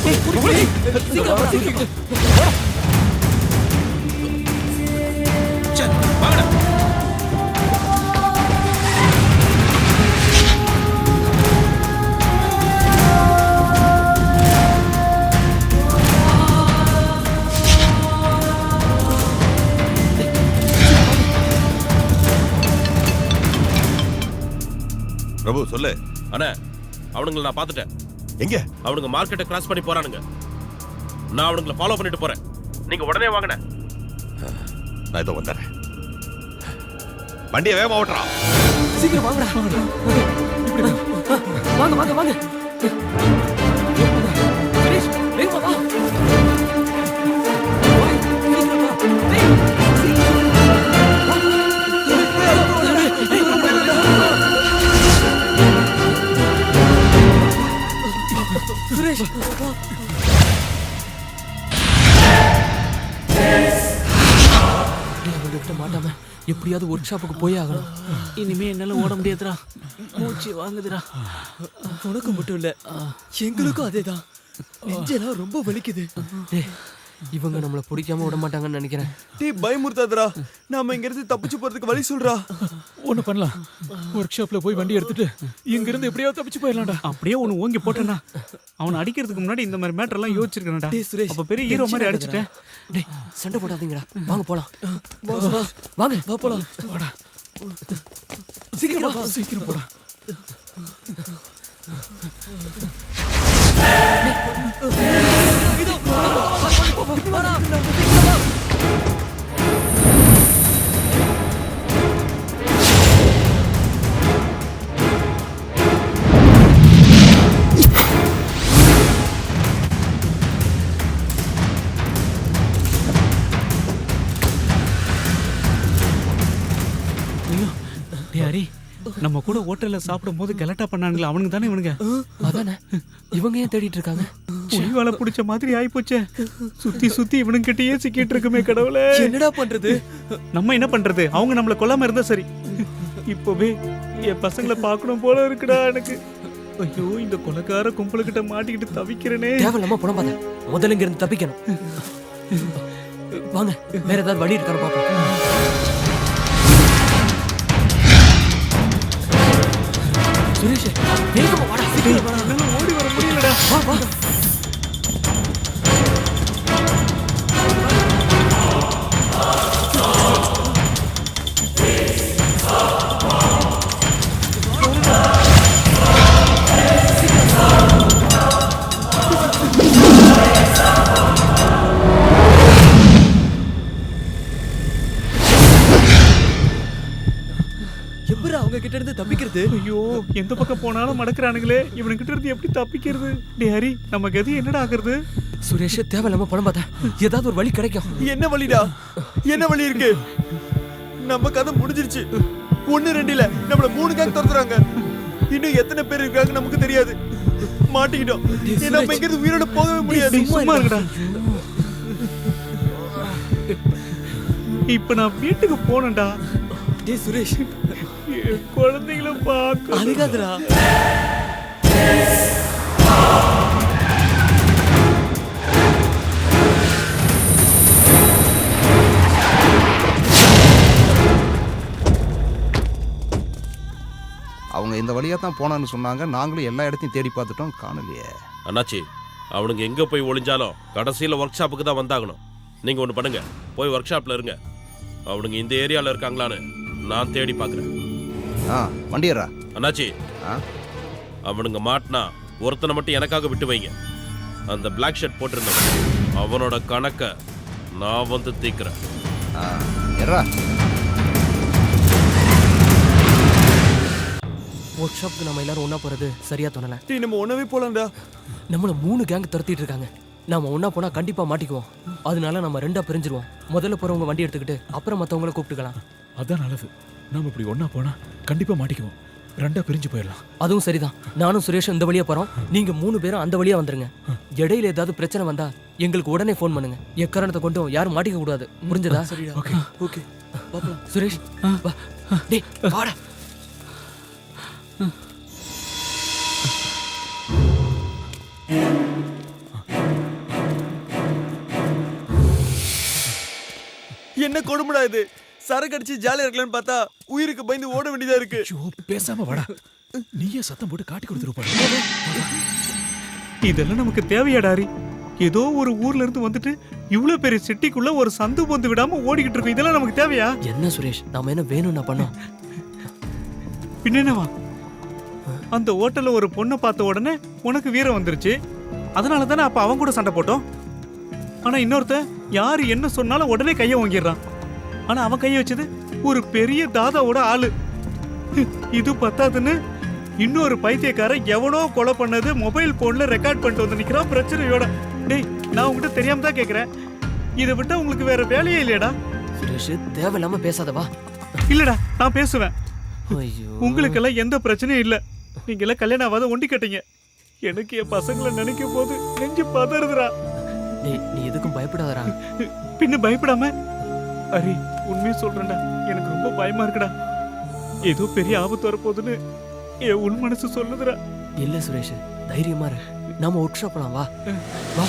டேய், ஓடு. சீக்கிரம் சீக்கிரம். சே, வாங்கடா. பிரபு சொல்லு. அண்ணா, அவனுங்களை நான் பார்த்துட்டேன். எங்க? அவனுங்க மார்க்கெட்டை கிராஸ் பண்ணி போறானுங்க. நான் அவனுங்களை ஃபாலோ பண்ணிட்டு போறேன். நீங்க உடனே வாங்கண்ணே. நான் இதோ வந்துடுறேன். வண்டியை வேகமா ஓட்டுறா. சீக்கிரம் வாங்கடா. வாங்க வாங்க வாங்க. சுரேஷ், வேகமா வா. சுரேஷ், அவங்ககிட்ட மாட்டாம எப்படியாவது ஒர்க் ஷாப்புக்கு போய் ஆகணும். இனிமே என்னால ஓட முடியாதுடா, மூச்சு வாங்குதுடா. உனக்கு மட்டும் இல்ல, எங்களுக்கும் அதேதான். நெஞ்செல்லாம் ரொம்ப வலிக்குது. இவங்க நம்மள பிடிக்காம விட மாட்டாங்கன்னு நினைக்கிறேன். டேய் பயமுறுத்தாதடா. நாம இங்க இருந்து தப்பிச்சு போறதுக்கு வழி சொல்றா. ஒண்ணு பண்ணலாம். ஒர்க் ஷாப்ல போய் வண்டி எடுத்துட்டு இங்க இருந்து எப்படியாவது தப்பிச்சு போயிடலாம்டா. அப்படியே ஒன்னு ஓங்கி போட்டேன்னா அவனை அடிக்கிறதுக்கு முன்னாடி இந்த மாதிரி மேட்டர் எல்லாம் யோசிச்சிருக்கேன்டா. டேய் சுரேஷ், அப்ப பெரிய ஹீரோ மாதிரி அடிச்சிட்டேன். டேய் சண்டை போடாதீங்கடா. வாங்க போலாம். வாங்க வா போலாம். வாடா. சீக்கிரம் வா. சீக்கிரம் போடா. டேய் ஹரி, நம்ம கூட ஹோட்டல்ல சாப்பிடும் போது கலட்டா பண்ணாங்களே அவனுங்க தானே இவனுங்க. அதானே இவங்க ஏன் தேடிட்டு இருக்காங்க? புலிவால பிடிச்ச மாதிரி ஆயிப்போச்சே. சுத்தி சுத்தி இவனுங்க கிட்டயே சிக்கிட்டு இருக்குமே கடவுளே. என்னடா பண்றது? நம்ம என்ன பண்றது? அவங்க நம்மள கொல்லாம இருந்தா சரி. இப்பவே என் பசங்களை பார்க்கணும் போல இருக்குடா எனக்கு. ஐயோ இந்த கொலைக்கார கும்பலுக்கிட்ட மாட்டிக்கிட்டு தவிக்கிறேனே. தேவையில்லாம பணம் பார்த்தேன். முதல்ல இங்க இருந்து தப்பிக்கணும். வாங்க வேற ஏதாவது வழி இருக்கான்னு பாப்போம். சுரேஷ் வேகமா வாடா. சீக்கிரம் வாடா. என்னால ஓடி வர முடியலடா. வா வா. எப்பறா அவங்க கிட்ட இருந்து தப்பிக்கிறது? ஐயோ எந்த பக்கம் போனாலும் மடக்குறானுங்களே. இவனுக்கிட்ட இருந்து எப்படி தப்பிக்கிறது? டேய் ஹரி, நம்ம கதி என்னடா ஆகுறது? சுரேஷ் தேவையில்லாம பணம் பார்த்தேன். ஏதாவது ஒரு வழி கிடைக்கும். என்ன வழிடா? என்ன வழி இருக்கு? நம்ம கதை முடிஞ்சிருச்சு. 1-2 இல்ல, நம்மள 3 கேங் துரத்துறாங்க. இன்னும் எத்தனை பேர் இருக்காங்க நமக்கு தெரியாது. மாட்டிக்கிட்டோம். நம்ம இங்க இருந்து உயிரோட போகவே முடியாது. சும்மா இருடா. இப்ப நான் வீட்டுக்கு போனேன்டா. டேய் சுரேஷ், குழந்தைகளை பார்க்க அழுகாதடா. அவங்க இந்த வழியா தான் போனான்னு சொன்னாங்க. நாங்களும் எல்லா இடத்தையும் தேடி பார்த்துட்டோம், காணலையே. அண்ணாச்சி, அவனுங்க எங்க போய் ஒளிஞ்சாலும் கடைசியில ஒர்க் ஷாப்புக்கு தான் வந்தாகணும். நீங்க ஒண்ணு பண்ணுங்க, போய் ஒர்க் ஷாப்ல இருங்க. அவனுங்க இந்த ஏரியால இருக்காங்களான்னு நான் தேடி பாக்குறேன். வண்டியரா அண்ணாச்சி, அவனுங்க மாட்டினா ஒருத்தனை மட்டும் எனக்காக விட்டு வைங்க. அந்த பிளாக் ஷர்ட் போட்டிருந்தவன், அவனோட கணக்க நான் வந்து தீக்கிறேன். ஒர்க் ஷாப்புக்கு நம்ம எல்லாரும் ஒண்ணா போறது சரியா தோணல. டேய் நம்ம ஒண்ணவே போலாம்டா. நம்மள 3 கேங் துரத்திட்டு இருக்காங்க. நாம ஒண்ணா போனா கண்டிப்பா மாட்டிக்குவோம். அதனால நம்ம 2ஆ பிரிஞ்சிருவோம். முதல்ல போறவங்க வண்டி எடுத்துக்கிட்டு அப்புறம் மத்தவங்கள கூப்பிட்டுக்கலாம். அதான் நல்லது. நாம இப்படி ஒண்ணா போனா கண்டிப்பா மாட்டிக்குவோம். 2ஆ பிரிஞ்சு போயிடலாம். அதுவும் சரிதான். நானும் சுரேஷும் இந்த வழியா போறோம். நீங்க 3 பேரும் அந்த வழியா வந்துருங்க. இடையில ஏதாவது பிரச்சனை வந்தா எங்களுக்கு உடனே ஃபோன் பண்ணுங்க. எக்காரணத்தை கொண்டும் யாரும் மாட்டிக்க கூடாது. புரிஞ்சதா? சரிடா. Okay okay. பாப்போம். சுரேஷ் வா. டேய் வாடா. என்ன கொடுமைடா இது? சரக்கு அடிச்சு ஜாலியா இருக்கலாம்னு பார்த்தா உயிருக்கு பயந்து ஓட வேண்டியதா இருக்கு. பேசாம வாடா. நீயே சத்தம் போட்டு காட்டி கொடுத்துருப்பா. இதெல்லாம் நமக்கு தேவையாடாரி? ஏதோ ஒரு ஊர்ல இருந்து வந்துட்டு இவ்வளவு பெரிய சிட்டிக்குள்ள ஒரு சந்து பொந்து விடாம ஓடிக்கிட்டு இருக்கோம். இதெல்லாம் நமக்கு தேவையா? என்ன சுரேஷ், நாம என்ன வேணும்னா பண்ணோம்? பின்னவா அந்த ஹோட்டல்ல ஒரு பொண்ணை பார்த்த உடனே உனக்கு வீரம் வந்துருச்சு. அதனால தானே அப்ப அவன் கூட சண்டை போட்டோம். ஆனா இன்னொருத்த யாரு என்ன சொன்னாலும் உடனே கையை வாங்கிடுறான். ஆனா அவன் கையை வச்சது ஒரு பெரிய தாதாவோட ஆளு. இது பத்தாதுன்னு இன்னொரு பைத்தியக்காரன் எவனோ கொலை பண்ணது மொபைல் போன்ல ரெக்கார்ட் பண்ணிட்டு வந்து நிக்கிறான் பிரச்சனையோட. டேய் நான் உங்ககிட்ட தெரியாம தான் கேக்குறேன். இதை விட்டா உங்களுக்கு வேற வேலையே இல்லையடா? சுரேஷ் தேவையில்லாம பேசாதவா. இல்லடா நான் பேசுவேன். ஐயோ உங்களுக்கெல்லாம் எந்த பிரச்சனையும் இல்ல. நீங்க எல்லாம் கல்யாணம் ஆகாத ஒண்டி கட்டீங்க. எனக்கு என் பசங்களை நினைக்கும் போது நெஞ்சு பதறுதுடா. நீ எதுக்கும் பயப்படாதடா. பின்ன பயப்படாம அரே உண்மையை சொல்றேன்டா, எனக்கு ரொம்ப பயமா இருக்குடா. ஏதோ பெரிய ஆபத்து வரப்போகுதுன்னு என் உள் மனசு சொல்லுதுடா. இல்ல சுரேஷ் தைரியமா இரு. நாம ஒர்க் ஷாப் போலாம். வா வா.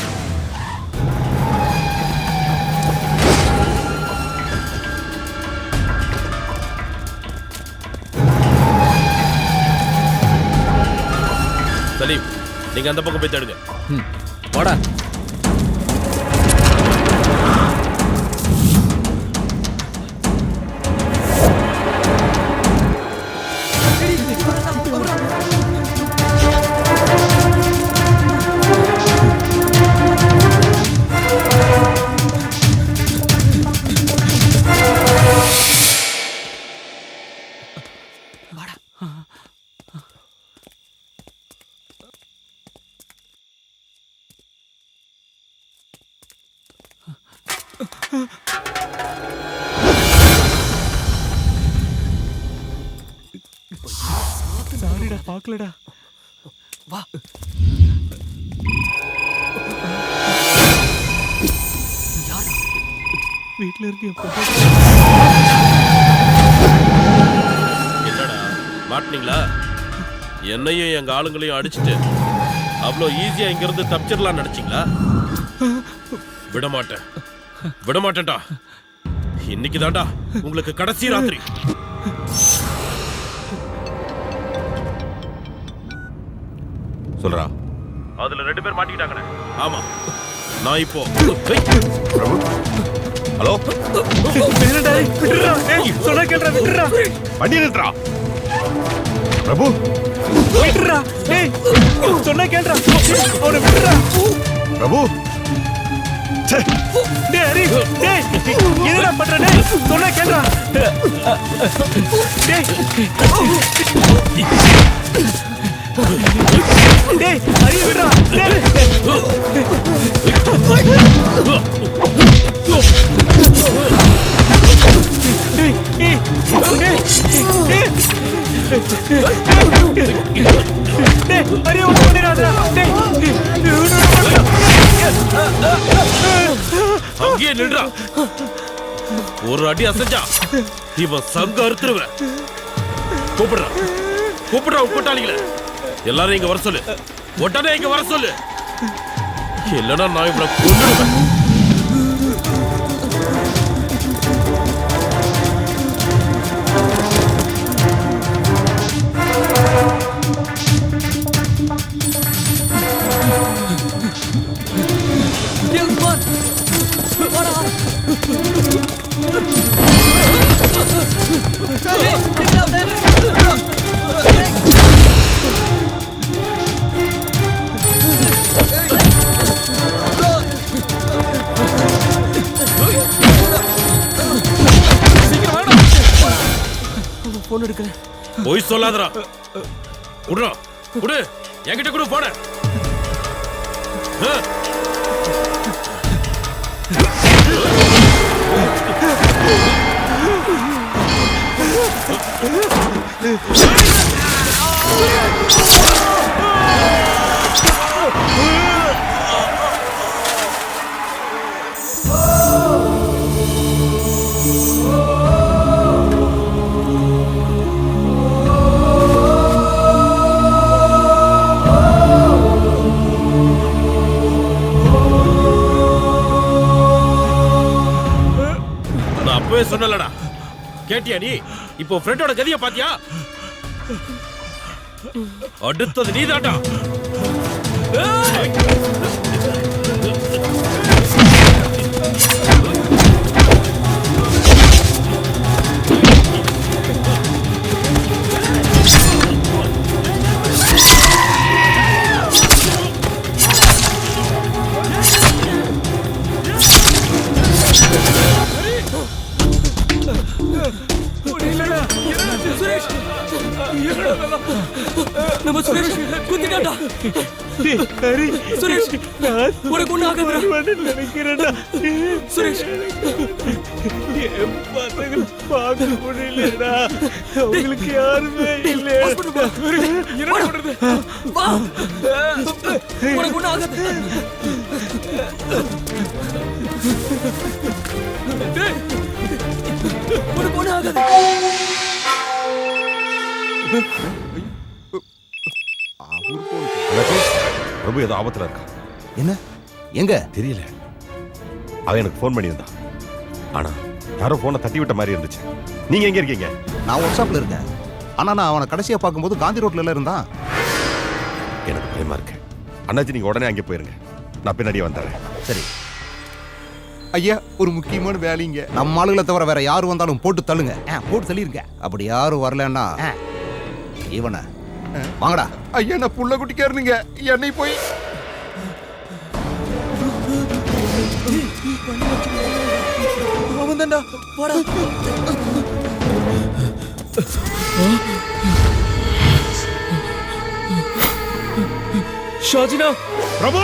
நீங்க அந்த பக்கம் போய் தேடுங்க. வாடா. சாரிடா பார்க்கலடா. வா. வீட்ல இருக்கு. என்னடா மாட்டினீங்களா? என்னையும் எங்க ஆளுங்களையும் அடிச்சுட்டு அவ்வளோ ஈஸியா இங்க இருந்து தப்பிச்சிடலாம் நினைச்சீங்களா? விடமாட்டேன், விடமாட்டேன்டா. இன்னைக்கு தான்டா உங்களுக்கு கடைசி ராத்திரி. சொல்றா. அதுல 2 பேர் மாட்டிக்கிட்டாங்கண்ணே. ஆமா, நான் இப்போ பிரபு. ஹலோ. சொன்னா கேள்றா, விட்டுறா. வண்டி நிறுத்துறா. பிரபு. விட்டுறா. டேய், சொன்னா கேள்றா. அவனை விட்டுறா. பிரபு. டேய் ஹரி, டேய் என்னடா பண்ற? டேய் சொன்னா கேள்றா. டேய். டேய் ஹரி விடுறா. டேய். அங்கேயே நின்றா. ஒரு அடி அசைஞ்சா இவன் சங்க அறுத்துருவேன். கூப்பிடுறா, கூப்பிடுறா கூட்டாளிகளை. எல்லாரும் இங்க வர சொல்லு. உடனே இங்க வர சொல்லு. இல்லைன்னா நான் இவனை கொன்னுடுவேன். போன் எடுக்கல. போய் சொல்லாதடா. குடுறா, குடு. என்கிட்ட குடு போன. சொன்னலடா, கேட்டியா நீ? இப்போ ஃப்ரெண்டோட கதியை பாத்தியா? அடுத்தது நீதான்டா. நம்ம சுரேஷ் குத்திட்டாடா. ஹரி சுரேஷ் உனக்கு ஒண்ணு ஆகாதுடா நினைக்கிறேன்டா. சுரேஷ் பசங்க பார்க்க முடியலடா. அவங்களுக்கு யாருமே இல்ல. என்ன பண்றது? வா, உனக்கு ஒண்ணு ஆகாது. உனக்கு ஒண்ணு ஆகாது. பிரபு ஏதோ ஆபத்துல இருக்கா. என்ன? எங்க? தெரியல. அவன் எனக்கு போன் பண்ணியிருந்தான். ஆனா யாரோ போனை தட்டி விட்ட மாதிரி இருந்துச்சு. நீங்க எங்க இருக்கீங்க? நான் வாட்ஸ்அப்ல இருக்கேன். ஆனா நான் அவனை கடைசியா பார்க்கும்போது காந்தி ரோட்ல இருந்தான். எனக்கு பயமா இருக்கு. அண்ணாச்சி நீங்க உடனே அங்கே போயிருங்க, நான் பின்னாடியே வந்துடுறேன். சரி ஐயா, ஒரு முக்கியமான வேலைங்க. நம்ம ஆளுகளை தவிர வேற யாரு வந்தாலும் போட்டு தள்ளுங்க. போட்டு தள்ளிருங்க. அப்படி யாரும் வரலன்னா இவனை வாங்கடா. ஐயா, நான் புள்ள குட்டிக்காரனுங்க, என்னை போய் அவன் தான்டா, போடா. ஷாஜினா, பிரபு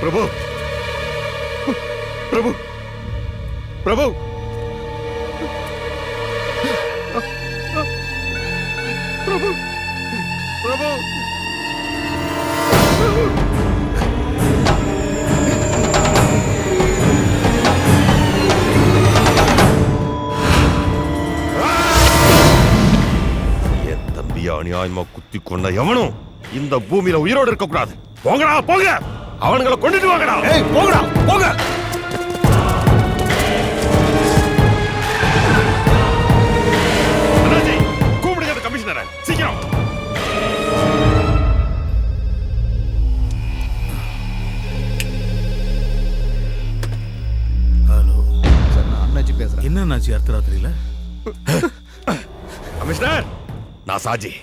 பிரபு பிரபு பிரபு பிரபு பிரபு என் தம்பியை அநியாயமா குத்தி கொண்ட எவனும் இந்த பூமியில உயிரோடு இருக்க கூடாது. போங்கடா போங்க, அவனுங்களை கொண்டுட்டு வாங்கடா. போங்கடா போங்க. கூப்பிடுங்க கமிஷனரை சீக்கிரம். ஹலோ சார், நான் அண்ணாச்சி பேசுறேன். என்ன அண்ணாச்சி அர்த்தராத்திரியில? கமிஷனர், நான் சாஜி.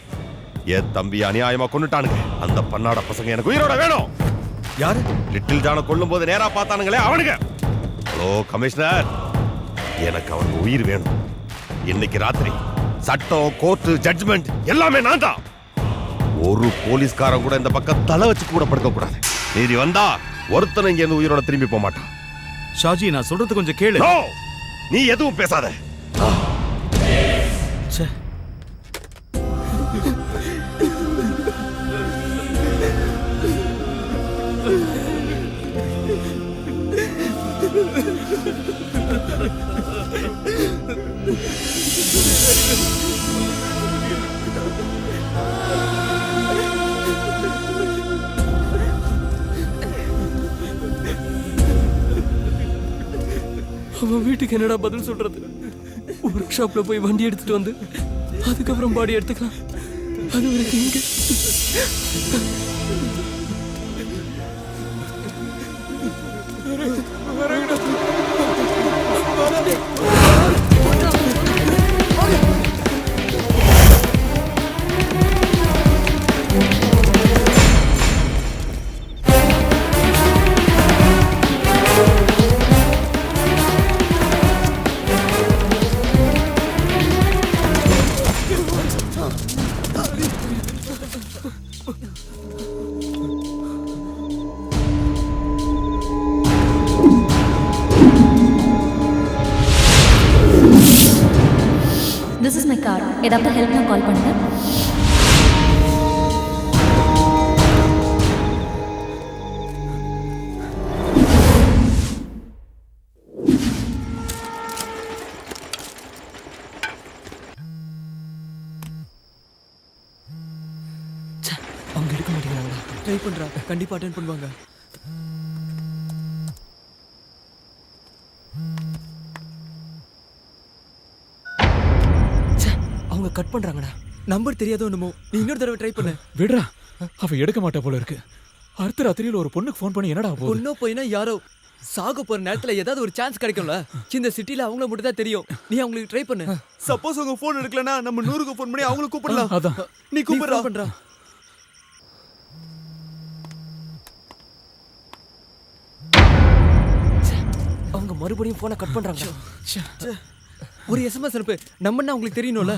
என் தம்பி அநியாயமா கொண்டுட்டானுங்க. அந்த பன்னாட பசங்க எனக்கு உயிரோட வேணும். யாரு? லிட்டில் ஜான கொல்லும் போது நேரா பார்த்தானுங்களே அவனுங்க. ஹலோ கமிஷனர், எனக்கு அவனுக்கு உயிர் வேணும். இன்னைக்கு ராத்திரி சட்டம், கோர்ட்டு, ஜட்ஜ்மெண்ட் எல்லாமே நான் தான். ஒரு போலீஸ்காரன் கூட இந்த பக்கம் தலை வச்சு கூட படுக்க கூடாது. நீதி வந்தா ஒருத்தனை இங்க இருந்து உயிரோட திரும்பி போக மாட்டான். ஷாஜி, நான் சொல்றது கொஞ்சம் கேளு. No! நீ எதுவும் பேசாத. ச்சே. அவன் வீட்டுக்கு என்னடா பதில் சொல்றது? ஒர்க் ஷாப்ல போய் வண்டி எடுத்துட்டு வந்து அதுக்கப்புறம் பாடி எடுத்துக்கலாம். அது வரைக்கும் இங்க திஸ் இஸ் மை கார். ஏதாவது ஹெல்ப்னா கால் பண்ணுங்க. அவங்க எடுக்க மாட்டேங்கிறாங்களா? ட்ரை பண்றா, கண்டிப்பா அட்டென்ட் பண்ணுவாங்க. அவங்க கட் பண்றாங்கடா. நம்பர் தெரியாதோ என்னமோ. நீ இன்னொரு தடவை ட்ரை பண்ணு. விடுறா, அவ எடுக்க மாட்டா போல இருக்கு. அடுத்த ராத்திரியில ஒரு பொண்ணுக்கு ஃபோன் பண்ணி என்னடா போகுது? பொண்ணோ போயினா யாரோ சாக போற நேரத்துல ஏதாவது ஒரு சான்ஸ் கிடைக்கும்ல. இந்த சிட்டில அவங்கள மட்டும் தான் தெரியும். நீ அவங்களுக்கு ட்ரை பண்ணு. சப்போஸ் அவங்க ஃபோன் எடுக்கலனா நம்ம 100க்கு ஃபோன் பண்ணி அவங்கள கூப்பிடலாம். அதான் நீ கூப்பிடுறா. பண்றா. அவங்க மறுபடியும் போனை கட் பண்றாங்க. ஒரு எஸ்எம்எஸ் அனுப்பு. நம்மன்னா உங்களுக்கு தெரியணும்ல.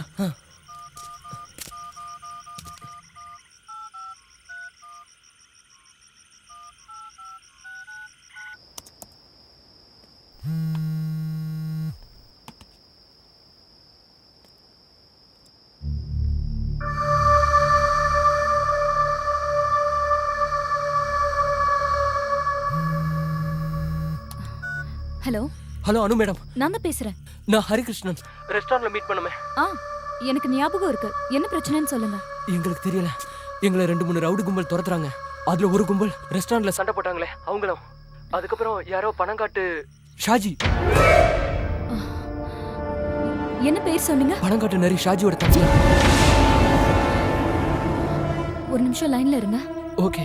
ஹலோ ஹலோ அனு மேடம், நான் தான் பேசுறேன். நான் ஹரிகிருஷ்ணன். ரெஸ்டாரண்ட்ல மீட் பண்ணுமே. எனக்கு ஞாபகம் இருக்கு. என்ன பிரச்சனைன்னு சொல்லுங்க. எங்களுக்கு தெரியல. எங்களை 2-3 ரவுடி கும்பல் துரத்துறாங்க. அதுல ஒரு கும்பல் ரெஸ்டாரண்ட்ல சண்டை போட்டாங்களே அவங்களும். அதுக்கப்புறம் யாரோ பணங்காட்டு ஷாஜி. என்ன பேர் சொன்னீங்க? பணங்காட்டு நரி ஷாஜியோட தம்பி. ஒரு நிமிஷம் லைன்ல இருங்க. ஓகே.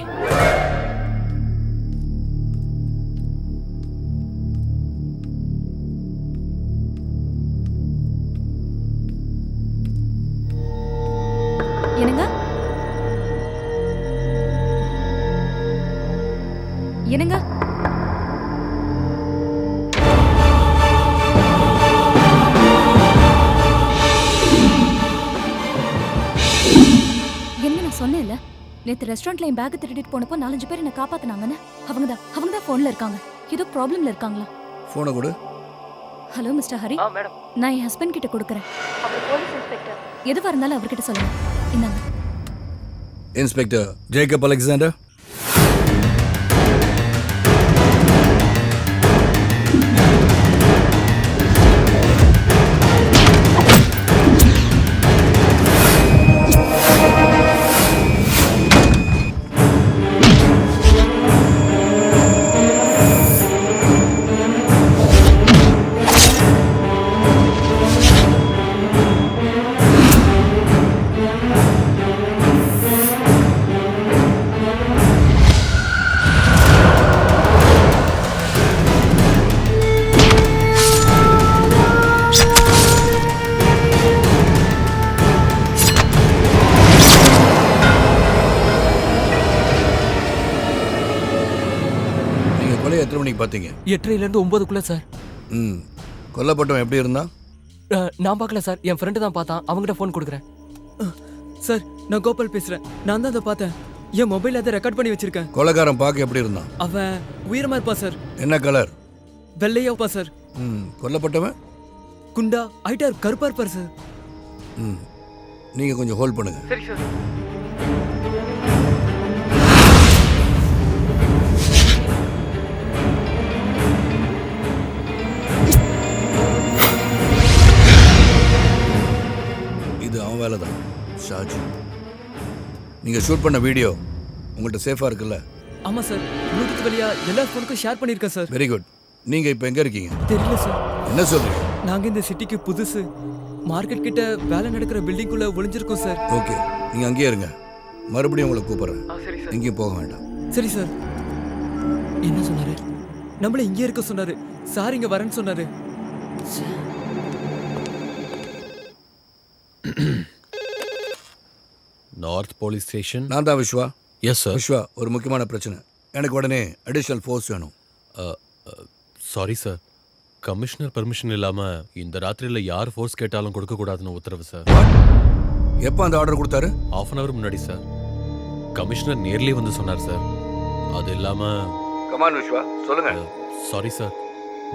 என்னங்க? என்னங்க? என்ன நான் சொன்னேன்ல, நேத்து ரெஸ்டாரண்ட்ல என் பேக் திருடிட்டு போனப்போ 4-5 பேர் என்ன காப்பாத்துனாங்கன்னு. அவங்க தான் போன்ல இருக்காங்க. ஏதோ ப்ராப்ளம்ல இருக்காங்களா? போனை கொடு. Hello mister Hari. மேடம், நான் என் ஹஸ்பண்ட் கிட்ட கொடுக்கறேன். அவர் போலீஸ் இன்ஸ்பெக்டர். எதுவா இருந்தாலும் அவர்கிட்ட சொல்லுங்க. இந்தாங்க. Inspector Jacob Alexander. எத்தனை மணிக்கு பார்த்தீங்க? 8:30 இருந்து 9க்குள்ள சார். கொல்லப்பட்டவன் எப்படி இருந்தான்? நான் பார்க்கல சார். என் ஃப்ரெண்டு தான் பார்த்தான். அவங்ககிட்ட ஃபோன் கொடுக்குறேன். சார், நான் கோபால் பேசுறேன். நான் தான் அதை பார்த்தேன். என் மொபைல் அதை ரெக்கார்ட் பண்ணி வச்சிருக்கேன். கொலைகாரன் பார்க்க எப்படி இருந்தான்? அவன் உயரமா இருப்பான் சார். என்ன கலர்? வெள்ளையா இருப்பான் சார். கொல்லப்பட்டவன் குண்டா ஐட்டார் கருப்பா இருப்பார் சார். நீங்க கொஞ்சம் ஹோல்ட் பண்ணுங்க. சரி சார். இது அவன் வேலை தான் ஷாஜி. நீங்க ஷூட் பண்ண வீடியோ உங்கள்கிட்ட சேஃபா இருக்குல்ல? ஆமா சார். ப்ளூடூத் வழியா எல்லா ஃபோனுக்கும் ஷேர் பண்ணிருக்கேன் சார். Very good. நீங்க இப்போ எங்க இருக்கீங்க? தெரியல சார். என்ன சொல்றீங்க? நாங்க இந்த சிட்டிக்கு புதுசு. மார்க்கெட் கிட்ட வேலை நடக்கிற பில்டிங்குள்ள ஒளிஞ்சிருக்கோம் சார். ஓகே, நீங்க அங்கேயே இருங்க. மறுபடியும் உங்களை கூப்பிடுறேன். சரி சார். எங்கேயும் போக வேண்டாம். சரி சார். என்ன சொன்னாரு? நம்மள இங்கே இருக்க சொன்னாரு. சார் இங்க வரேன்னு சொன்னாரு. North police station. நான் தான் விஸ்வா. Yes sir. விஸ்வா, ஒரு முக்கியமான பிரச்சனை. எனக்கு உடனே அடிஷனல் ஃபோர்ஸ் வேணும். சாரி சார், கமிஷனர் பெர்மிஷன் இல்லாம இந்த ராத்திரியில யார் ஃபோர்ஸ் கேட்டாலும் கொடுக்க கூடாதுன்னு உத்தரவு சார். எப்போ அந்த ஆர்டர் கொடுத்தாரு? ½ அன் அவர் முன்னாடி சார். கமிஷனர் நேர்லயே வந்து சொன்னார் சார். அது இல்லாம கமான் விஸ்வா, சொல்லுங்க. சாரி சார்,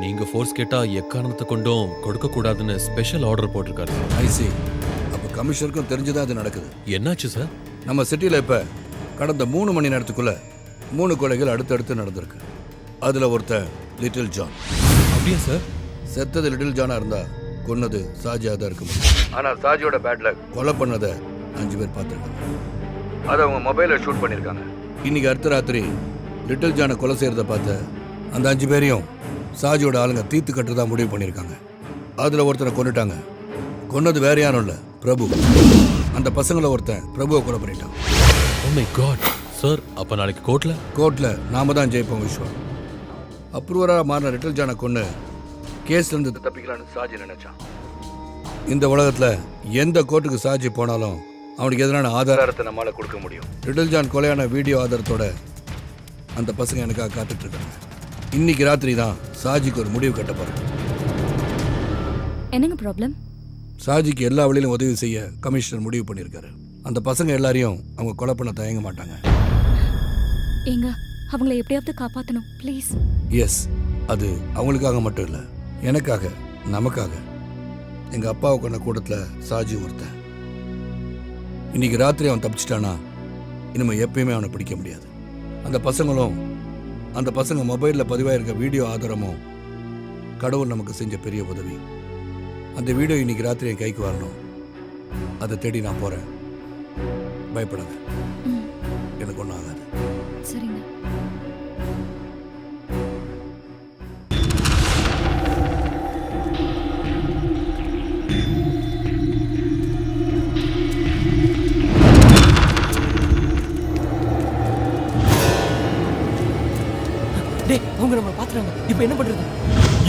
நீங்க ஃபோர்ஸ் கேட்டா எக்காரணத்தை கொண்டும் கொடுக்க கூடாதுன்னு ஸ்பெஷல் ஆர்டர் போட்டிருக்காரு சார். ஐ சி. அப்போ கமிஷனருக்கும் தெரிஞ்சுதான் அது நடக்குது. என்னாச்சு சார்? நம்ம சிட்டியில் இப்போ கடந்த 3 மணி நேரத்துக்குள்ள 3 கொலைகள் அடுத்தடுத்து நடந்திருக்கு. அதில் ஒருத்தன் லிட்டில் ஜான். அப்படியா சார்? செத்தது லிட்டில் ஜானா இருந்தா கொன்னது சாஜியாக தான் இருக்க முடியும். ஆனால் சாஜியோட பேட்ல கொலை பண்ணதை 5 பேர் பார்த்துருக்காங்க. அதை அவங்க மொபைலில் ஷூட் பண்ணியிருக்காங்க. இன்னைக்கு அடுத்த ராத்திரி லிட்டில் ஜானை கொலை செய்கிறத பார்த்த அந்த 5 பேரையும் சாஜியோட ஆளுங்க தீர்த்து கட்டுறதா முடிவு பண்ணியிருக்காங்க. அதில் ஒருத்தரை கொண்டுட்டாங்க. கொன்னது வேற யாரும் இல்லை, பிரபு. அந்த பசங்களை ஒருத்தன் பிரபுவை கொலை பண்ணிட்டான். ஓ மை காட் சார், அப்ப நாளைக்கு கோர்ட்ல நாம தான் ஜெயிப்போம் விஸ்வா. அப்ரூவராக மாறின லிட்டில் ஜானை கொண்டு கேஸ்ல இருந்து தப்பிக்கலான்னு சாஜி நினைச்சான். இந்த உலகத்துல எந்த கோர்ட்டுக்கு சாஜி போனாலும் அவனுக்கு எதிரான ஆதாரத்தை நம்மளால கொடுக்க முடியும். லிட்டில் ஜான் கொலையான வீடியோ ஆதாரத்தோட அந்த பசங்க எனக்காக காத்துட்டு இருக்காங்க. இன்னைக்கு ராத்திரி தான் சாஜிக்கு ஒரு முடிவு கட்ட போறேன். என்னங்க ப்ராப்ளம்? சாஜிக்கு எல்லா வழியிலும் உதவி செய்ய கமிஷனர் முடிவு பண்ணியிருக்காரு. அந்த பசங்க எல்லாரையும் அவங்க கொலை பண்ண தயங்க மாட்டாங்க. ஏங்க அவங்களை எப்படியாவது காப்பாற்றணும் ப்ளீஸ். எஸ், அது அவங்களுக்காக மட்டும் இல்லை, எனக்காக, நமக்காக. எங்க அப்பாவை கொண்ட கூட்டத்தில் சாஜி ஒருத்தன். இன்னைக்கு ராத்திரி அவன் தப்பிச்சிட்டானா இனிமே எப்பயுமே அவனை பிடிக்க முடியாது. அந்த பசங்க மொபைலில் பதிவாயிருக்க வீடியோ ஆதாரமும் கடவுள் நமக்கு செஞ்ச பெரிய உதவி. அந்த வீடியோ இன்னைக்கு ராத்திரி என் கைக்கு வரணும். அதை தேடி நான் போறேன். பயப்படாத, எனக்கு ஒன்றும் ஆகாது. சரிங்க. டேய், அவங்க நம்ம பாத்துறாங்க. இப்போ என்ன பண்றது?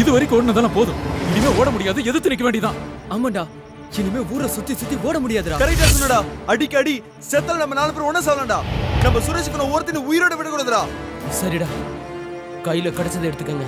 இது வரைக்கும் ஓடுனதெல்லாம் போதும். இனிமே ஓட முடியாது, எதிர்த்து நிக்க வேண்டியதான். ஆமாண்டா, இனிமே ஊரை சுத்தி ஓட முடியாதுடா. கரெக்டா சொன்னடா. அடிக்கடி செத்தல நம்ம 4 பேர் ஒண்ணா சாவலாம்டா. நம்ம சுரேஷ்க்கு ஒருத்தனை உயிரோட விட கூடாதுடா. சரிடா, கையில கிடைச்சதை எடுத்துக்கங்க.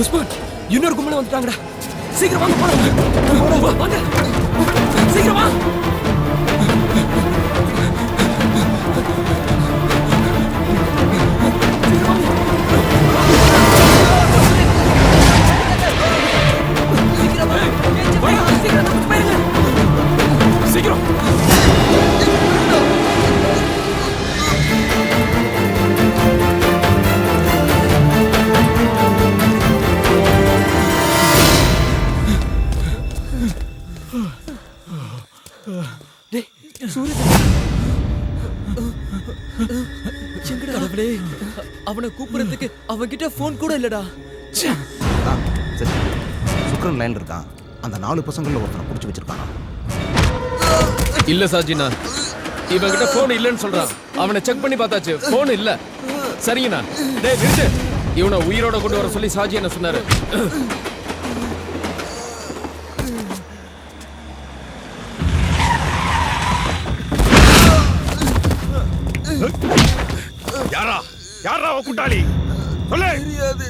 உஸ்மான், இன்னொரு கும்பல வந்துட்டாங்கடா. சீக்கிரம் வாங்க போறோம். வாங்க சீக்கிரம் வா. சீக்கிரம் அவனை கூப்பிடுறதுக்கு அவன்கிட்ட போன் கூட இல்லடா. சரி, சுக்ரன் லைன்ல இருக்கான். அந்த 4 பசங்கள்ல ஒருத்தனை புடிச்சு வச்சிருக்கானா? இல்ல சாஜினா, இவன்கிட்ட போன் இல்லைன்னு சொல்றான். அவனை செக் பண்ணி பார்த்தாச்சு, போன் இல்ல. சரிங்கண்ணா. டேய் நிறுத்து. இவனை உயிரோட கொண்டு வர சொல்லி சாஜி என்ன சொன்னாரு. யாரா கூட்டாளி? சொல்லு. தெரியாது.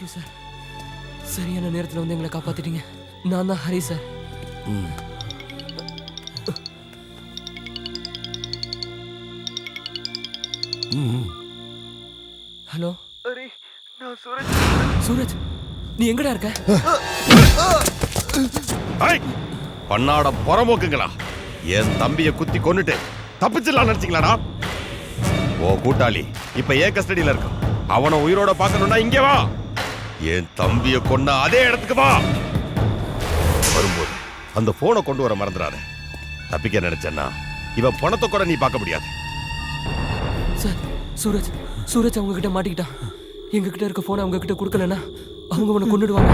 Thank you sir. சரியான நேரத்தில் வந்து எங்களை காப்பாத்திட்டீங்க. நான் தான் ஹரி சார். ஹலோ நான் சூரஜ். சூரஜ், நீ எங்கடா இருக்க? பண்ணாட புறம்போக்குங்களா, என் தம்பியை குத்தி கொன்னுட்டு தப்பிச்சிடலாம் நினைச்சீங்களாடா? ஓ கூட்டாளி இப்ப ஏன் கஸ்டடியில இருக்கான். அவனை உயிரோட பார்க்கணும்னா இங்கே வா. என் தம்பியை கொன்ன அதே இடத்துக்கு வா. வரும்போது அந்த போனை கொண்டு வர மறந்துடாத. தப்பிக்க நினைச்சேன்னா இவன் பணத்தை கூட நீ பார்க்க முடியாது. சார், சூரஜ் சூரஜ் அவங்க கிட்ட மாட்டிக்கிட்டான். எங்க கிட்ட இருக்க போனை அவங்க கிட்ட கொடுக்கலன்னா அவங்க உன்னை கொன்னுடுவாங்க.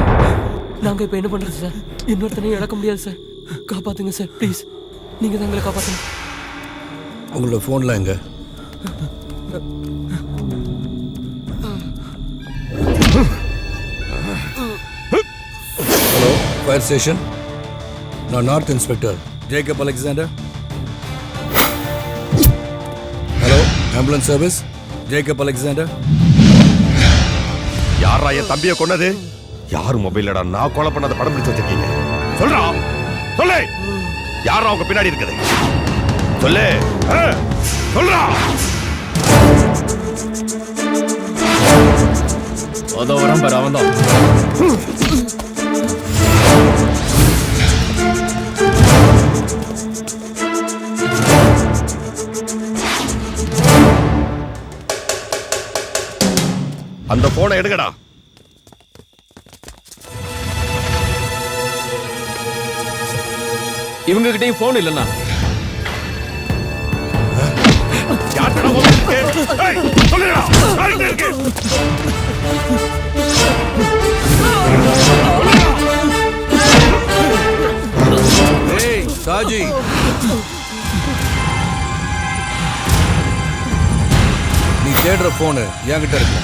நாங்க இப்ப என்ன பண்றது சார்? இன்னொருத்தனையும் இழக்க முடியாது சார். காப்பாத்துங்க சார் ப்ளீஸ். நீங்க தான் எங்களை காப்பாத்துங்க. உங்களோட போன்ல எங்க? Hello, fire station. நான் north inspector Jacob Alexander. Hello, ambulance service Jacob Alexander. யாரா என் தம்பியை கொன்னது? யார் மொபைல்லடா நான் கொலை பண்ணாத படம் பிடிச்சு வச்சிருக்கீங்க? சொல்றா, சொல்லு. யாரா உங்க பின்னாடி இருக்குது? சொல்லு, சொல்றா. அதோ வரம் பாரு, அவன் தான். அந்த போனை எடுங்கடா. இவங்க கிட்டயும் போன் இல்லைண்ணா. சாஜி, நீ தேடுற போனு என்கிட்ட இருக்கு.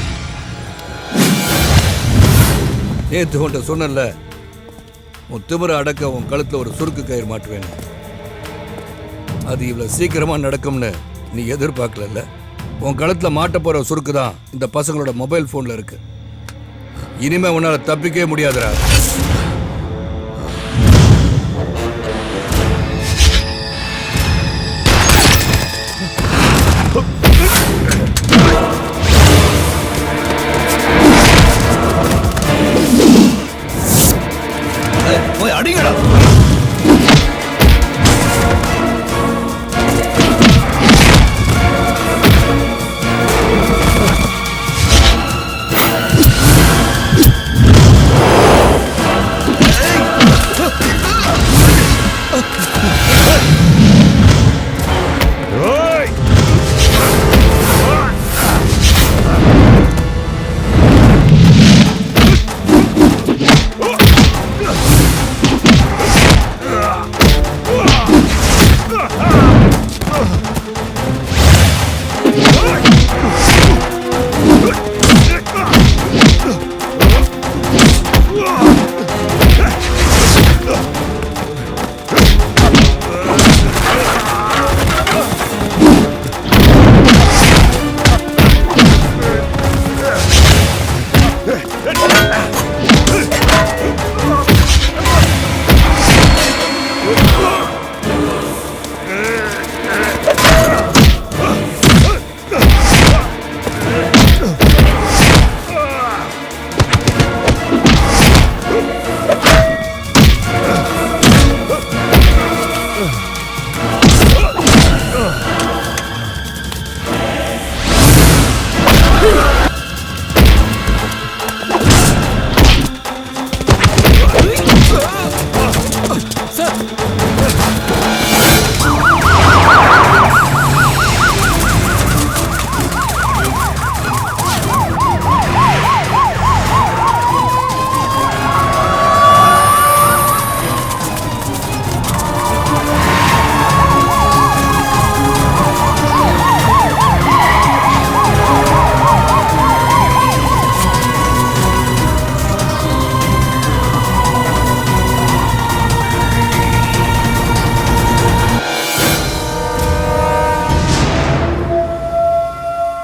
நேத்து உன்ட்ட சொன்னல, உன் திமிர அடக்க உன் கழுத்துல ஒரு சுருக்கு கயிறு மாட்டுவேன். அது இவ்வளவு சீக்கிரமா நடக்கும்னு நீ எதிர்பார்க்கல. உன் கழுத்துல மாட்ட போற சுருக்கு தான் இந்த பசங்களோட மொபைல் போன்ல இருக்கு. இனிமே உன்னால தப்பிக்கவே முடியாதுடா. போய் அடிங்கடா.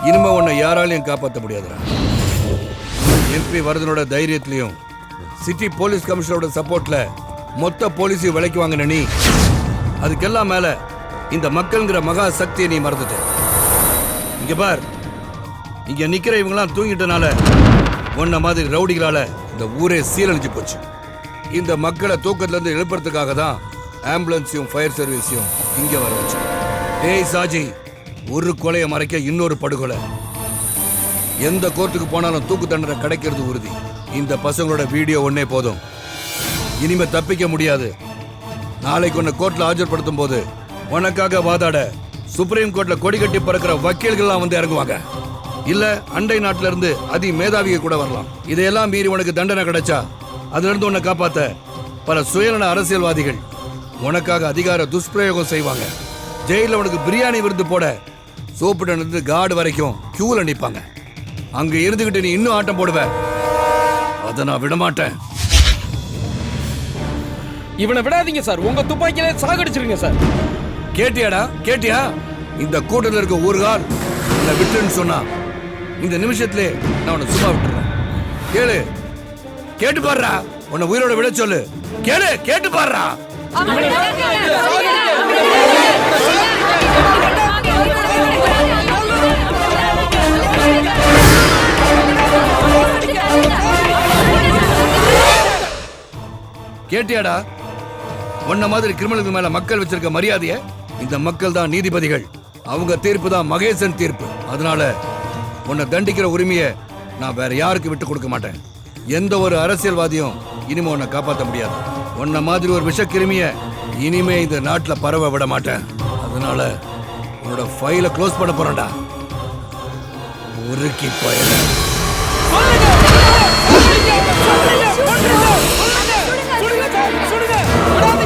இனிமே உன்னை யாராலையும் காப்பாற்ற முடியாதுடா. எம்பி வரதனோட தைரியத்திலையும் சிட்டி போலீஸ் கமிஷனரோட சப்போர்ட்ல மொத்த போலீஸையும் விலைக்கு வாங்கின நீ அதுக்கெல்லாம் மேல இந்த மக்கள்ங்கிற மகா சக்தியை நீ மறந்துட்ட. இங்க பார், இங்க நிக்கிற இவங்கெல்லாம் தூங்கிட்டனால உன்ன மாதிரி ரவுடிகளால இந்த ஊரே சீரழிஞ்சு போச்சு. இந்த மக்களை தூக்கத்துல இருந்து எழுப்புறதுக்காக தான் ஆம்புலன்ஸையும் ஃபயர் சர்வீஸையும் இங்க வர வச்சு. ஏய் சாஜி, ஒரு கொலையை மறைக்க இன்னொரு படுகொலை. எந்த கோர்ட்டுக்கு போனாலும் தூக்கு தண்டனை கிடைக்கிறது உறுதி. இந்த பசங்களோட வீடியோ ஒன்னே போதும். இனிமே தப்பிக்க முடியாது. நாளைக்கு உன்னை கோர்ட்ல ஆஜர்படுத்தும் போது உனக்காக வாதாட சுப்ரீம் கோர்ட்ல கொடி கட்டி பறக்கிற வக்கீல்கள்லாம் வந்து இறங்குவாங்க. இல்ல அண்டை நாட்டில இருந்து அதி மேதாவியை கூட வரலாம். இதையெல்லாம் மீறி உனக்கு தண்டனை கிடைச்சா அதுல இருந்து உன்னை காப்பாத்த பல சுயநல அரசியல்வாதிகள் உனக்காக அதிகார துஷ்பிரயோகம் செய்வாங்க. ஜெயில உனக்கு பிரியாணி விருது போட சோப்பிட்டு இருந்து கார்டு வரைக்கும் கியூல நிப்பாங்க. அங்க இருந்துகிட்டு நீ இன்னும் ஆட்டம் போடுவ. அதை நான் விட மாட்டேன். இவனை விடாதீங்க சார், உங்க துப்பாக்கியில சாகடிச்சிருங்க சார். கேட்டியாடா, கேட்டியா? இந்த கூட்டத்தில் இருக்க ஒரு கால் என்ன விட்டுன்னு சொன்னா இந்த நிமிஷத்திலே நான் உன்னை சும்மா விட்டுறேன். கேளு, கேட்டு பாடுறா. உன்னை உயிரோட விட சொல்லு. கேளு, கேட்டு பாடுறா. கேட்டியாடா? உன்ன மாதிரி கிரிமினலுக்கு மேல மக்கள் வச்சிருக்க மரியாதைய இந்த மக்கள் தான் நீதிபதிகள். அவங்க தீர்ப்பு தான் மகேசன் தீர்ப்பு. அதனால உன்னை தண்டிக்கிற உரிமையை நான் வேற யாருக்கு விட்டு கொடுக்க மாட்டேன். எந்த ஒரு அரசியல்வாதியும் இனிமே உன்னை காப்பாற்ற முடியாது. உன்ன மாதிரி ஒரு விஷக்கிருமிய இனிமே இந்த நாட்டுல பரவ விட மாட்டேன். அதனால உன்னோட ஃபைலை க்ளோஸ் பண்ண போறேன்டா. உருக்கி பயண சுடுங்க